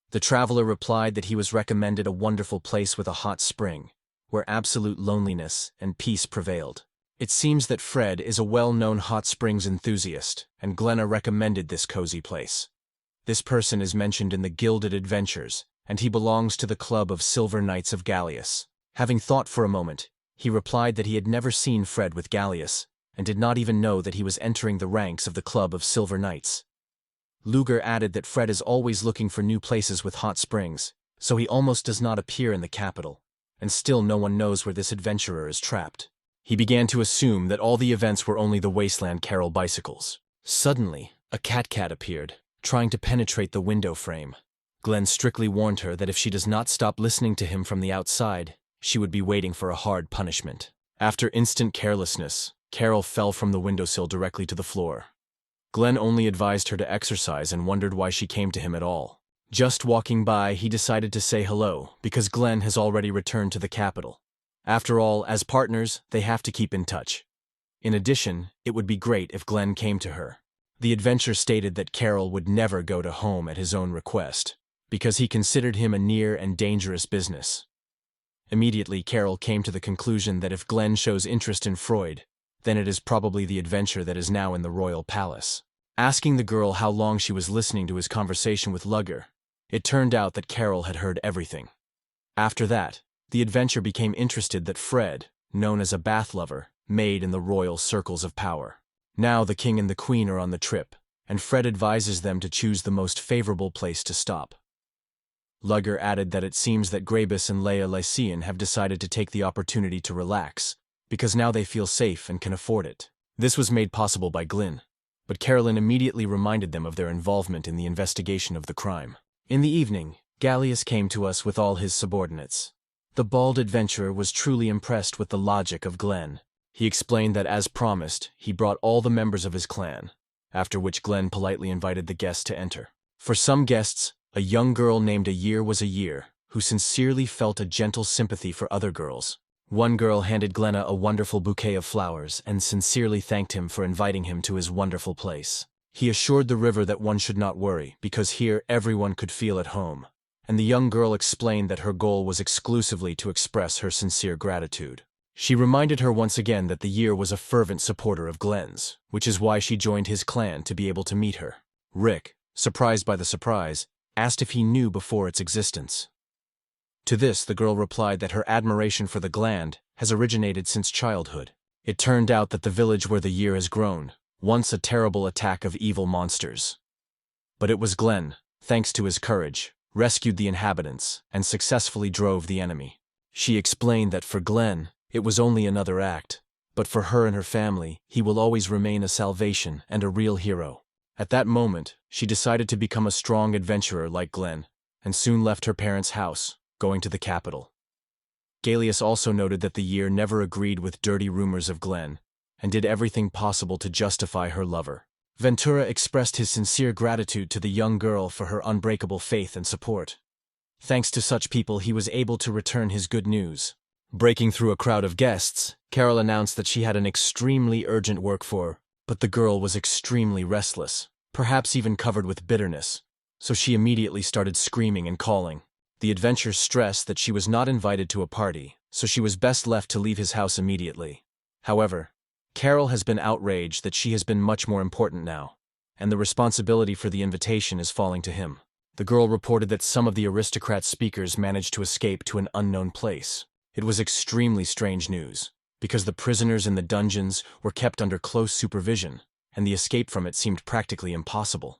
The traveler replied that he was recommended a wonderful place with a hot spring, where absolute loneliness and peace prevailed. It seems that Fred is a well-known hot springs enthusiast, and Glenna recommended this cozy place. This person is mentioned in the Gilded Adventures, and he belongs to the club of Silver Knights of Gallius. Having thought for a moment, he replied that he had never seen Fred with Gallius, and did not even know that he was entering the ranks of the club of Silver Knights. Luger added that Fred is always looking for new places with hot springs, so he almost does not appear in the capital, and still no one knows where this adventurer is trapped. He began to assume that all the events were only the Wasteland Carol bicycles. Suddenly, a cat appeared, trying to penetrate the window frame. Glenn strictly warned her that if she does not stop listening to him from the outside, she would be waiting for a hard punishment. After instant carelessness, Carol fell from the windowsill directly to the floor. Glenn only advised her to exercise and wondered why she came to him at all. Just walking by, he decided to say hello, because Glenn has already returned to the capital. After all, as partners, they have to keep in touch. In addition, it would be great if Glenn came to her. The adventure stated that Carol would never go to home at his own request, because he considered him a near and dangerous business. Immediately, Carol came to the conclusion that if Glenn shows interest in Freud, then it is probably the adventure that is now in the royal palace. Asking the girl how long she was listening to his conversation with Luger, it turned out that Carol had heard everything. After that, the adventure became interested that Fred, known as a bath lover, made in the royal circles of power. Now the king and the queen are on the trip, and Fred advises them to choose the most favorable place to stop. Luger added that it seems that Grabus and Leia Lycian have decided to take the opportunity to relax, because now they feel safe and can afford it. This was made possible by Glynn, but Carolyn immediately reminded them of their involvement in the investigation of the crime. In the evening, Galas came to us with all his subordinates. The bald adventurer was truly impressed with the logic of Glenn. He explained that as promised, he brought all the members of his clan, after which Glenn politely invited the guests to enter. For some guests, a young girl named A Year was a Year, who sincerely felt a gentle sympathy for other girls. One girl handed Glenna a wonderful bouquet of flowers and sincerely thanked him for inviting him to his wonderful place. He assured the river that one should not worry, because here everyone could feel at home. And the young girl explained that her goal was exclusively to express her sincere gratitude. She reminded her once again that the Year was a fervent supporter of Glenn's, which is why she joined his clan to be able to meet her. Rick, surprised by the surprise, asked if he knew before its existence. To this, the girl replied that her admiration for the gland has originated since childhood. It turned out that the village where the Year has grown, once a terrible attack of evil monsters. But it was Glenn, thanks to his courage, rescued the inhabitants and successfully drove the enemy. She explained that for Glenn, it was only another act, but for her and her family, he will always remain a salvation and a real hero. At that moment, she decided to become a strong adventurer like Glenn, and soon left her parents' house, going to the capital. Galas also noted that the Year never agreed with dirty rumors of Glenn, and did everything possible to justify her lover. Ventura expressed his sincere gratitude to the young girl for her unbreakable faith and support. Thanks to such people, he was able to return his good news. Breaking through a crowd of guests, Carol announced that she had an extremely urgent work for, but the girl was extremely restless, perhaps even covered with bitterness, so she immediately started screaming and calling. The adventurer stressed that she was not invited to a party, so she was best left to leave his house immediately. However, Carol has been outraged that she has been much more important now, and the responsibility for the invitation is falling to him. The girl reported that some of the aristocrat speakers managed to escape to an unknown place. It was extremely strange news, because the prisoners in the dungeons were kept under close supervision, and the escape from it seemed practically impossible.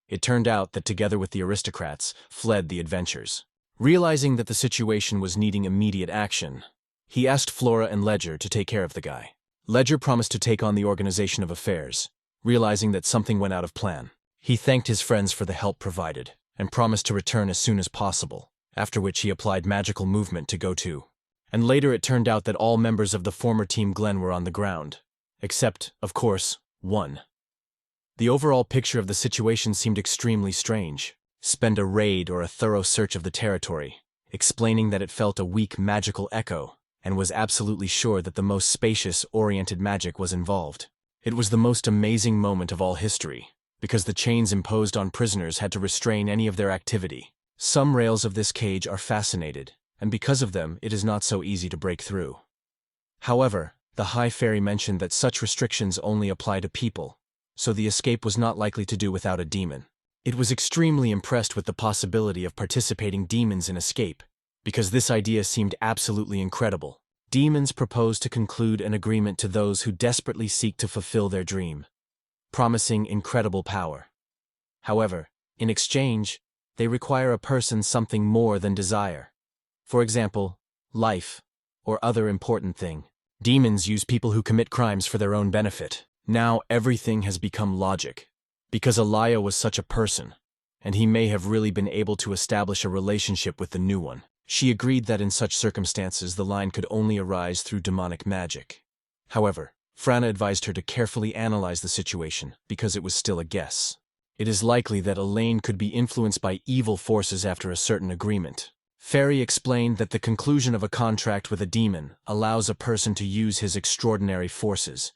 It turned out that together with the aristocrats, fled the adventurers. Realizing that the situation was needing immediate action, he asked Flora and Ledger to take care of the guy. Ledger promised to take on the organization of affairs, realizing that something went out of plan. He thanked his friends for the help provided, and promised to return as soon as possible, after which he applied magical movement to go to. And later it turned out that all members of the former Team Glenn were on the ground, except, of course, one. The overall picture of the situation seemed extremely strange. Spend a raid or a thorough search of the territory, explaining that it felt a weak magical echo, and was absolutely sure that the most spacious, oriented magic was involved. It was the most amazing moment of all history, because the chains imposed on prisoners had to restrain any of their activity. Some rails of this cage are fascinated, and because of them it is not so easy to break through. However, the High Fairy mentioned that such restrictions only apply to people, so the escape was not likely to do without a demon. It was extremely impressed with the possibility of participating demons in escape, because this idea seemed absolutely incredible. Demons propose to conclude an agreement to those who desperately seek to fulfill their dream, promising incredible power. However, in exchange, they require a person something more than desire. For example, life, or other important thing. Demons use people who commit crimes for their own benefit. Now everything has become logic, because Alain was such a person, and he may have really been able to establish a relationship with the new one. She agreed that in such circumstances the line could only arise through demonic magic. However, Frana advised her to carefully analyze the situation, because it was still a guess. It is likely that Alain could be influenced by evil forces after a certain agreement. Fairy explained that the conclusion of a contract with a demon allows a person to use his extraordinary forces,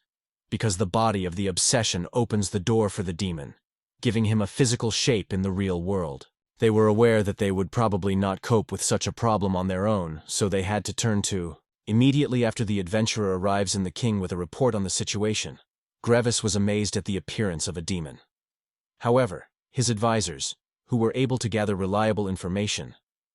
because the body of the obsession opens the door for the demon, giving him a physical shape in the real world. They were aware that they would probably not cope with such a problem on their own, so they had to turn to. Immediately after the adventurer arrives in the king with a report on the situation, Grevis was amazed at the appearance of a demon. However, his advisors, who were able to gather reliable information,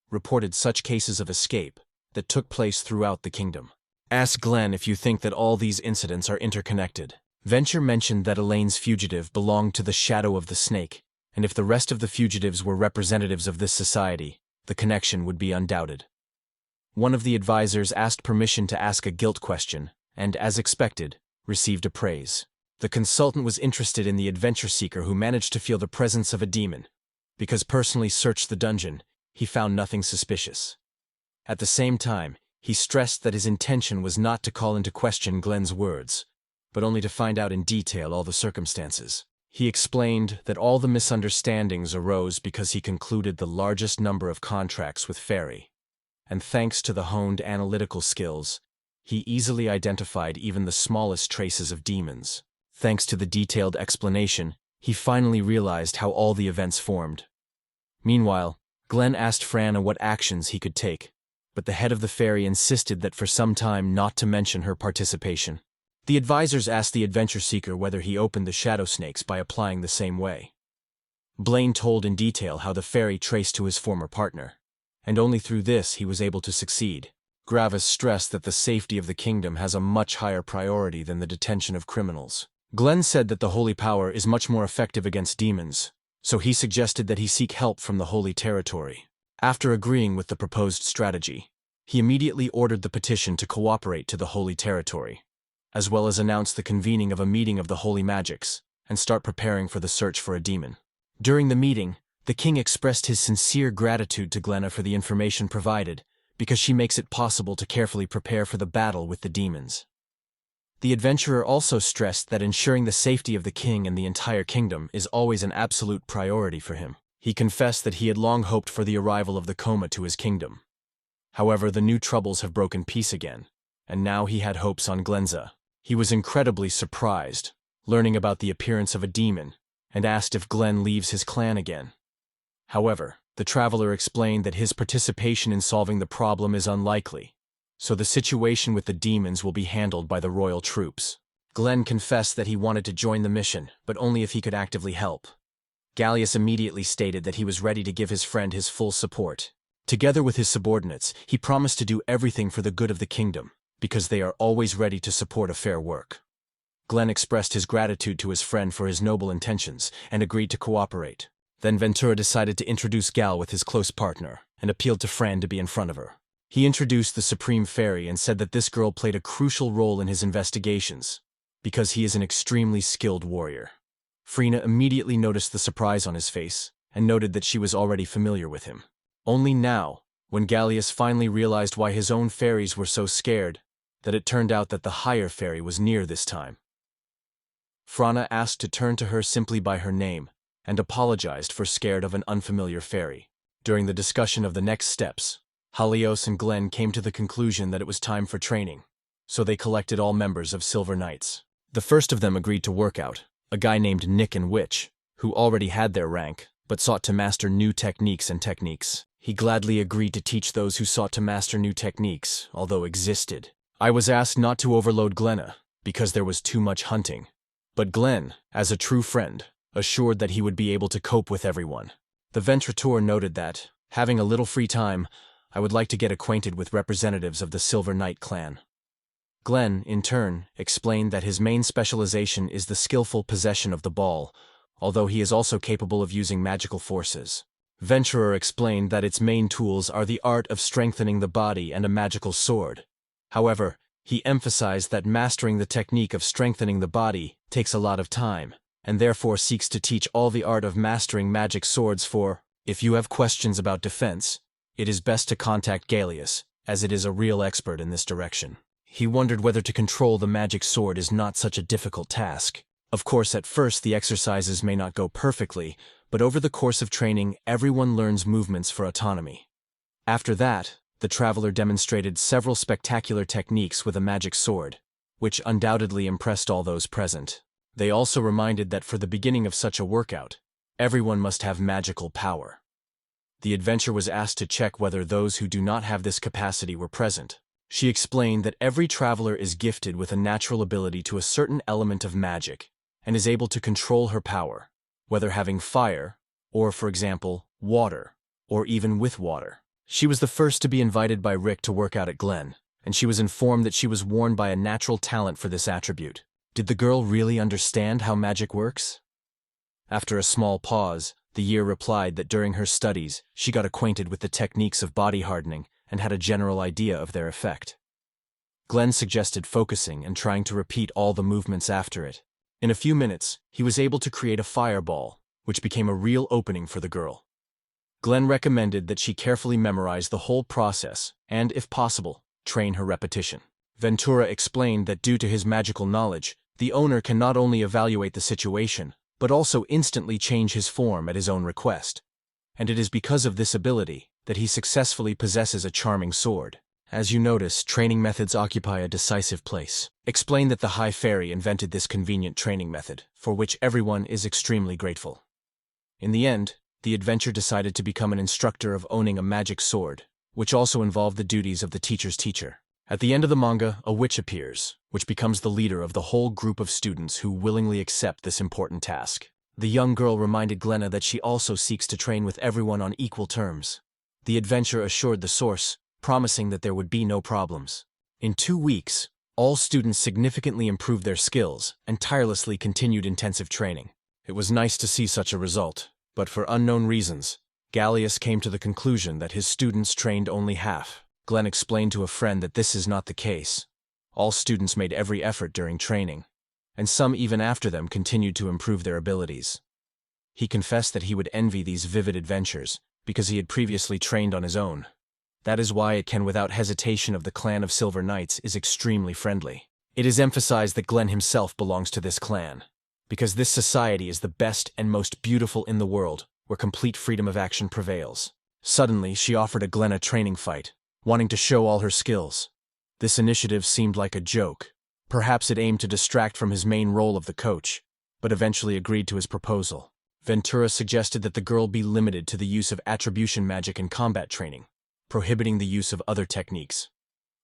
reported such cases of escape that took place throughout the kingdom. Ask Glenn if you think that all these incidents are interconnected. Venture mentioned that Elaine's fugitive belonged to the Shadow of the Snake, and if the rest of the fugitives were representatives of this society, the connection would be undoubted. One of the advisors asked permission to ask a guilt question, and, as expected, received a praise. The consultant was interested in the adventure seeker who managed to feel the presence of a demon. Because personally searched the dungeon, he found nothing suspicious. At the same time, he stressed that his intention was not to call into question Glenn's words, but only to find out in detail all the circumstances. He explained that all the misunderstandings arose because he concluded the largest number of contracts with Fairy, and thanks to the honed analytical skills, he easily identified even the smallest traces of demons. Thanks to the detailed explanation, he finally realized how all the events formed. Meanwhile, Glenn asked Franna what actions he could take, but the head of the Fairy insisted that for some time not to mention her participation. The advisors asked the adventure seeker whether he opened the shadow snakes by applying the same way. Blaine told in detail how the Fairy traced to his former partner, and only through this he was able to succeed. Gravis stressed that the safety of the kingdom has a much higher priority than the detention of criminals. Glenn said that the holy power is much more effective against demons, so he suggested that he seek help from the holy territory. After agreeing with the proposed strategy, he immediately ordered the petition to cooperate to the holy territory, as well as announce the convening of a meeting of the holy magics, and start preparing for the search for a demon. During the meeting, the king expressed his sincere gratitude to Glenna for the information provided, because she makes it possible to carefully prepare for the battle with the demons. The adventurer also stressed that ensuring the safety of the king and the entire kingdom is always an absolute priority for him. He confessed that he had long hoped for the arrival of the coma to his kingdom. However, the new troubles have broken peace again, and now he had hopes on Glenza. He was incredibly surprised, learning about the appearance of a demon, and asked if Glenn leaves his clan again. However, the traveler explained that his participation in solving the problem is unlikely, so the situation with the demons will be handled by the royal troops. Glenn confessed that he wanted to join the mission, but only if he could actively help. Gallius immediately stated that he was ready to give his friend his full support. Together with his subordinates, he promised to do everything for the good of the kingdom, because they are always ready to support a fair work. Glenn expressed his gratitude to his friend for his noble intentions and agreed to cooperate. Then Ventura decided to introduce Gal with his close partner and appealed to Fran to be in front of her. He introduced the Supreme Fairy and said that this girl played a crucial role in his investigations, because he is an extremely skilled warrior. Frina immediately noticed the surprise on his face and noted that she was already familiar with him. Only now, when Gallius finally realized why his own fairies were so scared, that it turned out that the higher fairy was near this time. Frana asked to turn to her simply by her name, and apologized for scared of an unfamiliar fairy. During the discussion of the next steps, Halios and Glenn came to the conclusion that it was time for training, so they collected all members of Silver Knights. The first of them agreed to work out, a guy named Nick and Witch, who already had their rank, but sought to master new techniques and techniques. He gladly agreed to teach those who sought to master new techniques, although existed. I was asked not to overload Glenna, because there was too much hunting. But Glenn, as a true friend, assured that he would be able to cope with everyone. The Ventrator noted that, having a little free time, I would like to get acquainted with representatives of the Silver Knight clan. Glenn, in turn, explained that his main specialization is the skillful possession of the ball, although he is also capable of using magical forces. Venturer explained that its main tools are the art of strengthening the body and a magical sword. However, he emphasized that mastering the technique of strengthening the body takes a lot of time, and therefore seeks to teach all the art of mastering magic swords for, if you have questions about defense, it is best to contact Gallius, as it is a real expert in this direction. He wondered whether to control the magic sword is not such a difficult task. Of course, at first the exercises may not go perfectly, but over the course of training, everyone learns movements for autonomy. After that, the traveler demonstrated several spectacular techniques with a magic sword, which undoubtedly impressed all those present. They also reminded that for the beginning of such a workout, everyone must have magical power. The adventurer was asked to check whether those who do not have this capacity were present. She explained that every traveler is gifted with a natural ability to a certain element of magic, and is able to control her power, whether having fire, or, for example, water, or even with water. She was the first to be invited by Rick to work out at Glen, and she was informed that she was warned by a natural talent for this attribute. Did the girl really understand how magic works? After a small pause, the year replied that during her studies, she got acquainted with the techniques of body hardening and had a general idea of their effect. Glenn suggested focusing and trying to repeat all the movements after it. In a few minutes, he was able to create a fireball, which became a real opening for the girl. Glenn recommended that she carefully memorize the whole process and, if possible, train her repetition. Ventura explained that due to his magical knowledge, the owner can not only evaluate the situation, but also instantly change his form at his own request. And it is because of this ability that he successfully possesses a charming sword. As you notice, training methods occupy a decisive place. Explain that the High Fairy invented this convenient training method, for which everyone is extremely grateful. In the end, the adventure decided to become an instructor of owning a magic sword, which also involved the duties of the teacher's teacher. At the end of the manga, a witch appears, which becomes the leader of the whole group of students who willingly accept this important task. The young girl reminded Glenna that she also seeks to train with everyone on equal terms. The adventure assured the source, promising that there would be no problems. In 2 weeks, all students significantly improved their skills and tirelessly continued intensive training. It was nice to see such a result, but for unknown reasons, Galas came to the conclusion that his students trained only half. Glenn explained to a friend that this is not the case. All students made every effort during training, and some even after them continued to improve their abilities. He confessed that he would envy these vivid adventures because he had previously trained on his own. That is why it can without hesitation of the clan of Silver Knights is extremely friendly. It is emphasized that Glenn himself belongs to this clan, because this society is the best and most beautiful in the world, where complete freedom of action prevails. Suddenly, she offered a Glenn a training fight, wanting to show all her skills. This initiative seemed like a joke. Perhaps it aimed to distract from his main role of the coach, but eventually agreed to his proposal. Ventura suggested that the girl be limited to the use of attribution magic in combat training, prohibiting the use of other techniques.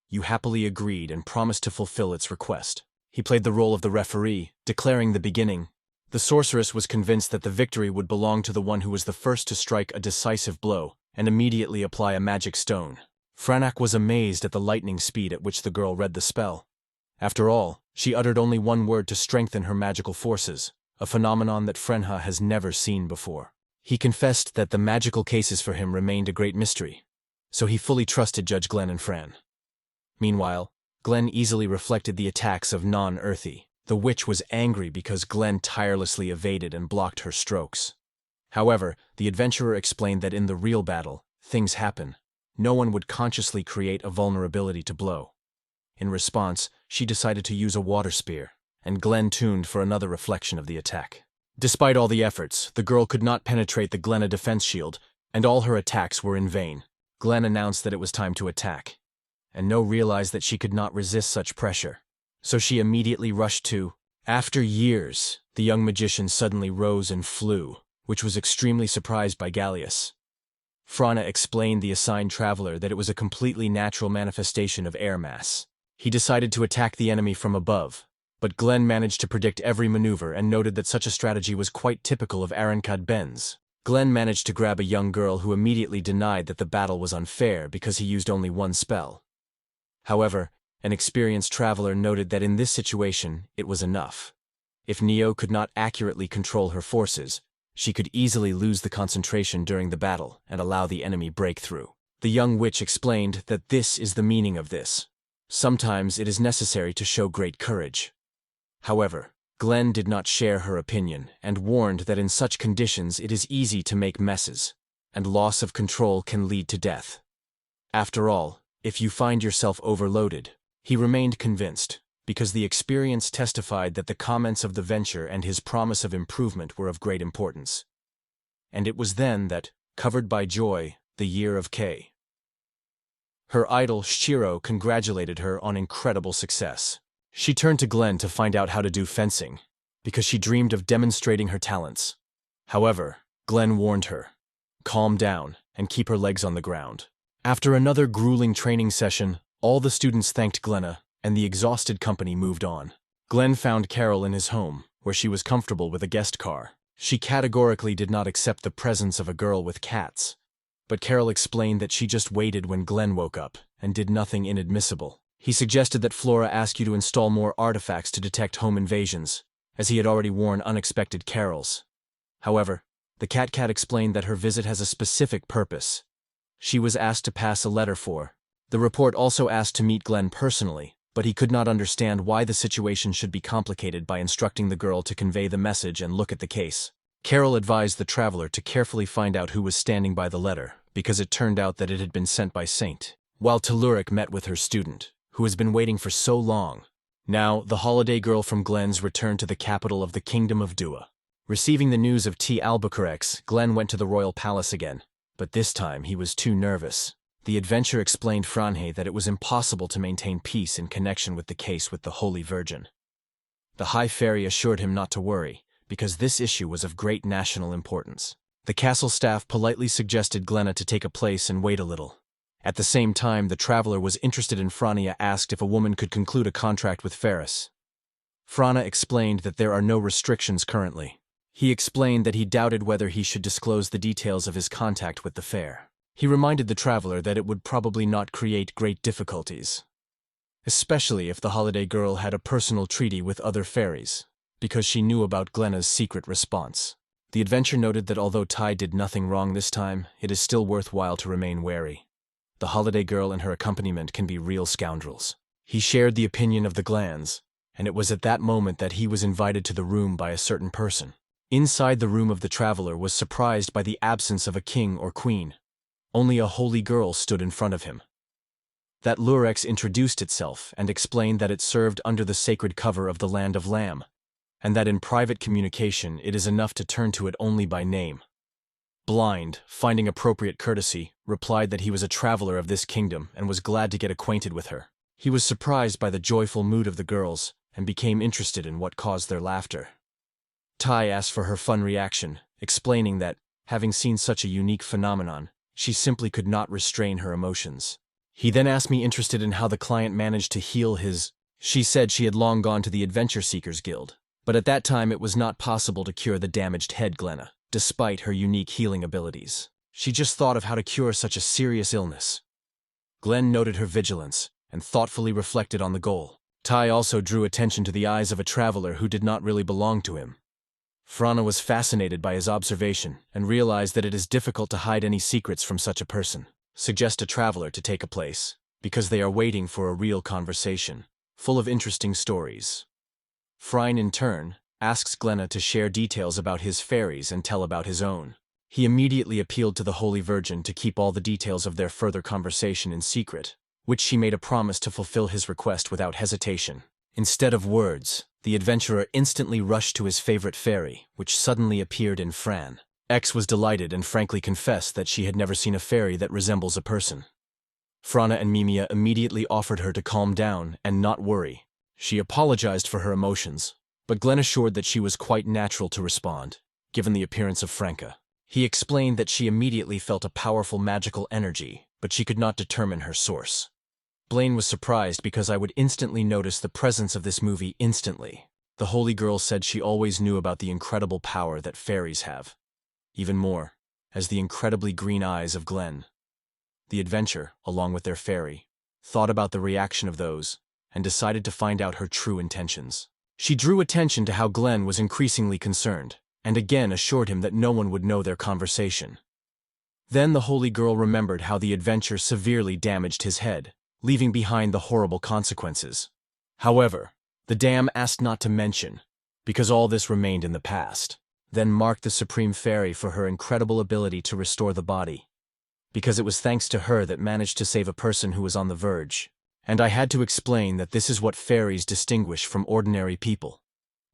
Yu happily agreed and promised to fulfill its request. He played the role of the referee, declaring the beginning. The sorceress was convinced that the victory would belong to the one who was the first to strike a decisive blow and immediately apply a magic stone. Franak was amazed at the lightning speed at which the girl read the spell. After all, she uttered only one word to strengthen her magical forces, a phenomenon that Frenha has never seen before. He confessed that the magical cases for him remained a great mystery, so he fully trusted Judge Glenn and Fran. Meanwhile, Glenn easily reflected the attacks of non-earthy. The witch was angry because Glenn tirelessly evaded and blocked her strokes. However, the adventurer explained that in the real battle, things happen. No one would consciously create a vulnerability to blow. In response, she decided to use a water spear, and Glenn tuned for another reflection of the attack. Despite all the efforts, the girl could not penetrate the Glenna defense shield, and all her attacks were in vain. Glenn announced that it was time to attack, and No realized that she could not resist such pressure, so she immediately rushed to. After years, the young magician suddenly rose and flew, which was extremely surprised by Galas. Frana explained the assigned traveler that it was a completely natural manifestation of air mass. He decided to attack the enemy from above, but Glenn managed to predict every maneuver and noted that such a strategy was quite typical of Arancad Ben's. Glenn managed to grab a young girl who immediately denied that the battle was unfair because he used only one spell. However, an experienced traveler noted that in this situation, it was enough. If Neo could not accurately control her forces, she could easily lose the concentration during the battle and allow the enemy breakthrough. The young witch explained that this is the meaning of this. Sometimes it is necessary to show great courage. However, Glenn did not share her opinion and warned that in such conditions it is easy to make messes, and loss of control can lead to death. After all, if you find yourself overloaded, he remained convinced, because the experience testified that the comments of the venture and his promise of improvement were of great importance. And it was then that, covered by joy, the year of K. Her idol Shiro congratulated her on incredible success. She turned to Glenn to find out how to do fencing, because she dreamed of demonstrating her talents. However, Glenn warned her, calm down and keep her legs on the ground. After another grueling training session, all the students thanked Glenna, and the exhausted company moved on. Glenn found Carol in his home, where she was comfortable with a guest car. She categorically did not accept the presence of a girl with cats, but Carol explained that she just waited when Glenn woke up and did nothing inadmissible. He suggested that Flora ask you to install more artifacts to detect home invasions, as he had already warned unexpected Carols. However, the cat explained that her visit has a specific purpose. She was asked to pass a letter for. The report also asked to meet Glenn personally, but he could not understand why the situation should be complicated by instructing the girl to convey the message and look at the case. Carol advised the traveler to carefully find out who was standing by the letter, because it turned out that it had been sent by Saint, while Telluric met with her student, who has been waiting for so long. Now, the holiday girl from Glen's returned to the capital of the Kingdom of Dua. Receiving the news of T. Albuquerque's, Glen went to the royal palace again, but this time he was too nervous. The adventure explained Franhe that it was impossible to maintain peace in connection with the case with the Holy Virgin. The High Fairy assured him not to worry, because this issue was of great national importance. The castle staff politely suggested Glenna to take a place and wait a little. At the same time, the traveler was interested in Frania asked if a woman could conclude a contract with Ferris. Frana explained that there are no restrictions currently. He explained that he doubted whether he should disclose the details of his contact with the fair. He reminded the traveler that it would probably not create great difficulties, especially if the holiday girl had a personal treaty with other fairies, because she knew about Glenna's secret response. The adventure noted that although Tai did nothing wrong this time, it is still worthwhile to remain wary. The holiday girl and her accompaniment can be real scoundrels. He shared the opinion of the Glans, and it was at that moment that he was invited to the room by a certain person. Inside the room of the traveler was surprised by the absence of a king or queen. Only a holy girl stood in front of him. That Lurex introduced itself and explained that it served under the sacred cover of the Land of Lamb, and that in private communication it is enough to turn to it only by name. Blind, finding appropriate courtesy, replied that he was a traveler of this kingdom and was glad to get acquainted with her. He was surprised by the joyful mood of the girls and became interested in what caused their laughter. Tai asked for her fun reaction, explaining that, having seen such a unique phenomenon, she simply could not restrain her emotions. He then asked me interested in how the client managed to heal his. She said she had long gone to the Adventure Seekers Guild, but at that time it was not possible to cure the damaged head Glenna, despite her unique healing abilities. She just thought of how to cure such a serious illness. Glen noted her vigilance and thoughtfully reflected on the goal. Tai also drew attention to the eyes of a traveler who did not really belong to him. Frana was fascinated by his observation and realized that it is difficult to hide any secrets from such a person. Suggest a traveler to take a place, because they are waiting for a real conversation, full of interesting stories. Frine, in turn, asks Glenna to share details about his fairies and tell about his own. He immediately appealed to the Holy Virgin to keep all the details of their further conversation in secret, which she made a promise to fulfill his request without hesitation. Instead of words, the adventurer instantly rushed to his favorite fairy, which suddenly appeared in Fran. X was delighted and frankly confessed that she had never seen a fairy that resembles a person. Frana and Mimia immediately offered her to calm down and not worry. She apologized for her emotions, but Glen assured that she was quite natural to respond, given the appearance of Franca. He explained that she immediately felt a powerful magical energy, but she could not determine her source. Blaine was surprised because I would instantly notice the presence of this movie instantly. The holy girl said she always knew about the incredible power that fairies have. Even more, as the incredibly green eyes of Glen. The adventure, along with their fairy, thought about the reaction of those, and decided to find out her true intentions. She drew attention to how Glen was increasingly concerned, and again assured him that no one would know their conversation. Then the holy girl remembered how the adventure severely damaged his head, leaving behind the horrible consequences. However, the dam asked not to mention, because all this remained in the past, then marked the Supreme Fairy for her incredible ability to restore the body, because it was thanks to her that managed to save a person who was on the verge. And I had to explain that this is what fairies distinguish from ordinary people.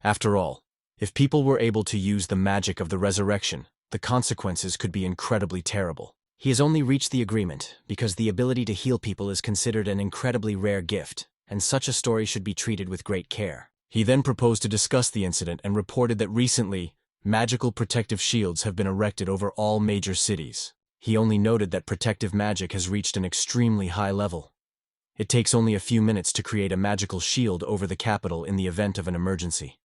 After all, if people were able to use the magic of the resurrection, the consequences could be incredibly terrible. He has only reached the agreement because the ability to heal people is considered an incredibly rare gift, and such a story should be treated with great care. He then proposed to discuss the incident and reported that recently, magical protective shields have been erected over all major cities. He only noted that protective magic has reached an extremely high level. It takes only a few minutes to create a magical shield over the capital in the event of an emergency.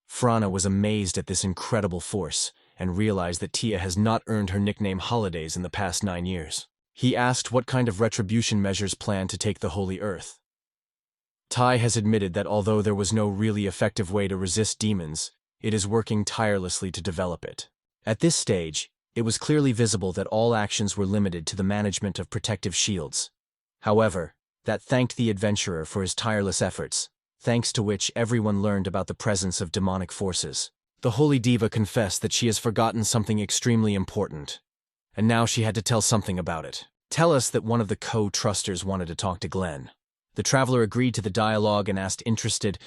Frana was amazed at this incredible force, and realized that Tia has not earned her nickname Holidays in the past 9 years. He asked what kind of retribution measures plan to take the Holy Earth. Tai has admitted that although there was no really effective way to resist demons, it is working tirelessly to develop it. At this stage, it was clearly visible that all actions were limited to the management of protective shields. However, that thanked the adventurer for his tireless efforts, thanks to which everyone learned about the presence of demonic forces. The holy diva confessed that she has forgotten something extremely important, and now she had to tell something about it. Tell us that one of the co-trusters wanted to talk to Glenn. The traveler agreed to the dialogue and asked interested,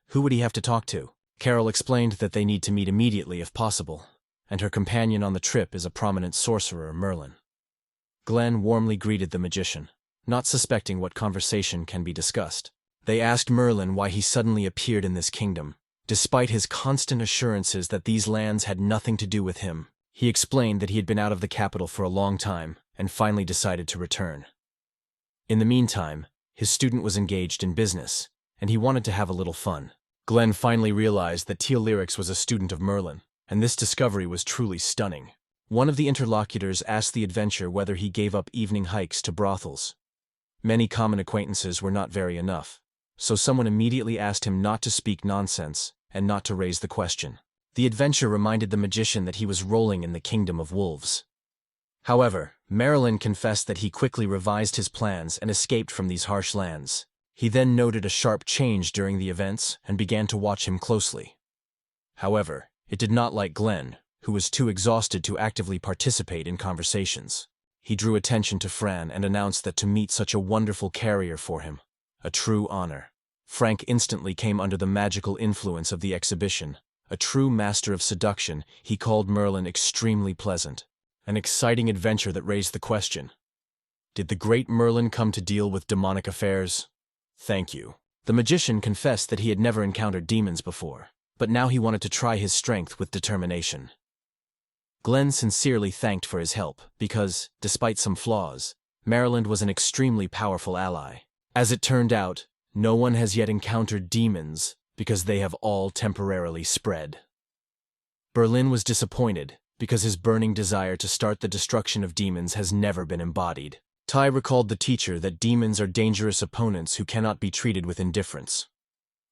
who would he have to talk to? Carol explained that they need to meet immediately if possible, and her companion on the trip is a prominent sorcerer, Merlin. Glenn warmly greeted the magician, not suspecting what conversation can be discussed. They asked Merlin why he suddenly appeared in this kingdom. Despite his constant assurances that these lands had nothing to do with him, he explained that he had been out of the capital for a long time and finally decided to return. In the meantime, his student was engaged in business, and he wanted to have a little fun. Glenn finally realized that Teal Lyrics was a student of Merlin, and this discovery was truly stunning. One of the interlocutors asked the adventurer whether he gave up evening hikes to brothels. Many common acquaintances were not very enough, so someone immediately asked him not to speak nonsense and not to raise the question. The adventurer reminded the magician that he was rolling in the kingdom of wolves. However, Merlin confessed that he quickly revised his plans and escaped from these harsh lands. He then noted a sharp change during the events and began to watch him closely. However, it did not like Glenn, who was too exhausted to actively participate in conversations. He drew attention to Fran and announced that to meet such a wonderful carrier for him, a true honor. Frank instantly came under the magical influence of the exhibition. A true master of seduction, he called Merlin extremely pleasant. An exciting adventure that raised the question: did the great Merlin come to deal with demonic affairs? Thank you. The magician confessed that he had never encountered demons before, but now he wanted to try his strength with determination. Glenn sincerely thanked for his help because, despite some flaws, Merlin was an extremely powerful ally. As it turned out, no one has yet encountered demons because they have all temporarily spread. Berlin was disappointed because his burning desire to start the destruction of demons has never been embodied. Tai recalled the teacher that demons are dangerous opponents who cannot be treated with indifference.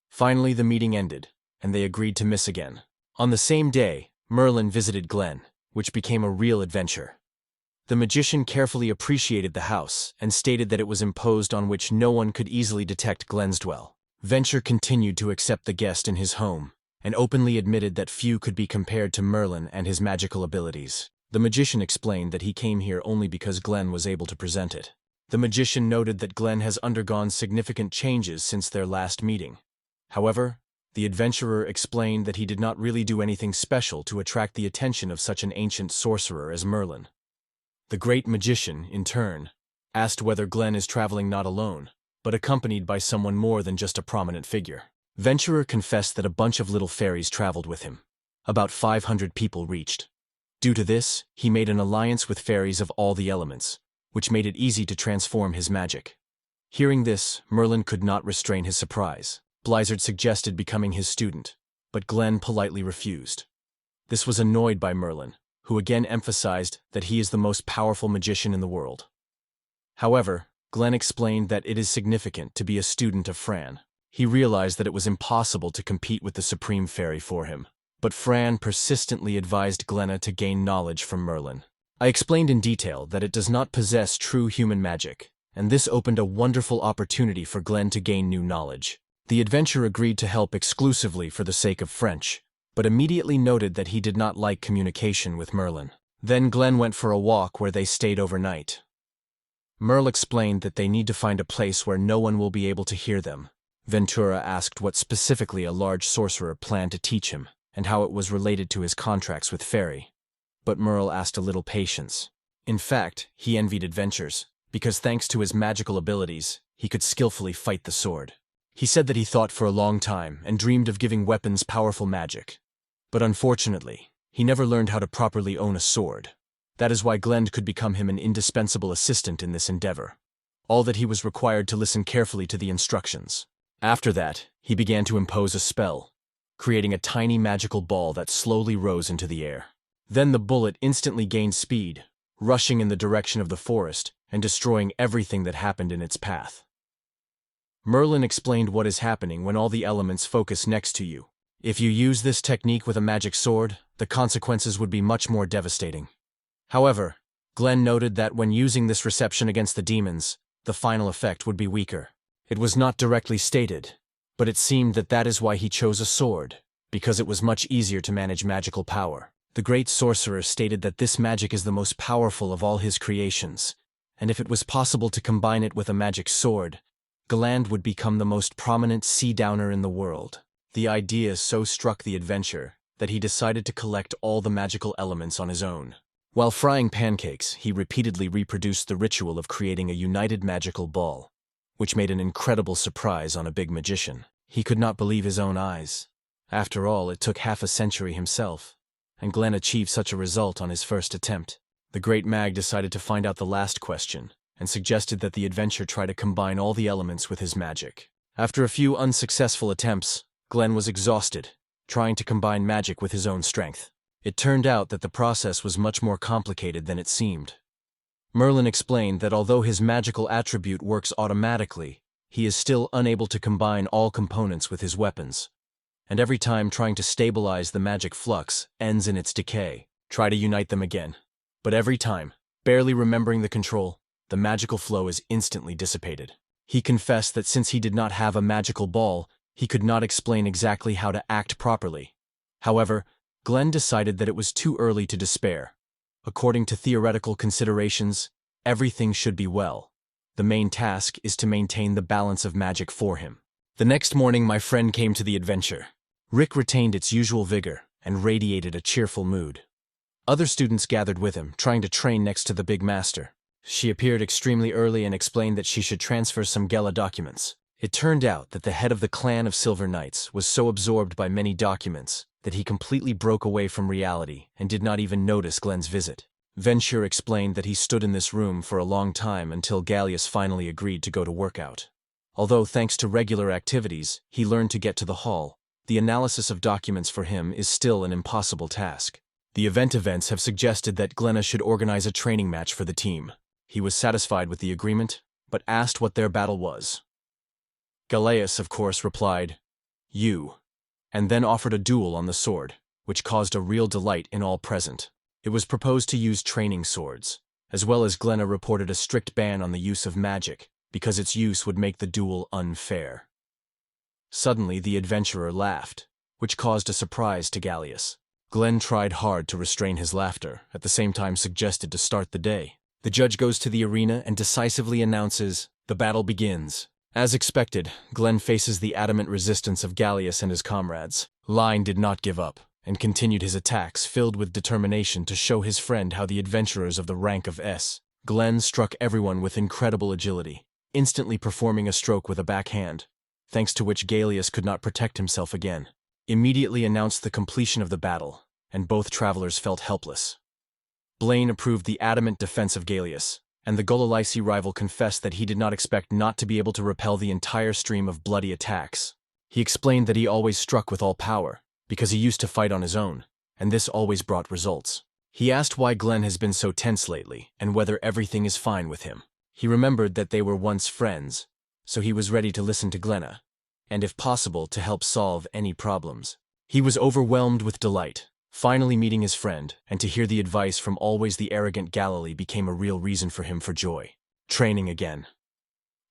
Finally, the meeting ended, and they agreed to miss again. On the same day, Merlin visited Glenn, which became a real adventure. The magician carefully appreciated the house and stated that it was imposed on which no one could easily detect Glenn's dwell. Venture continued to accept the guest in his home, and openly admitted that few could be compared to Merlin and his magical abilities. The magician explained that he came here only because Glenn was able to present it. The magician noted that Glenn has undergone significant changes since their last meeting. However, the adventurer explained that he did not really do anything special to attract the attention of such an ancient sorcerer as Merlin. The great magician, in turn, asked whether Glenn is traveling not alone, but accompanied by someone more than just a prominent figure. Venturer confessed that a bunch of little fairies traveled with him. About 500 people reached. Due to this, he made an alliance with fairies of all the elements, which made it easy to transform his magic. Hearing this, Merlin could not restrain his surprise. Blizzard suggested becoming his student, but Glenn politely refused. This was annoyed by Merlin, who again emphasized that he is the most powerful magician in the world. However, Glenn explained that it is significant to be a student of Fran. He realized that it was impossible to compete with the Supreme Fairy for him, but Fran persistently advised Glenna to gain knowledge from Merlin. I explained in detail that it does not possess true human magic, and this opened a wonderful opportunity for Glenn to gain new knowledge. The adventurer agreed to help exclusively for the sake of French, but immediately noted that he did not like communication with Merlin. Then Glenn went for a walk where they stayed overnight. Merle explained that they need to find a place where no one will be able to hear them. Ventura asked what specifically a large sorcerer planned to teach him, and how it was related to his contracts with Fairy. But Merle asked a little patience. In fact, he envied Adventures, because thanks to his magical abilities, he could skillfully fight the sword. He said that he thought for a long time and dreamed of giving weapons powerful magic. But unfortunately, he never learned how to properly own a sword. That is why Glenn could become him an indispensable assistant in this endeavor. All that he was required to listen carefully to the instructions. After that, he began to impose a spell, creating a tiny magical ball that slowly rose into the air. Then the bullet instantly gained speed, rushing in the direction of the forest and destroying everything that happened in its path. Merlin explained what is happening when all the elements focus next to you. If you use this technique with a magic sword, the consequences would be much more devastating. However, Glenn noted that when using this reception against the demons, the final effect would be weaker. It was not directly stated, but it seemed that that is why he chose a sword. because it was much easier to manage magical power. The great sorcerer stated that this magic is the most powerful of all his creations, and if it was possible to combine it with a magic sword, Galand would become the most prominent sea-downer in the world. The idea so struck the adventurer that he decided to collect all the magical elements on his own. While frying pancakes, he repeatedly reproduced the ritual of creating a united magical ball, which made an incredible surprise on a big magician. He could not believe his own eyes. After all, it took half a century himself, and Glenn achieved such a result on his first attempt. The great mag decided to find out the last question, and suggested that the adventurer try to combine all the elements with his magic. After a few unsuccessful attempts, Glenn was exhausted, trying to combine magic with his own strength. It turned out that the process was much more complicated than it seemed. Merlin explained that although his magical attribute works automatically, he is still unable to combine all components with his weapons, and every time trying to stabilize the magic flux ends in its decay. Try to unite them again. But every time, barely remembering the control, the magical flow is instantly dissipated. He confessed that since he did not have a magical ball, he could not explain exactly how to act properly. However, Glenn decided that it was too early to despair. According to theoretical considerations, everything should be well. The main task is to maintain the balance of magic for him. The next morning, my friend came to the adventure. Rick retained its usual vigor and radiated a cheerful mood. Other students gathered with him, trying to train next to the big master. She appeared extremely early and explained that she should transfer some Gala documents. It turned out that the head of the clan of Silver Knights was so absorbed by many documents that he completely broke away from reality and did not even notice Glenn's visit. Venture explained that he stood in this room for a long time until Gallius finally agreed to go to workout. Although thanks to regular activities, he learned to get to the hall, the analysis of documents for him is still an impossible task. The events have suggested that Glenna should organize a training match for the team. He was satisfied with the agreement, but asked what their battle was. Galas, of course, replied, "You," and then offered a duel on the sword, which caused a real delight in all present. It was proposed to use training swords, as well as Glenna reported a strict ban on the use of magic, because its use would make the duel unfair. Suddenly, the adventurer laughed, which caused a surprise to Gallius. Glenn tried hard to restrain his laughter, at the same time suggested to start the day. The judge goes to the arena and decisively announces, "The battle begins." As expected, Glenn faces the adamant resistance of Gallius and his comrades. Alain did not give up, and continued his attacks, filled with determination to show his friend how the adventurers of the rank of S. Glenn struck everyone with incredible agility, instantly performing a stroke with a backhand, thanks to which Gallius could not protect himself again. Immediately announced the completion of the battle, and both travelers felt helpless. Blaine approved the adamant defense of Gallius, and the Gololisi rival confessed that he did not expect not to be able to repel the entire stream of bloody attacks. He explained that he always struck with all power, because he used to fight on his own, and this always brought results. He asked why Glenn has been so tense lately, and whether everything is fine with him. He remembered that they were once friends, so he was ready to listen to Glenna, and if possible to help solve any problems. He was overwhelmed with delight. Finally meeting his friend, and to hear the advice from always the arrogant Galilee became a real reason for him for joy. Training again.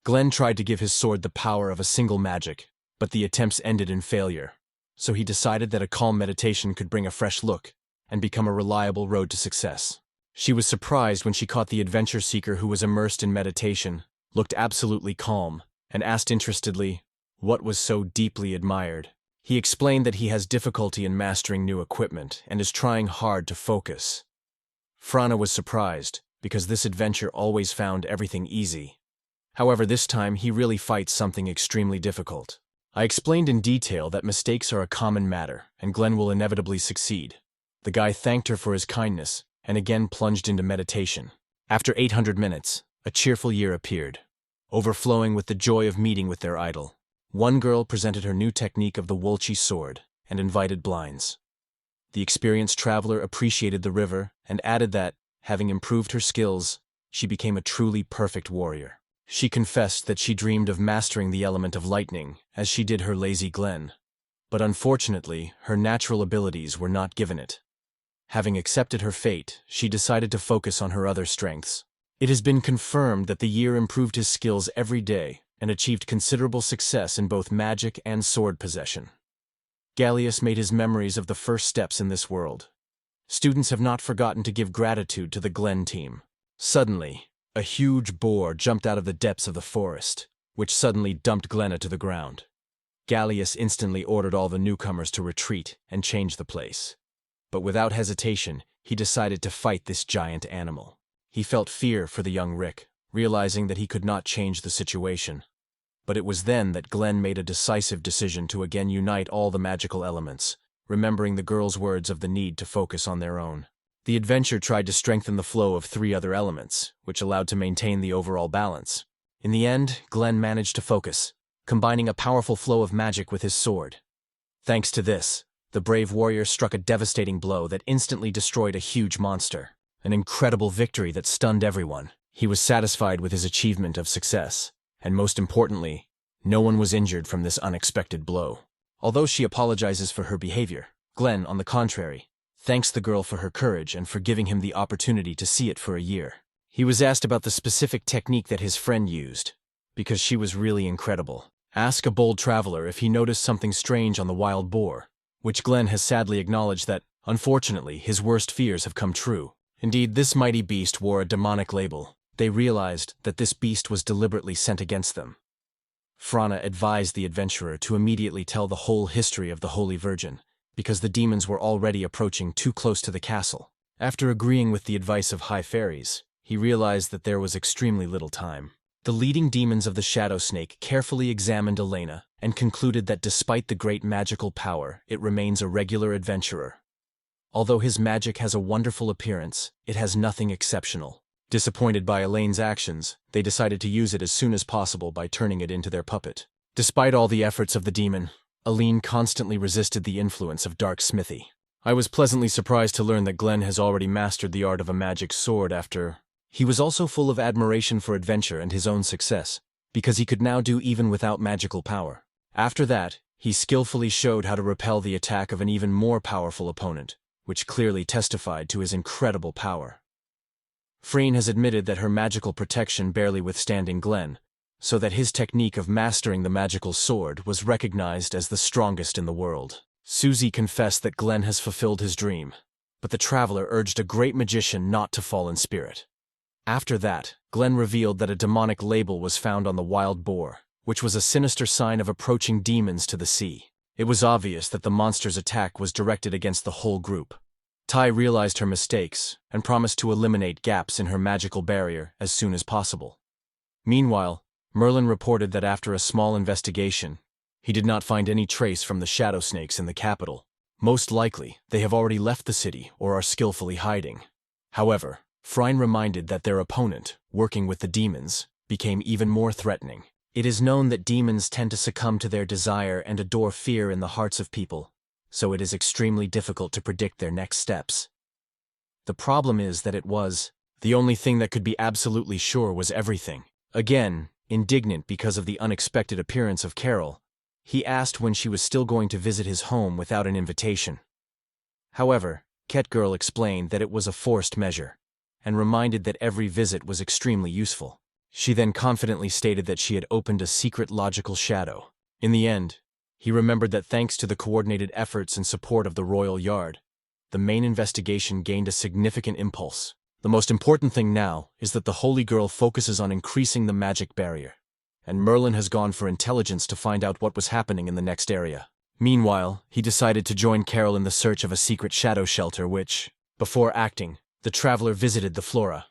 Glenn tried to give his sword the power of a single magic, but the attempts ended in failure, so he decided that a calm meditation could bring a fresh look and become a reliable road to success. She was surprised when she caught the adventure seeker who was immersed in meditation, looked absolutely calm, and asked interestedly, what was so deeply admired. He explained that he has difficulty in mastering new equipment and is trying hard to focus. Frana was surprised, because this adventure always found everything easy. However, this time he really fights something extremely difficult. I explained in detail that mistakes are a common matter, and Glenn will inevitably succeed. The guy thanked her for his kindness, and again plunged into meditation. After 800 minutes, a cheerful year appeared, overflowing with the joy of meeting with their idol. One girl presented her new technique of the Wolchi sword and invited blinds. The experienced traveler appreciated the river and added that, having improved her skills, she became a truly perfect warrior. She confessed that she dreamed of mastering the element of lightning, as she did her lazy Glenn. But unfortunately, her natural abilities were not given it. Having accepted her fate, she decided to focus on her other strengths. It has been confirmed that the year improved his skills every day and achieved considerable success in both magic and sword possession. Galas made his memories of the first steps in this world. Students have not forgotten to give gratitude to the Glen team. Suddenly, a huge boar jumped out of the depths of the forest, which suddenly dumped Glenna to the ground. Galas instantly ordered all the newcomers to retreat and change the place. But without hesitation, he decided to fight this giant animal. He felt fear for the young Rick, realizing that he could not change the situation. But it was then that Glen made a decisive decision to again unite all the magical elements, remembering the girl's words of the need to focus on their own. The adventure tried to strengthen the flow of 3 other elements, which allowed to maintain the overall balance. In the end, Glen managed to focus, combining a powerful flow of magic with his sword. Thanks to this, the brave warrior struck a devastating blow that instantly destroyed a huge monster. An incredible victory that stunned everyone. He was satisfied with his achievement of success, and most importantly, no one was injured from this unexpected blow. Although she apologizes for her behavior, Glen, on the contrary, thanks the girl for her courage and for giving him the opportunity to see it for a year. He was asked about the specific technique that his friend used, because she was really incredible. Ask a bold traveler if he noticed something strange on the wild boar, which Glen has sadly acknowledged that, unfortunately, his worst fears have come true. Indeed, this mighty beast wore a demonic label. They realized that this beast was deliberately sent against them. Flora advised the adventurer to immediately tell the whole history of the Holy Virgin, because the demons were already approaching too close to the castle. After agreeing with the advice of high fairies, he realized that there was extremely little time. The leading demons of the Shadow Snake carefully examined Alain and concluded that despite the great magical power, it remains a regular adventurer. Although his magic has a wonderful appearance, it has nothing exceptional. Disappointed by Alain's actions, they decided to use it as soon as possible by turning it into their puppet. Despite all the efforts of the demon, Alain constantly resisted the influence of dark smithy. I was pleasantly surprised to learn that Glen has already mastered the art of a magic sword after... He was also full of admiration for adventure and his own success, because he could now do even without magical power. After that, he skillfully showed how to repel the attack of an even more powerful opponent, which clearly testified to his incredible power. Flora has admitted that her magical protection barely withstanding Glen, so that his technique of mastering the magical sword was recognized as the strongest in the world. Susie confessed that Glen has fulfilled his dream, but the traveler urged a great magician not to fall in spirit. After that, Glen revealed that a demonic label was found on the wild boar, which was a sinister sign of approaching demons to the sea. It was obvious that the monster's attack was directed against the whole group. Tai realized her mistakes and promised to eliminate gaps in her magical barrier as soon as possible. Meanwhile, Merlin reported that after a small investigation, he did not find any trace from the shadow snakes in the capital. Most likely, they have already left the city or are skillfully hiding. However, Flora reminded that their opponent, working with the demons, became even more threatening. It is known that demons tend to succumb to their desire and adore fear in the hearts of people, so it is extremely difficult to predict their next steps. The problem is that the only thing that could be absolutely sure was everything. Again, indignant because of the unexpected appearance of Carol, he asked when she was still going to visit his home without an invitation. However, Ket Girl explained that it was a forced measure, and reminded that every visit was extremely useful. She then confidently stated that she had opened a secret logical shadow. In the end, he remembered that thanks to the coordinated efforts and support of the royal yard, the main investigation gained a significant impulse. The most important thing now is that the Holy Girl focuses on increasing the magic barrier, and Merlin has gone for intelligence to find out what was happening in the next area. Meanwhile, he decided to join Carol in the search of a secret shadow shelter which, before acting, the traveler visited the Flora.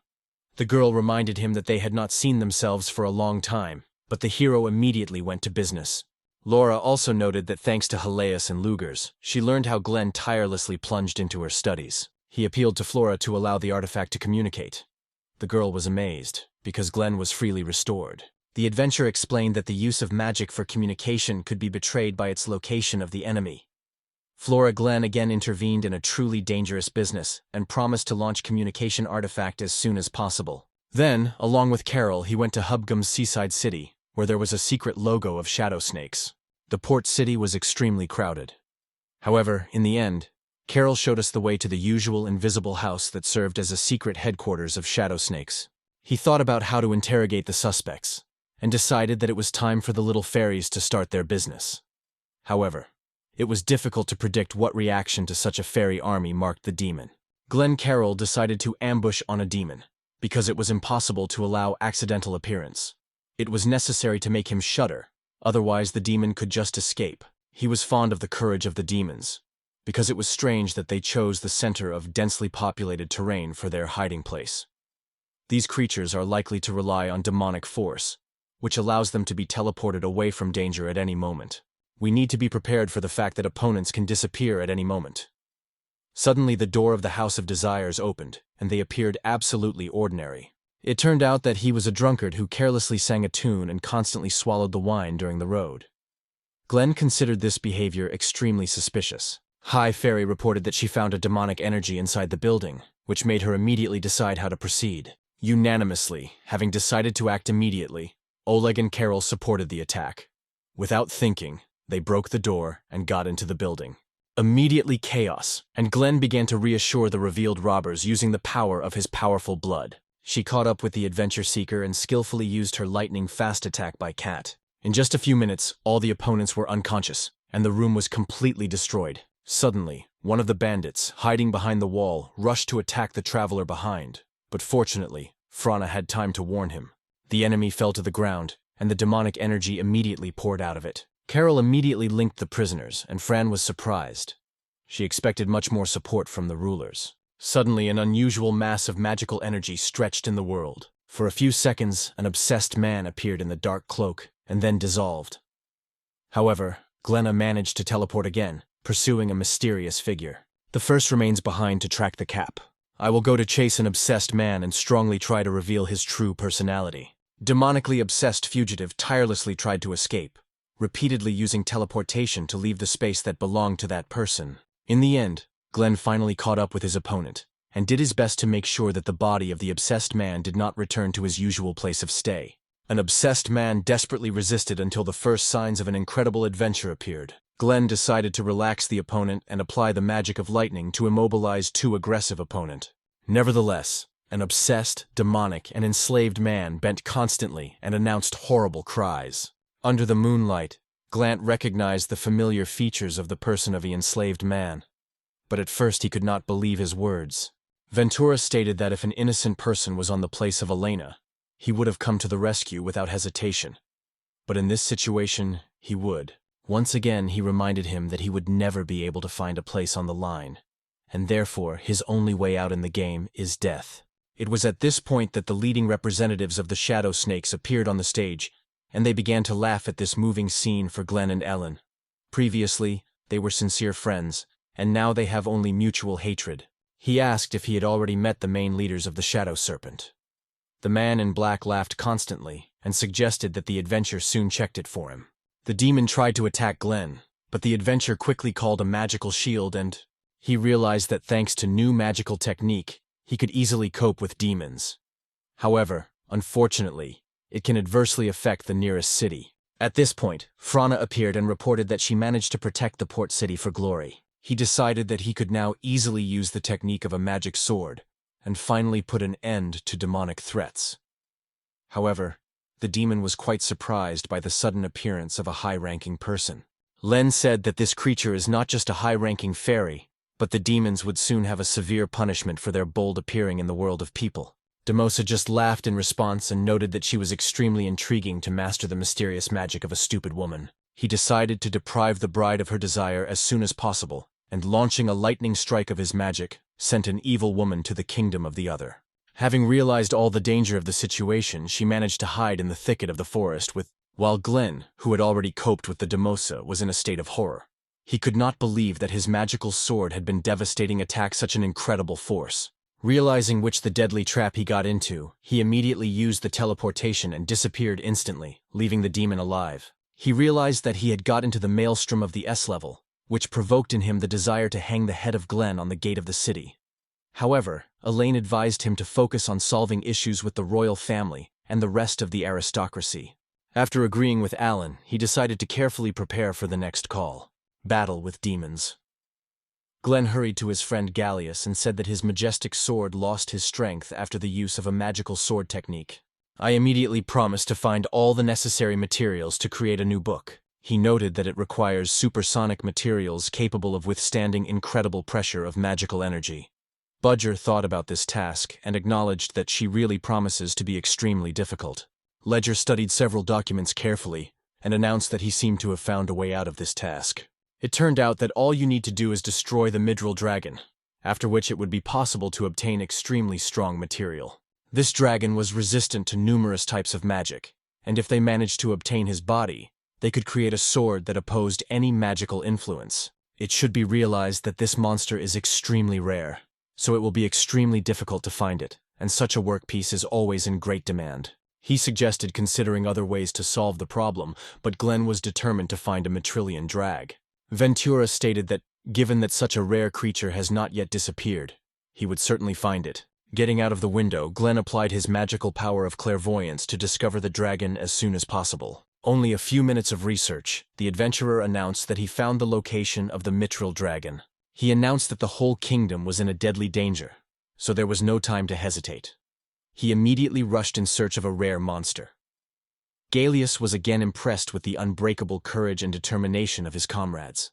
The girl reminded him that they had not seen themselves for a long time, but the hero immediately went to business. Laura also noted that thanks to Haleus and Lugers, she learned how Glen tirelessly plunged into her studies. He appealed to Flora to allow the artifact to communicate. The girl was amazed, because Glen was freely restored. The adventurer explained that the use of magic for communication could be betrayed by its location of the enemy. Glen again intervened in a truly dangerous business and promised to launch communication artifact as soon as possible. Then, along with Carol, he went to Hubgum's seaside city, where there was a secret logo of shadow snakes. The port city was extremely crowded. However, in the end, Carol showed us the way to the usual invisible house that served as a secret headquarters of shadow snakes. He thought about how to interrogate the suspects, and decided that it was time for the little fairies to start their business. However, It was difficult to predict what reaction to such a fairy army marked the demon. Carol decided to ambush on a demon, because it was impossible to allow accidental appearance. It was necessary to make him shudder, otherwise the demon could just escape. He was fond of the courage of the demons, because it was strange that they chose the center of densely populated terrain for their hiding place. These creatures are likely to rely on demonic force, which allows them to be teleported away from danger at any moment. We need to be prepared for the fact that opponents can disappear at any moment. Suddenly the door of the House of Desires opened, and they appeared absolutely ordinary. It turned out that he was a drunkard who carelessly sang a tune and constantly swallowed the wine during the road. Glenn considered this behavior extremely suspicious. High Fairy reported that she found a demonic energy inside the building, which made her immediately decide how to proceed. Unanimously, having decided to act immediately, Oleg and Carol supported the attack. Without thinking, they broke the door and got into the building. Immediately chaos, and Glenn began to reassure the revealed robbers using the power of his powerful blood. She caught up with the adventure seeker and skillfully used her lightning-fast attack by cat. In just a few minutes, all the opponents were unconscious, and the room was completely destroyed. Suddenly, one of the bandits, hiding behind the wall, rushed to attack the traveler behind. But fortunately, Flora had time to warn him. The enemy fell to the ground, and the demonic energy immediately poured out of it. Carol immediately linked the prisoners, and Fran was surprised. She expected much more support from the rulers. Suddenly, an unusual mass of magical energy stretched in the world. For a few seconds, an obsessed man appeared in the dark cloak, and then dissolved. However, Glenna managed to teleport again, pursuing a mysterious figure. The first remains behind to track the cap. I will go to chase an obsessed man and strongly try to reveal his true personality. Demonically obsessed fugitive tirelessly tried to escape, repeatedly using teleportation to leave the space that belonged to that person. In the end, Glenn finally caught up with his opponent, and did his best to make sure that the body of the obsessed man did not return to his usual place of stay. An obsessed man desperately resisted until the first signs of an incredible adventure appeared. Glenn decided to relax the opponent and apply the magic of lightning to immobilize too aggressive opponent. Nevertheless, an obsessed, demonic, and enslaved man bent constantly and announced horrible cries. Under the moonlight, Glant recognized the familiar features of the person of the enslaved man. But at first he could not believe his words. Ventura stated that if an innocent person was on the place of Elena, he would have come to the rescue without hesitation. But in this situation, he would. Once again, he reminded him that he would never be able to find a place on the line, and therefore his only way out in the game is death. It was at this point that the leading representatives of the Shadow Snakes appeared on the stage, and they began to laugh at this moving scene for Glenn and Ellen. Previously, they were sincere friends, and now they have only mutual hatred. He asked if he had already met the main leaders of the Shadow Serpent. The man in black laughed constantly and suggested that the adventure soon checked it for him. The demon tried to attack Glenn, but the adventure quickly called a magical shield, and he realized that thanks to new magical technique, he could easily cope with demons. However, unfortunately, it can adversely affect the nearest city. At this point, Frana appeared and reported that she managed to protect the port city for glory. He decided that he could now easily use the technique of a magic sword, and finally put an end to demonic threats. However, the demon was quite surprised by the sudden appearance of a high-ranking person. Len said that this creature is not just a high-ranking fairy, but the demons would soon have a severe punishment for their bold appearing in the world of people. Demosa just laughed in response and noted that she was extremely intriguing to master the mysterious magic of a stupid woman. He decided to deprive the bride of her desire as soon as possible, and launching a lightning strike of his magic, sent an evil woman to the kingdom of the other. Having realized all the danger of the situation, she managed to hide in the thicket of the forest while Glenn, who had already coped with the Demosa, was in a state of horror. He could not believe that his magical sword had been devastating attack such an incredible force. Realizing which the deadly trap he got into, he immediately used the teleportation and disappeared instantly, leaving the demon alive. He realized that he had got into the maelstrom of the S-level, which provoked in him the desire to hang the head of Glenn on the gate of the city. However, Alain advised him to focus on solving issues with the royal family and the rest of the aristocracy. After agreeing with Alain, he decided to carefully prepare for the next call: battle with demons. Glenn hurried to his friend Galas and said that his majestic sword lost his strength after the use of a magical sword technique. I immediately promised to find all the necessary materials to create a new book. He noted that it requires supersonic materials capable of withstanding incredible pressure of magical energy. Budger thought about this task and acknowledged that she really promises to be extremely difficult. Ledger studied several documents carefully and announced that he seemed to have found a way out of this task. It turned out that all you need to do is destroy the Midral dragon, after which it would be possible to obtain extremely strong material. This dragon was resistant to numerous types of magic, and if they managed to obtain his body, they could create a sword that opposed any magical influence. It should be realized that this monster is extremely rare, so it will be extremely difficult to find it, and such a workpiece is always in great demand. He suggested considering other ways to solve the problem, but Glenn was determined to find a Matrilian drag. Ventura stated that, given that such a rare creature has not yet disappeared, he would certainly find it. Getting out of the window, Glenn applied his magical power of clairvoyance to discover the dragon as soon as possible. Only a few minutes of research, the adventurer announced that he found the location of the Mithril dragon. He announced that the whole kingdom was in a deadly danger, so there was no time to hesitate. He immediately rushed in search of a rare monster. Galas was again impressed with the unbreakable courage and determination of his comrades.